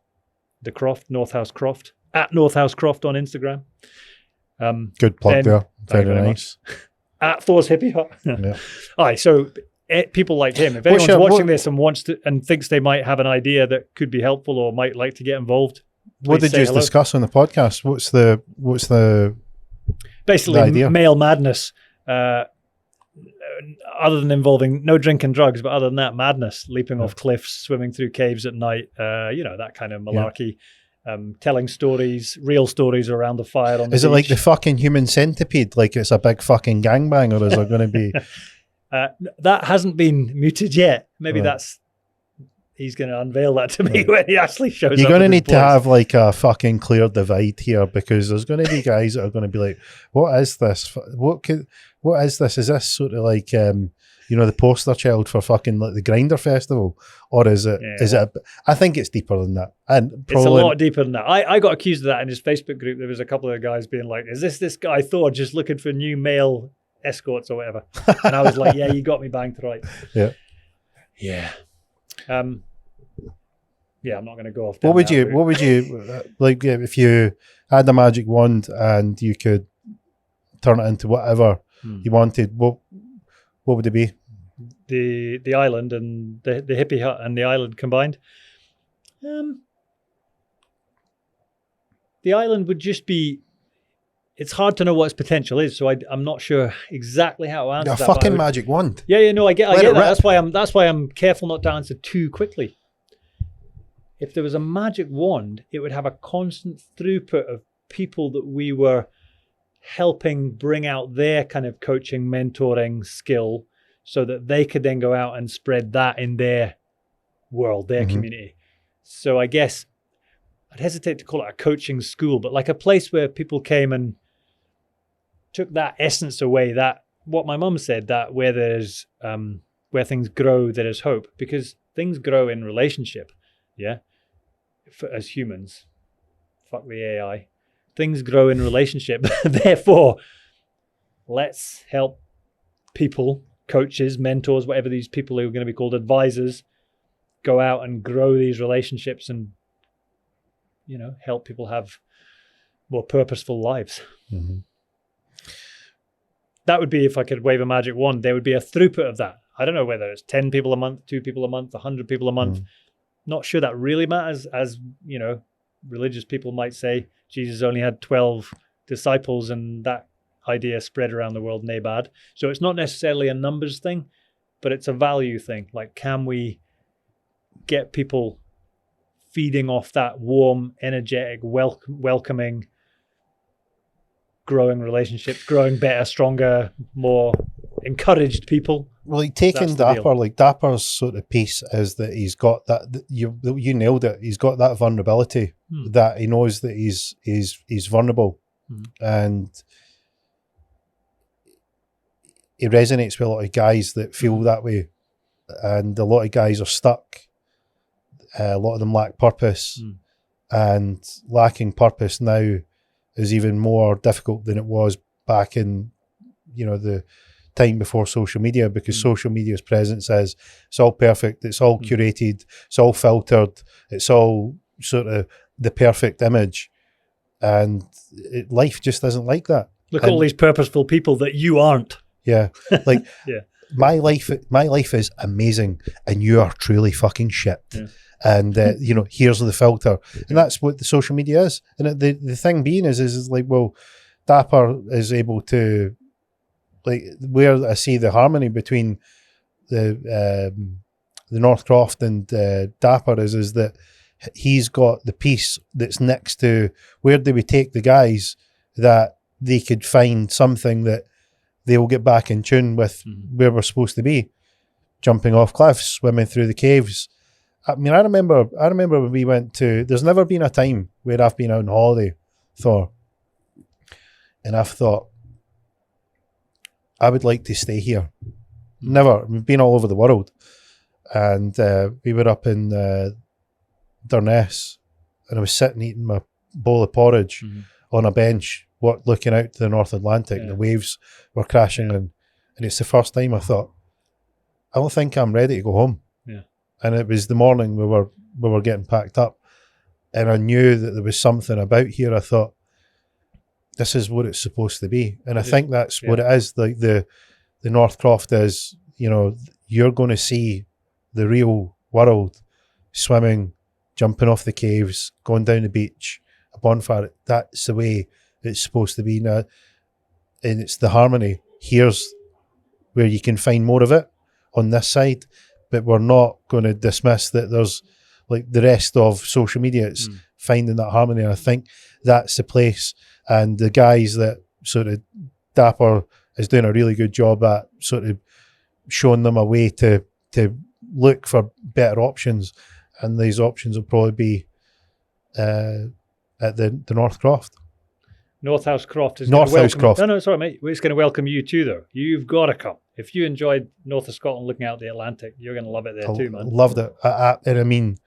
Speaker 2: the Croft, Northhouse Croft, at Northhouse Croft on Instagram.
Speaker 1: Good plug there. Very nice.
Speaker 2: At Thor's Hippie Hut.
Speaker 1: Yeah.
Speaker 2: All right, so people like him, if anyone's watching this and wants to and thinks they might have an idea that could be helpful or might like to get involved,
Speaker 1: what did you discuss on the podcast? What's the
Speaker 2: basically
Speaker 1: the idea?
Speaker 2: Male madness, other than involving no drink and drugs, but other than that, madness, leaping off cliffs, swimming through caves at night, that kind of malarkey. Telling stories, real stories around the fire on the beach.
Speaker 1: Is it like the fucking Human Centipede? Like it's a big fucking gangbang, or is there going to be?
Speaker 2: That hasn't been muted yet. Maybe he's going to unveil that to me when he actually shows up.
Speaker 1: You're going to need to have like a fucking clear divide here, because there's going to be guys that are going to be like, "What is this? What is this? Is this sort of like the poster child for fucking like the Grinder Festival, or is it? Yeah. Is it? I think it's deeper than that, and
Speaker 2: it's a lot deeper than that. I got accused of that in his Facebook group. There was a couple of guys being like, "Is this guy Thor just looking for new male escorts or whatever?" And I was like, "Yeah, you got me banged right."
Speaker 1: Yeah.
Speaker 2: I'm not going to go off.
Speaker 1: What would you like if you had a magic wand and you could turn it into whatever you wanted? What would it be?
Speaker 2: The island and the hippie hut and the island combined. The island would just be. It's hard to know what its potential is, so I'm not sure exactly how to answer that.
Speaker 1: A fucking magic wand.
Speaker 2: Yeah, no, I get that. That's why I'm careful not to answer too quickly. If there was a magic wand, it would have a constant throughput of people that we were helping bring out their kind of coaching, mentoring skill, so that they could then go out and spread that in their world, their community. So I guess I'd hesitate to call it a coaching school, but like a place where people came and took that essence away, that what my mum said, that where there's where things grow, there is hope, because things grow in relationship. Yeah, as humans, fuck the AI. Things grow in relationship. Therefore, let's help people, coaches, mentors, whatever these people who are going to be called advisors, go out and grow these relationships and help people have more purposeful lives. That would be, if I could wave a magic wand, there would be a throughput of that. I don't know whether it's 10 people a month, 2 people a month, 100 people a month. Not sure that really matters. As religious people might say, Jesus only had 12 disciples, and that idea spread around the world, nay bad. So it's not necessarily a numbers thing, but it's a value thing. Like, can we get people feeding off that warm, energetic, welcoming, growing relationships, growing better, stronger, more encouraged people?
Speaker 1: Well, like taking Dapper, like Dapper's sort of piece is that he's got that, you nailed it. He's got that vulnerability, that he knows that he's vulnerable, and he resonates with a lot of guys that feel that way, and a lot of guys are stuck. A lot of them lack purpose, and lacking purpose now is even more difficult than it was back in, the time before social media, because social media's presence is, it's all perfect, it's all curated, it's all filtered, it's all sort of the perfect image, and life just isn't like that.
Speaker 2: Look at all these purposeful people that you aren't.
Speaker 1: Yeah, like my life is amazing, and you are truly fucking shit. Yeah. And here's the filter, and that's what the social media is. And the thing being is like, well, Dapper is able to, like, where I see the harmony between the Northcroft and Dapper is that he's got the piece that's next to, where do we take the guys that they could find something that they will get back in tune with where we're supposed to be. jumping off cliffs, swimming through the caves. I mean, I remember when we went to, there's never been a time where I've been out on holiday, Thor, and I've thought, I would like to stay here. Never. We've been all over the world. And we were up in Durness, and I was sitting eating my bowl of porridge on a bench, looking out to the North Atlantic. And the waves were crashing, and it's the first time I thought, I don't think I'm ready to go home.
Speaker 2: Yeah.
Speaker 1: And it was the morning we were getting packed up, and I knew that there was something about here. I thought, this is what it's supposed to be, and I think that's what it is. Like the North Croft is, you know, you're going to see the real world, swimming, jumping off the caves, going down the beach, a bonfire. That's the way it's supposed to be now, and it's the harmony. Here's where you can find more of it on this side, but we're not going to dismiss that there's, like the rest of social media, it's finding that harmony. And I think that's the place, and the guys that sort of Dapper is doing a really good job at sort of showing them a way to look for better options, and these options will probably be at the North Croft.
Speaker 2: North House Croft is
Speaker 1: North House Croft.
Speaker 2: No, sorry, mate. It's going to welcome you too, though. You've got to come. If you enjoyed north of Scotland, looking out the Atlantic, you're going to love it there too, man.
Speaker 1: Loved it. And I mean,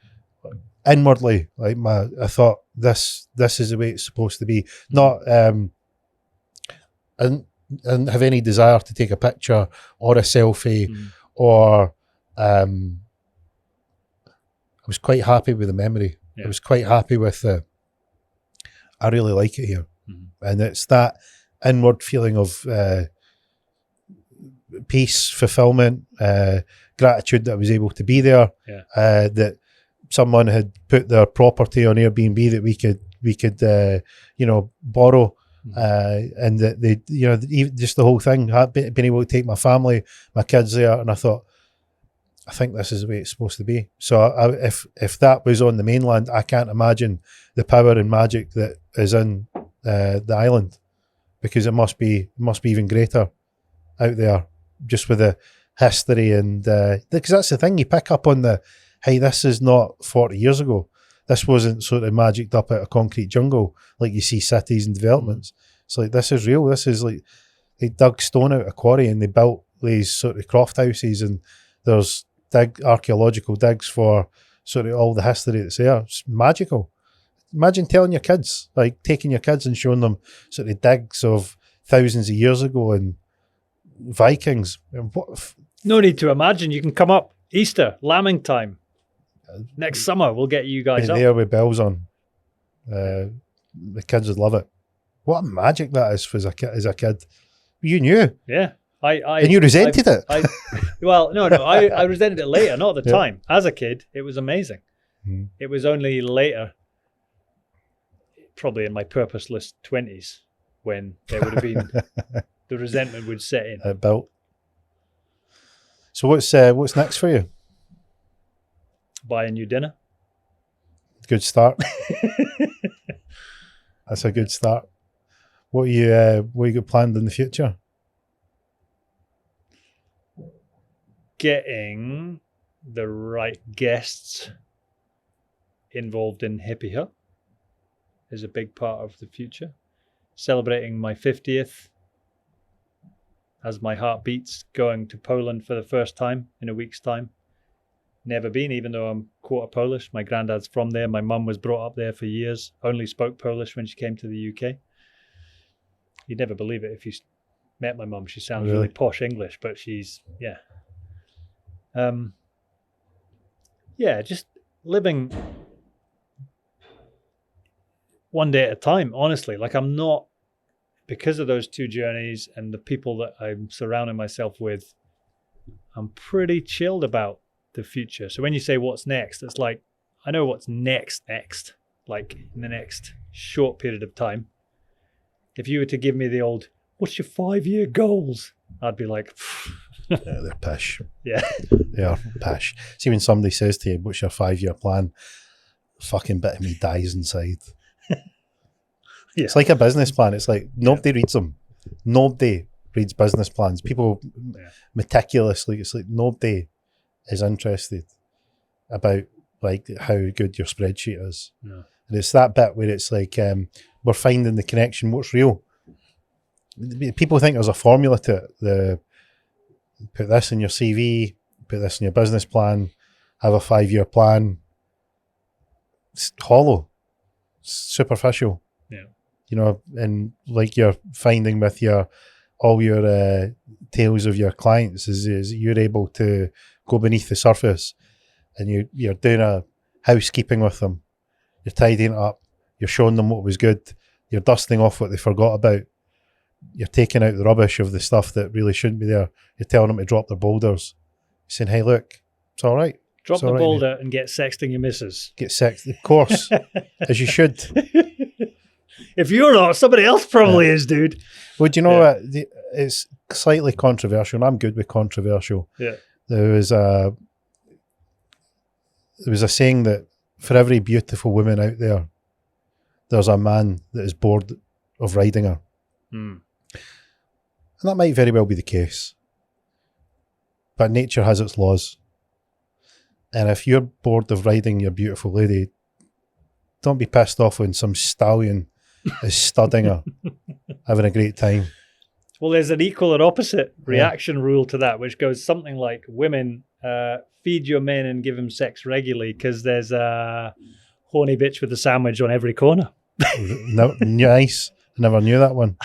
Speaker 1: inwardly, like I thought this is the way it's supposed to be. Not and have any desire to take a picture or a selfie or I was quite happy with the memory. I was quite happy with I really like it here. And it's that inward feeling of peace, fulfillment, gratitude that I was able to be there, that someone had put their property on Airbnb that we could borrow, and that they, just the whole thing, being able to take my family, my kids there, and I thought, I think this is the way it's supposed to be. So if that was on the mainland, I can't imagine the power and magic that is in the island, because it must be even greater out there, just with the history and because that's the thing, you pick up on hey, this is not 40 years ago. This wasn't sort of magicked up out of concrete jungle like you see cities and developments. It's like, this is real. This is like, they dug stone out of a quarry and they built these sort of croft houses, and there's archaeological digs for sort of all the history that's there. It's magical. Imagine telling your kids, like taking your kids and showing them sort of digs of thousands of years ago and Vikings.
Speaker 2: No need to imagine. You can come up Easter, lambing time. Next summer, we'll get you guys up.
Speaker 1: There with bells on. The kids would love it. What magic that is as a kid. You knew.
Speaker 2: Yeah.
Speaker 1: And you resented it.
Speaker 2: Well, no. I resented it later, not at the time. As a kid, it was amazing. It was only later, probably in my purposeless 20s, when there would have been the resentment would set in.
Speaker 1: It built. So what's next for you?
Speaker 2: Buy a new dinner.
Speaker 1: Good start. That's a good start. What you got planned in the future?
Speaker 2: Getting the right guests involved in Happy Hutt is a big part of the future. Celebrating my 50th as my heart beats, going to Poland for the first time in a week's time. Never been, even though I'm quarter Polish. My granddad's from there. My mum was brought up there for years. Only spoke Polish when she came to the UK. You'd never believe it if you met my mum. She sounds really posh English, but she's, just living one day at a time, honestly. Like, I'm not, because of those two journeys and the people that I'm surrounding myself with, I'm pretty chilled about the future. So when you say what's next, it's like, I know what's next, like in the next short period of time. If you were to give me the old, what's your 5-year goals? I'd be like,
Speaker 1: yeah, they're pish.
Speaker 2: Yeah.
Speaker 1: They are pish. See, when somebody says to you, what's your 5-year plan? Fucking bit of me dies inside.
Speaker 2: Yeah.
Speaker 1: It's like a business plan. It's like nobody reads them. Nobody reads business plans. People meticulously, it's like nobody is interested about like how good your spreadsheet is.
Speaker 2: No.
Speaker 1: And it's that bit where it's like we're finding the connection, what's real. People think there's a formula to it. Put this in your CV, put this in your business plan, have a 5-year plan. It's hollow, it's superficial.
Speaker 2: Yeah.
Speaker 1: You know, and like you're finding with all your tales of your clients is you're able to go beneath the surface, and you're doing a housekeeping with them. You're tidying it up. You're showing them what was good. You're dusting off what they forgot about. You're taking out the rubbish of the stuff that really shouldn't be there. You're telling them to drop their boulders. You're saying, hey, look, it's all right.
Speaker 2: Drop
Speaker 1: It's
Speaker 2: the
Speaker 1: all right,
Speaker 2: boulder and get sexting your missus.
Speaker 1: Get sex, of course, as you should.
Speaker 2: If you're not, somebody else probably is, dude.
Speaker 1: Well, do you know what? It's slightly controversial, and I'm good with controversial.
Speaker 2: Yeah.
Speaker 1: There was a saying that for every beautiful woman out there, there's a man that is bored of riding her.
Speaker 2: Mm.
Speaker 1: And that might very well be the case. But nature has its laws. And if you're bored of riding your beautiful lady, don't be pissed off when some stallion is studding her, having a great time.
Speaker 2: Well, there's an equal and opposite reaction rule to that, which goes something like, women, feed your men and give them sex regularly because there's a horny bitch with a sandwich on every corner.
Speaker 1: No, nice. I never knew that one.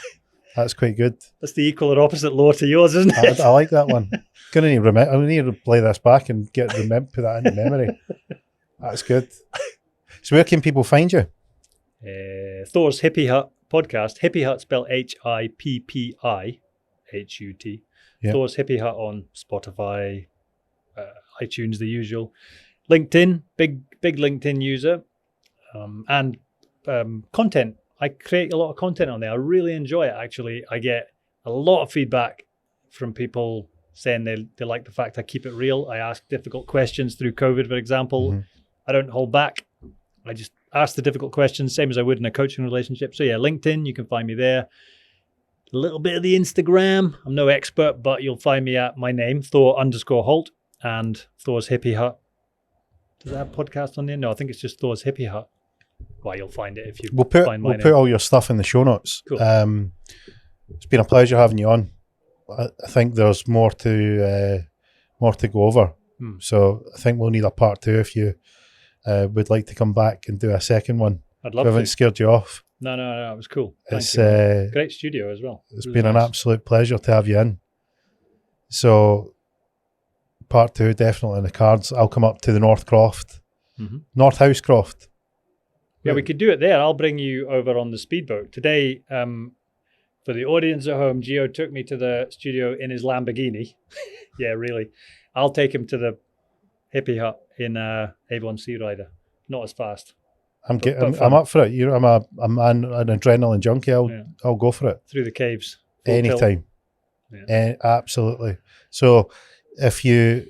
Speaker 1: That's quite good.
Speaker 2: That's the equal and opposite law to yours, isn't it?
Speaker 1: I like that one. Gonna need I need to play this back and put that into memory. That's good. So where can people find you?
Speaker 2: Thor's Hippie Hutt Podcast. Hippie Hutt spelled HIPPIHUT.
Speaker 1: Yeah.
Speaker 2: Thor's Hippie Hutt on Spotify, iTunes, the usual. LinkedIn, big LinkedIn user, and content. I create a lot of content on there. I really enjoy it, actually. I get a lot of feedback from people saying they like the fact I keep it real. I ask difficult questions through COVID, for example. Mm-hmm. I don't hold back. I just ask the difficult questions, same as I would in a coaching relationship. So yeah, LinkedIn, you can find me there. A little bit of the Instagram. I'm no expert, but you'll find me at my name, Thor_Holt, and Thor's Hippie Hutt. Does that have a podcast on there? No, I think it's just Thor's Hippie Hutt. Well, you'll find it if you find my name.
Speaker 1: We'll put all your stuff in the show notes.
Speaker 2: Cool.
Speaker 1: It's been a pleasure having you on. I think there's more to go over. So I think we'll need a part 2 if you would like to come back and do a second one.
Speaker 2: I'd love to.
Speaker 1: I haven't scared you off.
Speaker 2: No, it was cool.
Speaker 1: It's
Speaker 2: great studio as well.
Speaker 1: It's been an absolute pleasure to have you in. So part 2 definitely in the cards. I'll come up to the North Croft. Mm-hmm. North House Croft.
Speaker 2: Yeah, we could do it there. I'll bring you over on the speedboat. Today, for the audience at home, Gio took me to the studio in his Lamborghini. Yeah, really. I'll take him to the Hippie Hut in Avon Sea Rider. Not as fast.
Speaker 1: I'm up for it. I'm an adrenaline junkie. I'll go for it.
Speaker 2: Through the caves.
Speaker 1: Anytime. Yeah. Absolutely. So if you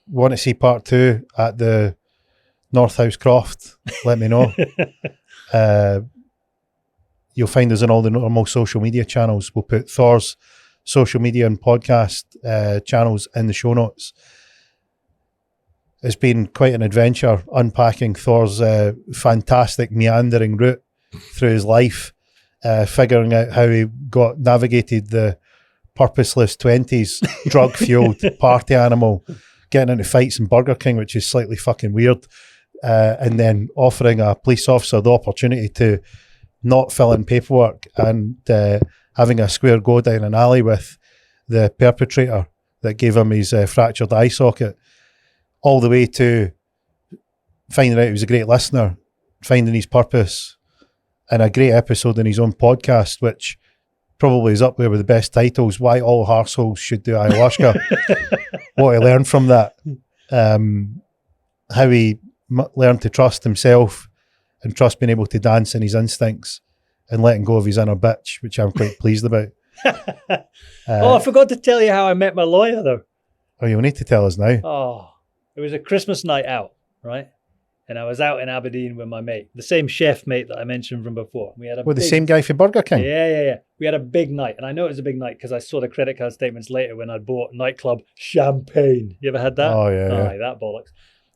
Speaker 1: want to see part 2 at the North House Croft, let me know. You'll find us on all the normal social media channels. We'll put Thor's social media and podcast channels in the show notes. It's been quite an adventure unpacking Thor's fantastic meandering route through his life, figuring out how he navigated the purposeless 20s, drug-fueled party animal, getting into fights in Burger King, which is slightly fucking weird, and then offering a police officer the opportunity to not fill in paperwork and having a square go down an alley with the perpetrator that gave him his fractured eye socket, all the way to finding out he was a great listener, finding his purpose, and a great episode in his own podcast, which probably is up there with the best titles, Why All Arseholes Should Do Ayahuasca. What I learned from that, how he learned to trust himself and trust being able to dance in his instincts and letting go of his inner bitch, which I'm quite pleased about.
Speaker 2: I forgot to tell you how I met my lawyer, though.
Speaker 1: Oh, you'll need to tell us now.
Speaker 2: Oh, it was a Christmas night out, right? And I was out in Aberdeen with my mate, the same chef mate that I mentioned from before. We had
Speaker 1: the same guy for Burger King?
Speaker 2: Yeah. We had a big night. And I know it was a big night because I saw the credit card statements later when I'd bought nightclub champagne. You ever had that?
Speaker 1: Oh, yeah.
Speaker 2: Aye, that bollocks.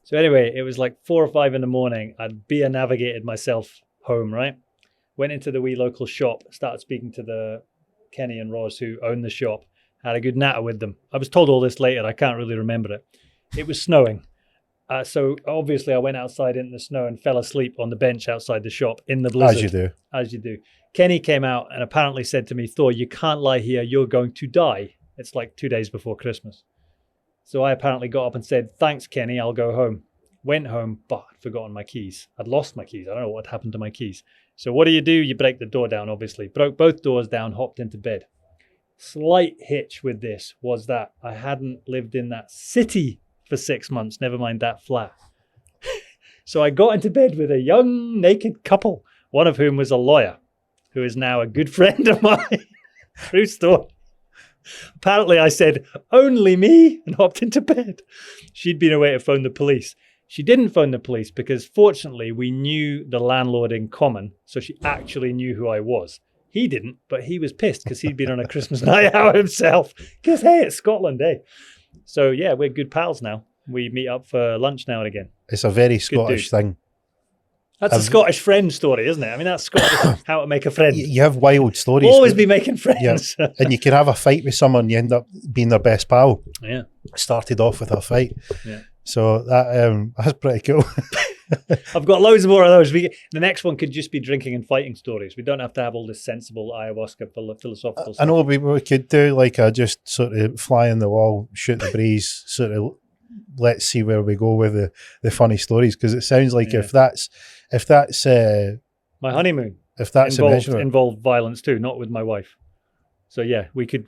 Speaker 2: So anyway, it was like 4 or 5 in the morning. I'd beer navigated myself home, right? Went into the wee local shop, started speaking to the Kenny and Roz who own the shop. Had a good natter with them. I was told all this later. I can't really remember it. It was snowing. So obviously I went outside in the snow and fell asleep on the bench outside the shop in the blizzard. As you do. Kenny came out and apparently said to me, Thor, you can't lie here. You're going to die. It's like 2 days before Christmas. So I apparently got up and said, thanks, Kenny. I'll go home. Went home, but I'd forgotten my keys. I'd lost my keys. I don't know what had happened to my keys. So what do? You break the door down, obviously. Broke both doors down, hopped into bed. Slight hitch with this was that I hadn't lived in that city for 6 months, never mind that flat. So I got into bed with a young naked couple, one of whom was a lawyer, who is now a good friend of mine. True story. Apparently I said, only me, and hopped into bed. She'd been away to phone the police. She didn't phone the police because fortunately we knew the landlord in common, so she actually knew who I was. He didn't, but he was pissed because he'd been on a Christmas night out himself. Because, hey, it's Scotland, eh? So, yeah, we're good pals now. We meet up for lunch now and again.
Speaker 1: It's a very Scottish thing.
Speaker 2: That's a Scottish friend story, isn't it? I mean, that's Scottish, how to make a friend.
Speaker 1: You have wild stories.
Speaker 2: Always be making friends.
Speaker 1: Yeah. And you can have a fight with someone, you end up being their best pal.
Speaker 2: Yeah.
Speaker 1: Started off with a fight.
Speaker 2: Yeah.
Speaker 1: So that's pretty cool.
Speaker 2: I've got loads more of those. The next one could just be drinking and fighting stories. We don't have to have all this sensible ayahuasca philosophical stuff.
Speaker 1: I know we could do like a just sort of fly in the wall, shoot the breeze, sort of let's see where we go with the funny stories, because it sounds like if that's
Speaker 2: my honeymoon,
Speaker 1: if that's
Speaker 2: involved violence too, not with my wife. So yeah, we could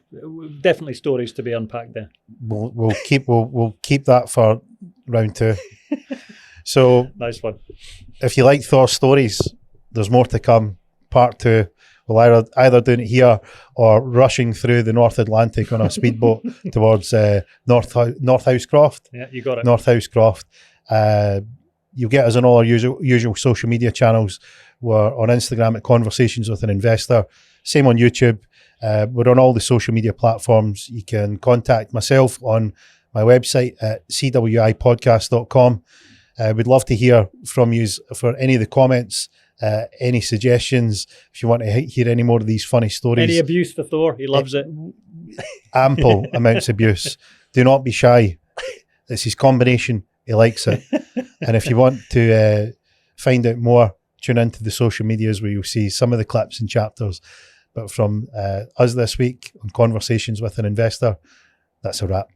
Speaker 2: definitely stories to be unpacked there.
Speaker 1: We'll keep that for round 2. So
Speaker 2: nice one.
Speaker 1: If you like Thor's stories, there's more to come. Part 2. We'll either doing it here or rushing through the North Atlantic on a speedboat towards North Housecroft.
Speaker 2: Yeah, you got it.
Speaker 1: North Housecroft. You'll get us on all our usual social media channels. We're on Instagram at Conversations with an Investor. Same on YouTube. We're on all the social media platforms. You can contact myself on my website at cwipodcast.com. We'd love to hear from you for any of the comments, any suggestions, if you want to hear any more of these funny stories.
Speaker 2: Any abuse for Thor? He loves it.
Speaker 1: Ample amounts of abuse. Do not be shy. It's his combination. He likes it. And if you want to find out more, tune into the social medias where you'll see some of the clips and chapters. But from us this week on Conversations with an Investor, that's a wrap.